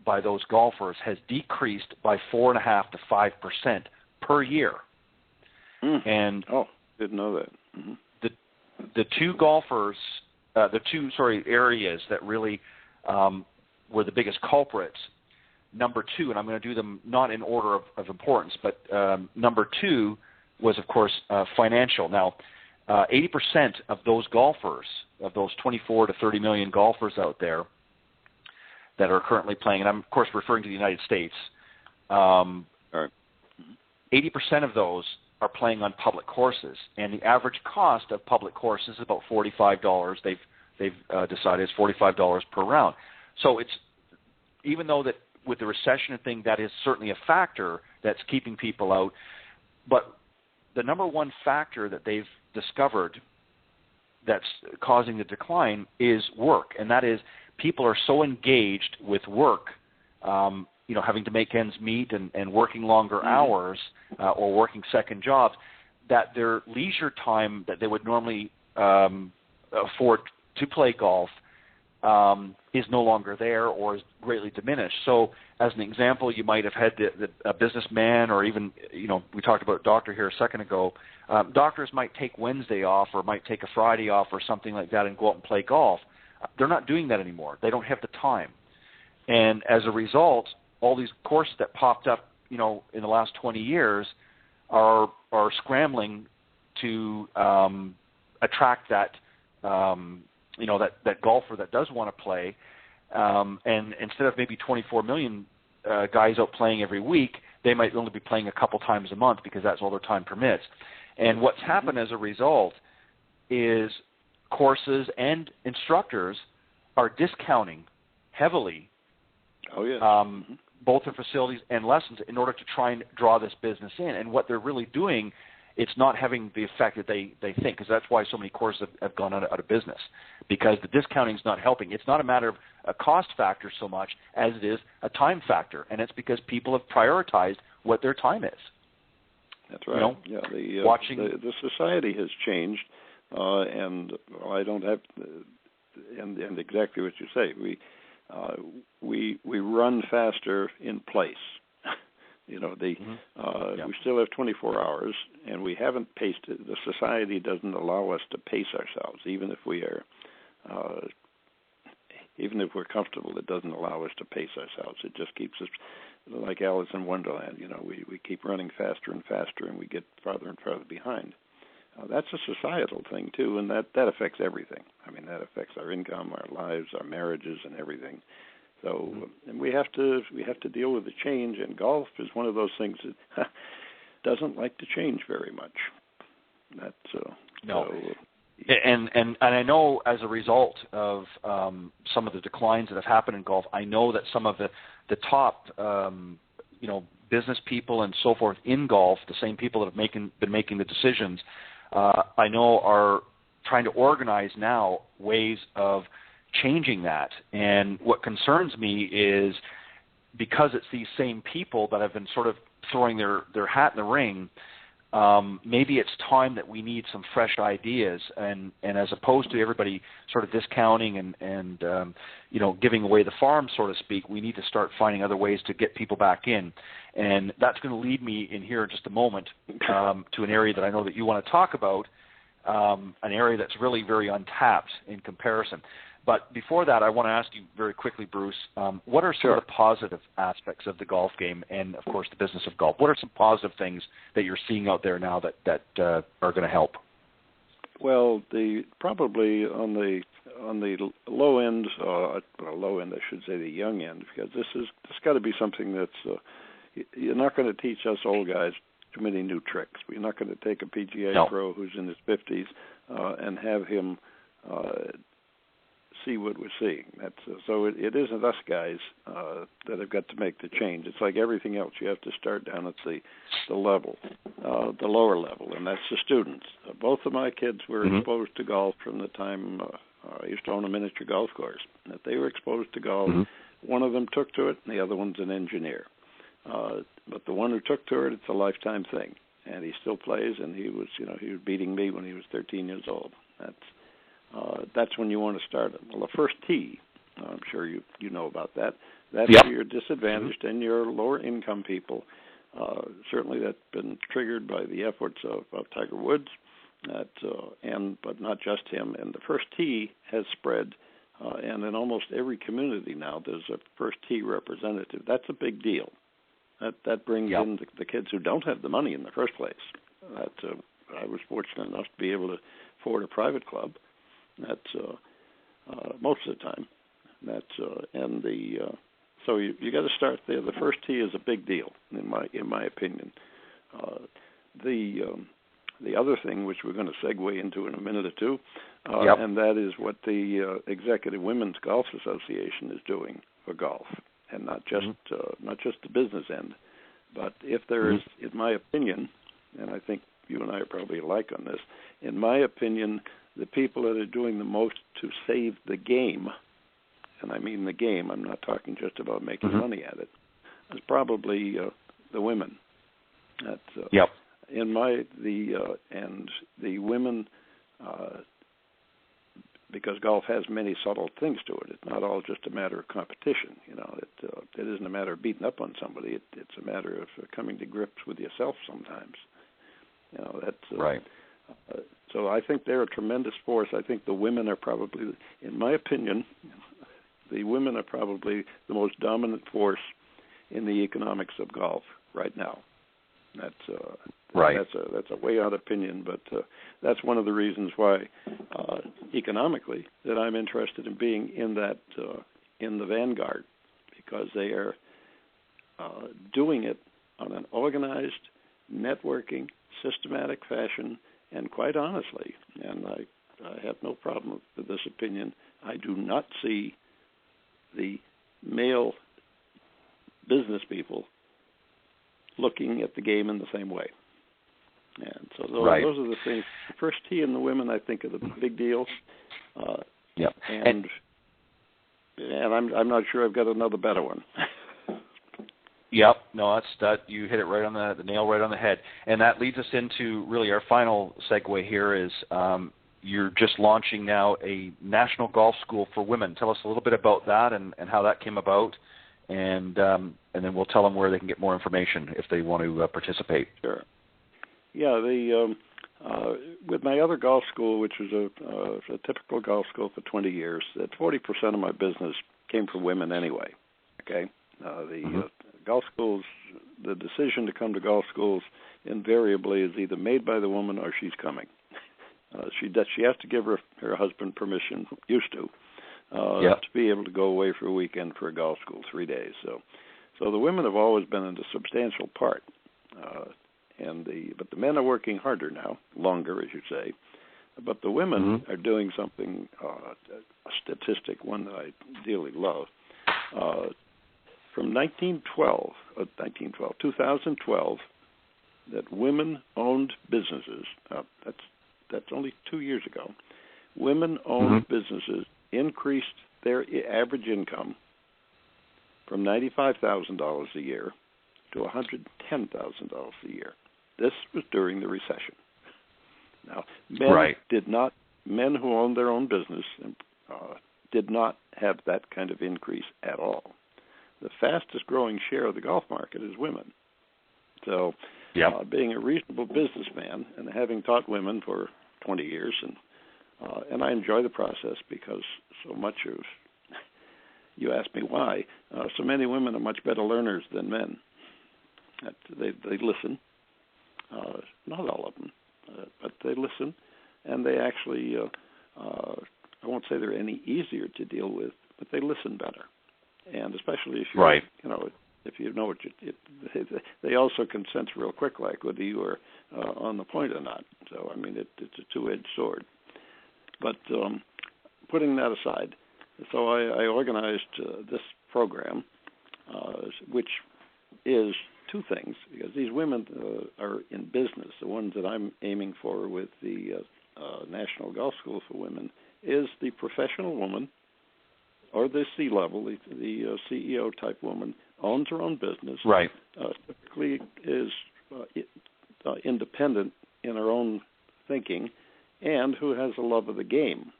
by those golfers has decreased by 4.5% to 5% per year. And didn't know that. Mm-hmm. The two areas that really were the biggest culprits. Number two, and I'm going to do them not in order of importance, but number two was, of course, financial. Now, 80% of those golfers, of those 24 to 30 million golfers out there that are currently playing, and I'm, of course, referring to the United States, 80% of those are playing on public courses, and the average cost of public courses is about $45. They've decided it's $45 per round. So it's, even though that with the recession thing, that is certainly a factor that's keeping people out, but the number one factor that they've discovered that's causing the decline is work, and that is people are so engaged with work, having to make ends meet and working longer hours or working second jobs, that their leisure time that they would normally afford to play golf is no longer there or is greatly diminished. So as an example, you might have had a businessman, or even, we talked about a doctor here a second ago. Doctors might take Wednesday off or might take a Friday off or something like that and go out and play golf. They're not doing that anymore. They don't have the time. And as a result, all these courses that popped up, in the last 20 years are scrambling to attract that that golfer that does want to play, and instead of maybe 24 million guys out playing every week, they might only be playing a couple times a month because that's all their time permits. And what's happened as a result is courses and instructors are discounting heavily both their facilities and lessons in order to try and draw this business in. And what they're really doing, it's not having the effect that they think, because that's why so many courses have gone out of business, because the discounting is not helping. It's not a matter of a cost factor so much as it is a time factor, and it's because people have prioritized what their time is. That's right. The society has changed, and I don't have, and exactly what you say. We run faster in place. We still have 24 hours, and we haven't paced it. The society doesn't allow us to pace ourselves, even if we are, even if we're comfortable. It doesn't allow us to pace ourselves. It just keeps us like Alice in Wonderland. We keep running faster and faster, and we get farther and farther behind. That's a societal thing too, and that affects everything. I mean, that affects our income, our lives, our marriages, and everything. So, and we have to deal with the change, and golf is one of those things that doesn't like to change very much. That's no. And I know as a result of some of the declines that have happened in golf, I know that some of the top business people and so forth in golf, the same people that have been making the decisions, I know are trying to organize now ways of changing that. And what concerns me is, because it's these same people that have been sort of throwing their hat in the ring, maybe it's time that we need some fresh ideas, and as opposed to everybody sort of discounting and giving away the farm, so to speak, we need to start finding other ways to get people back in. And that's going to lead me in here in just a moment to an area that I know that you want to talk about, an area that's really very untapped in comparison. But before that, I want to ask you very quickly, Bruce, what are some of the positive aspects of the golf game and, of course, the business of golf? What are some positive things that you're seeing out there now that are going to help? Well, probably on the low end, low end, I should say, the young end, because this got to be something that's you're not going to teach us old guys too many new tricks. We're not going to take a PGA pro who's in his 50s and have him see what we're seeing. So it isn't us guys that have got to make the change. It's like everything else. You have to start down at the level, the lower level, and that's the students. Both of my kids were exposed to golf from the time I used to own a miniature golf course. That they were exposed to golf. One of them took to it, and the other one's an engineer. But the one who took to it, it's a lifetime thing, and he still plays. And he was beating me when he was 13 years old. That's when you want to start him. Well, the first tee, I'm sure you know about that. That's for your disadvantaged and your lower income people. Certainly, that's been triggered by the efforts of Tiger Woods, but not just him. And the first tee has spread, and in almost every community now, there's a first tee representative. That's a big deal. That brings in the kids who don't have the money in the first place. I was fortunate enough to be able to afford a private club. That's most of the time. So you got to start there. The first tee is a big deal in my opinion. The other thing, which we're going to segue into in a minute or two, and that is what the Executive Women's Golf Association is doing for golf, and not just the business end, but if there is, in my opinion, and I think you and I are probably alike on this, in my opinion, the people that are doing the most to save the game, and I mean the game, I'm not talking just about making money at it, is probably the women. And the women, because golf has many subtle things to it. It's not all just a matter of competition. It isn't a matter of beating up on somebody. It's a matter of coming to grips with yourself sometimes. Right. So I think they're a tremendous force. I think the women are probably, in my opinion, the women are probably the most dominant force in the economics of golf right now. That's a way out opinion, but that's one of the reasons why economically that I'm interested in being in that in the vanguard, because they are doing it on an organized, networking, systematic fashion, and quite honestly, and I have no problem with this opinion, I do not see the male business people looking at the game in the same way. And so those are the things. The first tee and the women, I think, are the big deal. And I'm not sure I've got another better one. No, you hit it right on the nail right on the head. And that leads us into really our final segue here is you're just launching now a national golf school for women. Tell us a little bit about that and how that came about, and then we'll tell them where they can get more information if they want to participate. Sure. Yeah, with my other golf school, which was a typical golf school for 20 years, that 40% of my business came from women anyway. Okay, golf schools, the decision to come to golf schools invariably is either made by the woman or she's coming. She has to give her husband permission, used to be able to go away for a weekend for a golf school, 3 days. So the women have always been a substantial part, but the men are working harder now, longer, as you say. But the women are doing something, a statistic, one that I dearly love. From 2012, that women-owned businesses, that's only 2 years ago, women-owned businesses increased their average income from $95,000 a year to $110,000 a year. This was during the recession. Now, men who owned their own business did not have that kind of increase at all. The fastest growing share of the golf market is women. So being a reasonable businessman and having taught women for 20 years, and I enjoy the process because so much of, you ask me why, so many women are much better learners than men. They listen, not all of them, but they listen, and they actually, I won't say they're any easier to deal with, but they listen better. And especially if you're, if you know what they also can sense real quick, like whether you are on the point or not. So, I mean, it's a two-edged sword. But putting that aside, so I organized this program, which is two things, because these women are in business. The ones that I'm aiming for with the National Golf School for Women is the professional woman, or the C-level, the CEO type woman, owns her own business, right? Typically is independent in her own thinking, and who has a love of the game.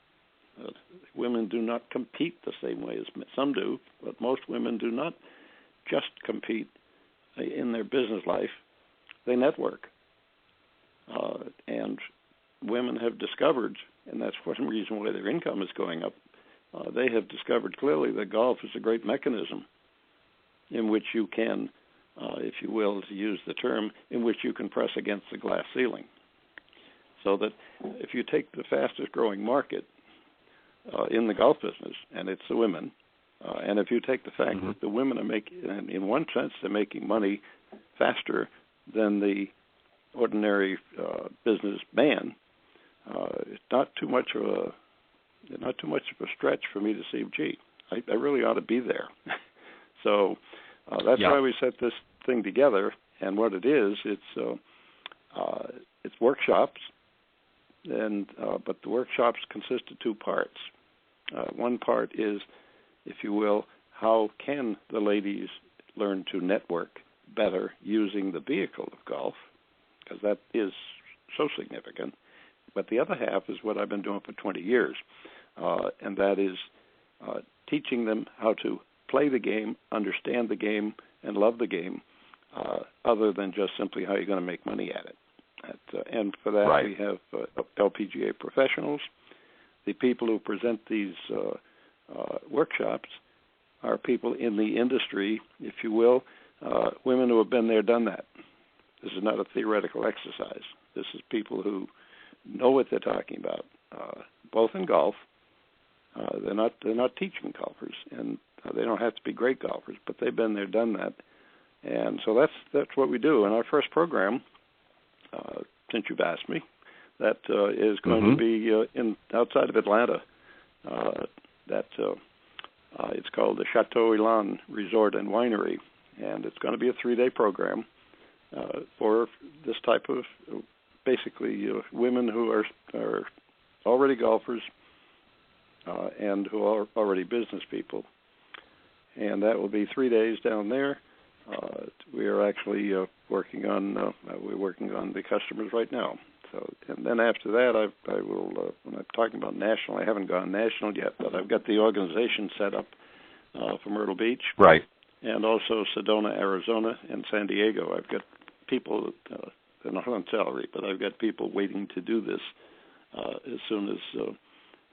Women do not compete the same way as some do, but most women do not just compete in their business life. They network. And women have discovered, and that's one reason why their income is going up, they have discovered clearly that golf is a great mechanism in which you can, if you will, to use the term, in which you can press against the glass ceiling. So that if you take the fastest growing market in the golf business, and it's the women, and if you take the fact that the women are making, in one sense, they're making money faster than the ordinary business man, it's not too much of a stretch for me to say, gee, I really ought to be there. So that's why we set this thing together. And what it is, it's workshops, and but the workshops consist of two parts. One part is, if you will, how can the ladies learn to network better using the vehicle of golf, because that is so significant. But the other half is what I've been doing for 20 years, and that is teaching them how to play the game, understand the game, and love the game, other than just simply how you're going to make money at it. And for that, we have LPGA professionals. The people who present these workshops are people in the industry, if you will, women who have been there, done that. This is not a theoretical exercise. This is people who know what they're talking about, both in golf. They're not teaching golfers, and they don't have to be great golfers, but they've been there, done that. And so that's what we do. And our first program, since you've asked me, that is going to be outside of Atlanta. It's called the Chateau Elan Resort and Winery, and it's going to be a 3-day program for this type of basically women who are already golfers and who are already business people. And that will be 3 days down there. We are actually working on the customers right now. So, and then after that, I will. When I'm talking about national, I haven't gone national yet, but I've got the organization set up for Myrtle Beach, right, and also Sedona, Arizona, and San Diego. I've got people. They're not on salary, but I've got people waiting to do this as soon as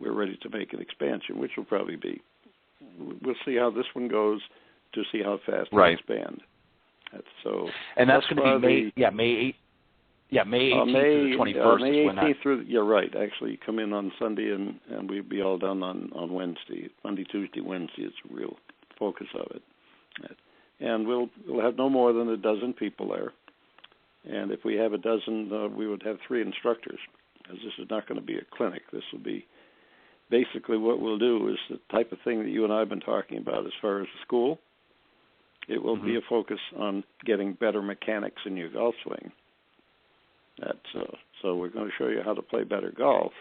we're ready to make an expansion, which will probably be. We'll see how this one goes to see how fast we expand. And that's going to be May 8th. Yeah, May 18th through the 21st. May 18th through. You're right. Actually, you come in on Sunday, and we'll be all done on Wednesday. Monday, Tuesday, Wednesday is the real focus of it. And we'll have no more than a dozen people there. And if we have a dozen, we would have 3 instructors, because this is not going to be a clinic. This will be basically what we'll do is the type of thing that you and I have been talking about as far as the school. It will be a focus on getting better mechanics in your golf swing. So we're going to show you how to play better golf,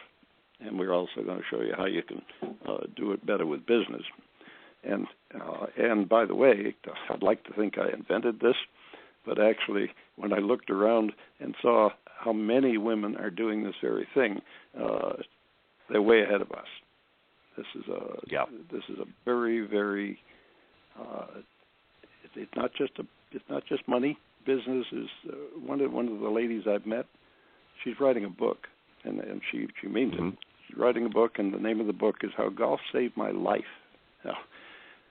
and we're also going to show you how you can do it better with business. And by the way, I'd like to think I invented this, but actually when I looked around and saw how many women are doing this very thing, they're way ahead of us. This is a very, very. It's not just money. Business is one of the ladies I've met. She's writing a book, and she means it. She's writing a book, and the name of the book is How Golf Saved My Life.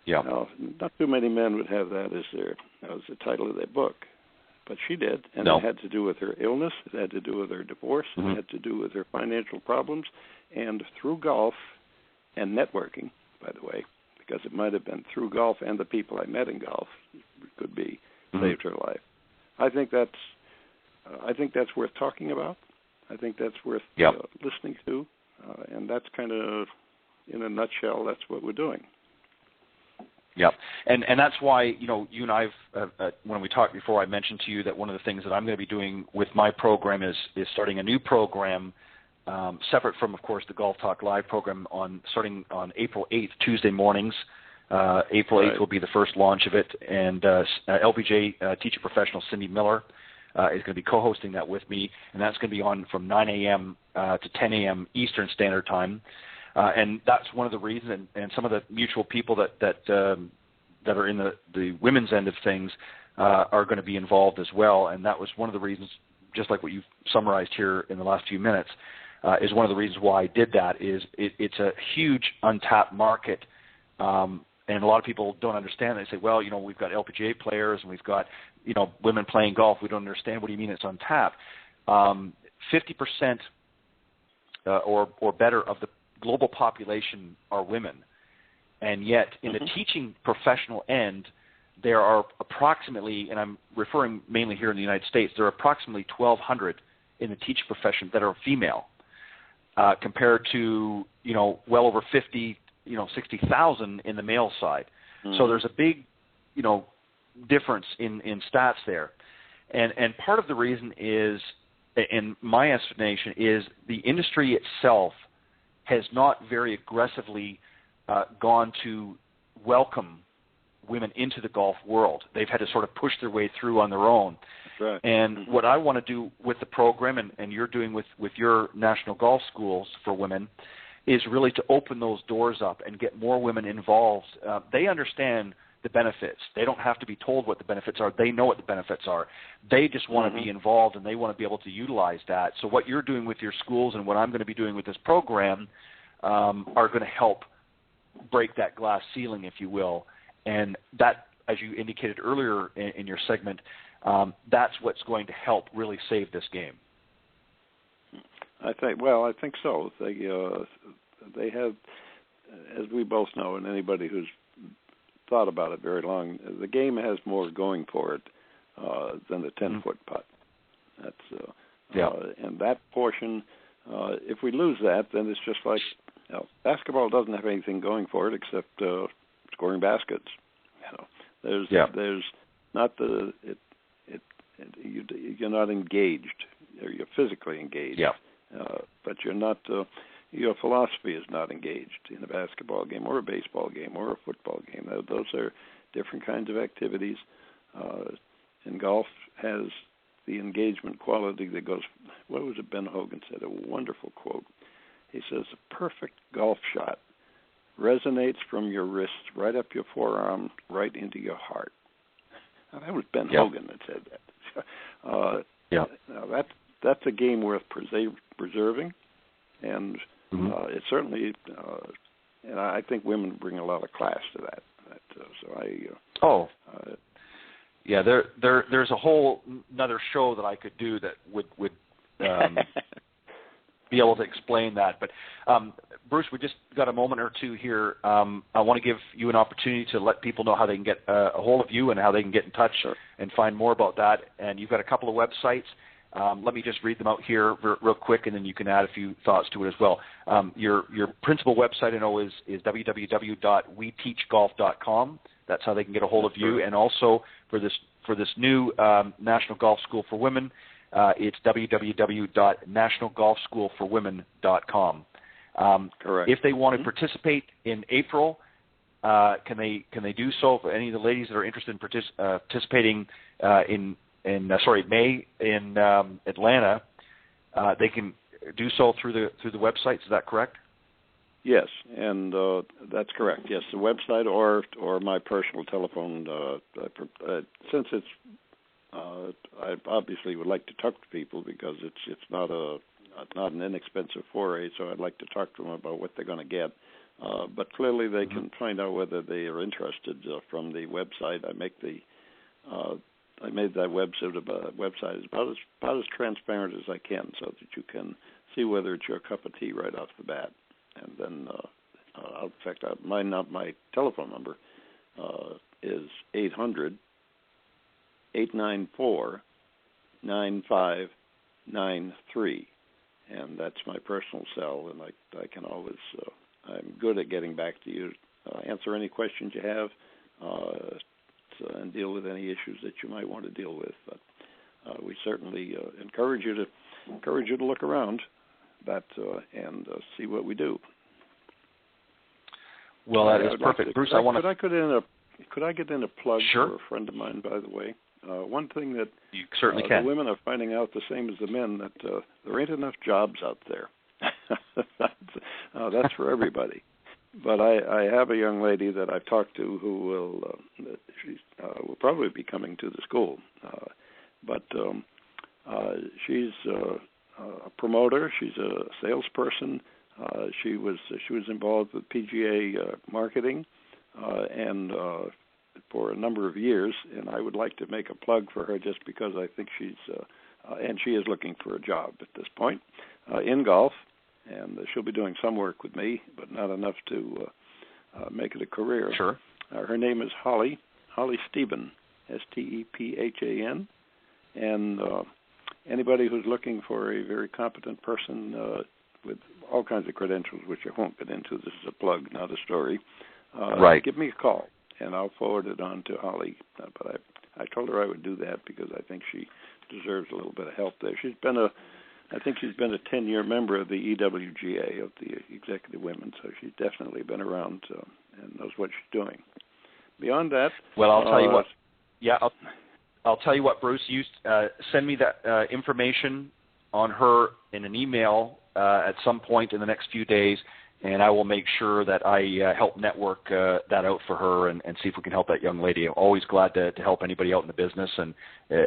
Now, not too many men would have that as the title of their book, but she did, and it had to do with her illness. It had to do with her divorce. It had to do with her financial problems, and through golf and networking, by the way, because it might have been through golf and the people I met in golf could be saved her life. I think that's worth talking about. I think that's worth listening to, and that's kind of, in a nutshell, that's what we're doing. Yeah, and that's why, you and I, when we talked before, I mentioned to you that one of the things that I'm going to be doing with my program is starting a new program, separate from, of course, the Golf Talk Live program, starting on April 8th, Tuesday mornings. April 8th will be the first launch of it, and LPGA Teaching Professional Cindy Miller is going to be co-hosting that with me, and that's going to be on from 9 a.m. To 10 a.m. Eastern Standard Time. And that's one of the reasons, and some of the mutual people that are in the women's end of things are going to be involved as well. And that was one of the reasons, just like what you've summarized here in the last few minutes, is one of the reasons why I did that. Is it's a huge untapped market, and a lot of people don't understand. They say, well, we've got LPGA players and we've got women playing golf. We don't understand. What do you mean it's untapped? 50% or better of the global population are women, and yet in the teaching professional end, there are approximately, and I'm referring mainly here in the United States, there are approximately 1,200 in the teaching profession that are female, compared to well over 60,000 in the male side. So there's a big difference in stats there, and part of the reason is, in my estimation, is the industry itself has not very aggressively gone to welcome women into the golf world. They've had to sort of push their way through on their own. That's right. And what I want to do with the program, and you're doing with your National Golf Schools for Women, is really to open those doors up and get more women involved. They understand the benefits. They don't have to be told what the benefits are. They know what the benefits are. They just want to be involved, and they want to be able to utilize that. So what you're doing with your schools and what I'm going to be doing with this program are going to help break that glass ceiling, if you will. And that, as you indicated earlier in your segment, that's what's going to help really save this game. I think so. They have, as we both know, and anybody who's thought about it very long, the game has more going for it than the 10-foot putt. That's and that portion, if we lose that, then it's just like basketball doesn't have anything going for it except scoring baskets. There's not you're not engaged, or you're physically engaged. But you're not. Your philosophy is not engaged in a basketball game or a baseball game or a football game. Those are different kinds of activities. And golf has the engagement quality that goes, what was it Ben Hogan said, a wonderful quote. He says, a perfect golf shot resonates from your wrist right up your forearm, right into your heart. Now, that was Ben Hogan that said that. Now that's a game worth preserving, and it certainly, and I think women bring a lot of class to that. There's a whole another show that I could do that would be able to explain that. But Bruce, we just got a moment or two here. I want to give you an opportunity to let people know how they can get a hold of you and how they can get in touch and find more about that. And you've got a couple of websites. Let me just read them out here real quick, and then you can add a few thoughts to it as well. Your principal website, I know, is www.weteachgolf.com. That's how they can get a hold of you. And also for this new National Golf School for Women, it's www.nationalgolfschoolforwomen.com. Correct. If they want to participate in April, can they do so? For any of the ladies that are interested in participating in May in Atlanta, they can do so through the website. Is that correct? Yes, and that's correct. Yes, the website or my personal telephone. Since it's, I obviously would like to talk to people because it's not an inexpensive foray. So I'd like to talk to them about what they're going to get. But clearly, they can find out whether they are interested from the website. I made that website about as transparent as I can, so that you can see whether it's your cup of tea right off the bat, and then In fact, my telephone number is 800-894-9593, and that's my personal cell, and I can always, I'm good at getting back to you, answer any questions you have, and deal with any issues that you might want to deal with. But we certainly encourage you to look around and see what we do. Well, that is perfect, Bruce. Could I get in a plug Sure. for a friend of mine, by the way? One thing that you certainly can. The women are finding out the same as the men, that there ain't enough jobs out there. That's for everybody. But I have a young lady that I've talked to who will probably be coming to the school. But she's a promoter. She's a salesperson. She was involved with PGA marketing and for a number of years. And I would like to make a plug for her just because I think she is looking for a job at this point in golf. And she'll be doing some work with me, but not enough to make it a career. Sure. Her name is Holly Stephen, Stephan. And anybody who's looking for a very competent person with all kinds of credentials, which I won't get into, this is a plug, not a story, right. Give me a call, and I'll forward it on to Holly. But I told her I would do that because I think she deserves a little bit of help there. I think she's been a 10-year member of the EWGA, of the Executive Women, so she's definitely been around and knows what she's doing. Beyond that... Well, I'll tell you what. Yeah, I'll tell you what, Bruce. You send me that information on her in an email at some point in the next few days, and I will make sure that I help network that out for her and see if we can help that young lady. I'm always glad to help anybody out in the business, and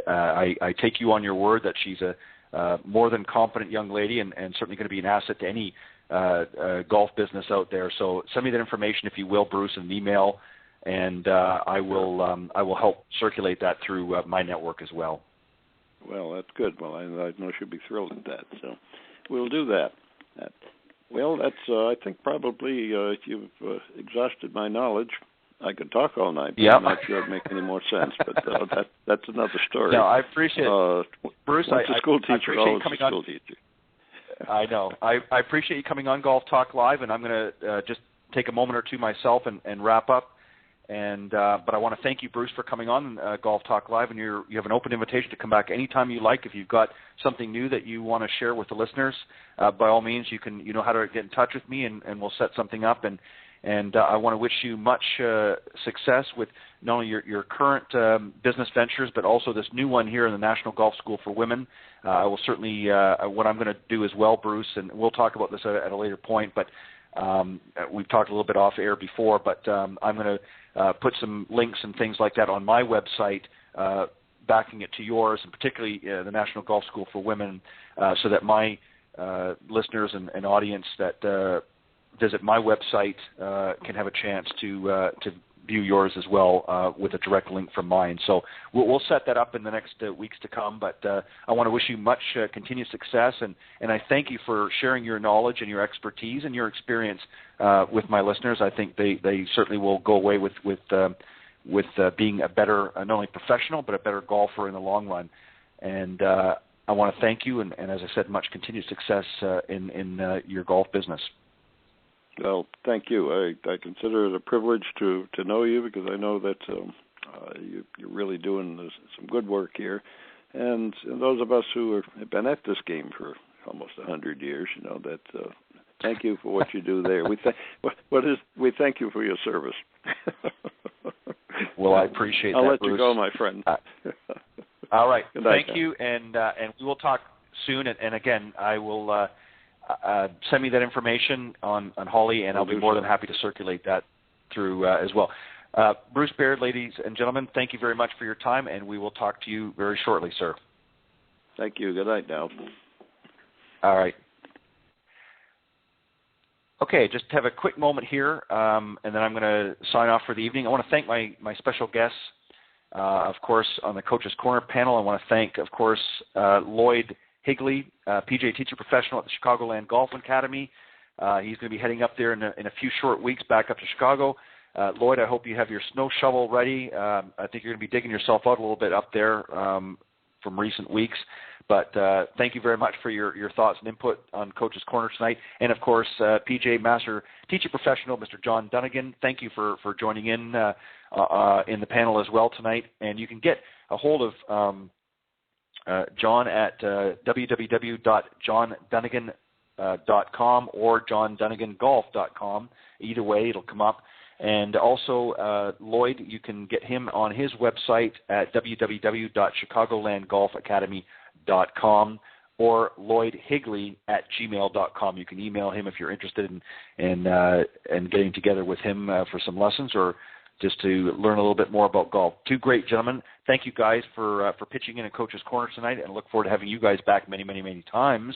I take you on your word that she's a more than competent young lady, and certainly going to be an asset to any golf business out there. So send me that information, if you will, Bruce, in an email, and I will help circulate that through my network as well. Well, that's good. Well, I know she'll be thrilled at that. So we'll do that. Well, that's I think probably you've exhausted my knowledge. I could talk all night, but yep. I'm not sure it'd make any more sense. But that's another story. No, I appreciate it. Bruce, once a school teacher, always a school teacher. I know. I appreciate you coming on Golf Talk Live, and I'm going to just take a moment or two myself and wrap up. And but I want to thank you, Bruce, for coming on Golf Talk Live, and you have an open invitation to come back anytime you like. If you've got something new that you want to share with the listeners, by all means, you know how to get in touch with me, and we'll set something up. And I want to wish you much success with not only your current business ventures, but also this new one here in the National Golf School for Women. I will certainly, what I'm going to do as well, Bruce, and we'll talk about this at a later point, but we've talked a little bit off air before, but I'm going to put some links and things like that on my website, backing it to yours, and particularly the National Golf School for Women, so that my listeners and audience that visit my website can have a chance to view yours as well with a direct link from mine. So we'll set that up in the next weeks to come, but I want to wish you much continued success, and I thank you for sharing your knowledge and your expertise and your experience with my listeners. I think they certainly will go away with being a better, not only professional, but a better golfer in the long run. And I want to thank you, and as I said, much continued success in your golf business. Well, thank you. I consider it a privilege to know you, because I know that you're really doing some good work here. And those of us who have been at this game for almost 100 years, you know, that thank you for what you do there. We thank you for your service. Well, I appreciate that, I'll let Bruce. you go, my friend. All right. Night, thank you, and we will talk soon. And again, I will send me that information on Holly, and I'll be more than happy to circulate that through as well. Bruce Baird, ladies and gentlemen, thank you very much for your time, and we will talk to you very shortly, sir. Thank you. Good night now. All right. Okay, just have a quick moment here, and then I'm going to sign off for the evening. I want to thank my special guests, of course, on the Coach's Corner panel. I want to thank, of course, Lloyd Higley, PGA Teaching Professional at the Chicagoland Golf Academy, He's going to be heading up there in a few short weeks back up to Chicago. Lloyd, I hope you have your snow shovel ready. I think you're going to be digging yourself out a little bit up there from recent weeks. But thank you very much for your thoughts and input on Coach's Corner tonight. And, of course, PGA Master Teaching Professional, Mr. John Dunigan, thank you for joining in the panel as well tonight. And you can get a hold of John at www.johndunigan.com or johndunigangolf.com. Either way, it'll come up. And also, Lloyd, you can get him on his website at www.chicagolandgolfacademy.com or Lloyd Higley at gmail.com. You can email him if you're interested in getting together with him for some lessons or just to learn a little bit more about golf. Two great gentlemen. Thank you guys for pitching in at Coach's Corner tonight, and look forward to having you guys back many, many, many times.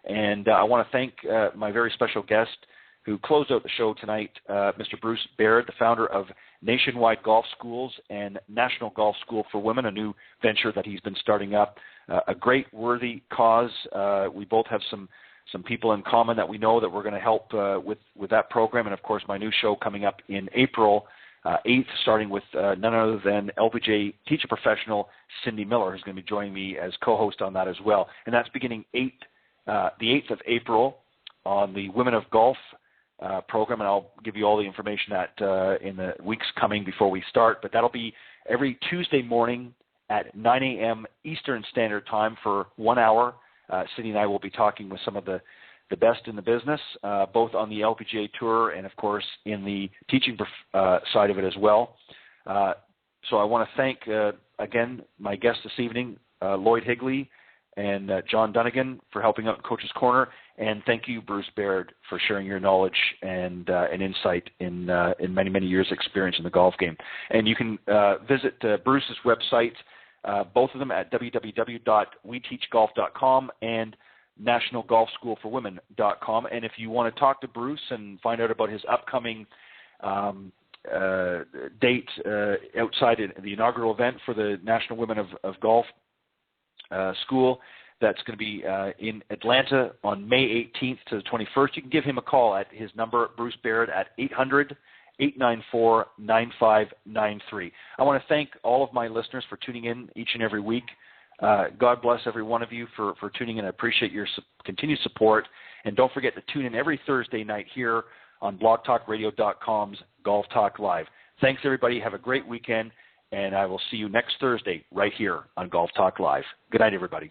And I want to thank my very special guest who closed out the show tonight, Mr. Bruce Baird, the founder of Nationwide Golf Schools and National Golf School for Women, a new venture that he's been starting up. A great, worthy cause. We both have some people in common that we know that we're going to help with that program. And, of course, my new show coming up in April 8th, starting with none other than LPGA Teaching Professional Cindy Miller, who's going to be joining me as co-host on that as well. And that's beginning the 8th of April on the Women of Golf program, and I'll give you all the information that in the weeks coming before we start. But that'll be every Tuesday morning at 9 a.m. Eastern Standard Time for 1 hour. Cindy and I will be talking with some of the best in the business, both on the LPGA Tour and, of course, in the teaching side of it as well. So I want to thank, again, my guests this evening, Lloyd Higley and John Dunigan, for helping out in Coach's Corner. And thank you, Bruce Baird, for sharing your knowledge and insight in many, many years' experience in the golf game. And you can visit Bruce's website, both of them at www.weteachgolf.com and nationalgolfschoolforwomen.com. And if you want to talk to Bruce and find out about his upcoming date outside the inaugural event for the National Women of Golf School, that's going to be in Atlanta on May 18th to the 21st. You can give him a call at his number, Bruce Baird, at 800-894-9593. I want to thank all of my listeners for tuning in each and every week. God bless every one of you for tuning in. I appreciate your continued support. And don't forget to tune in every Thursday night here on blogtalkradio.com's Golf Talk Live. Thanks, everybody. Have a great weekend, and I will see you next Thursday right here on Golf Talk Live. Good night, everybody.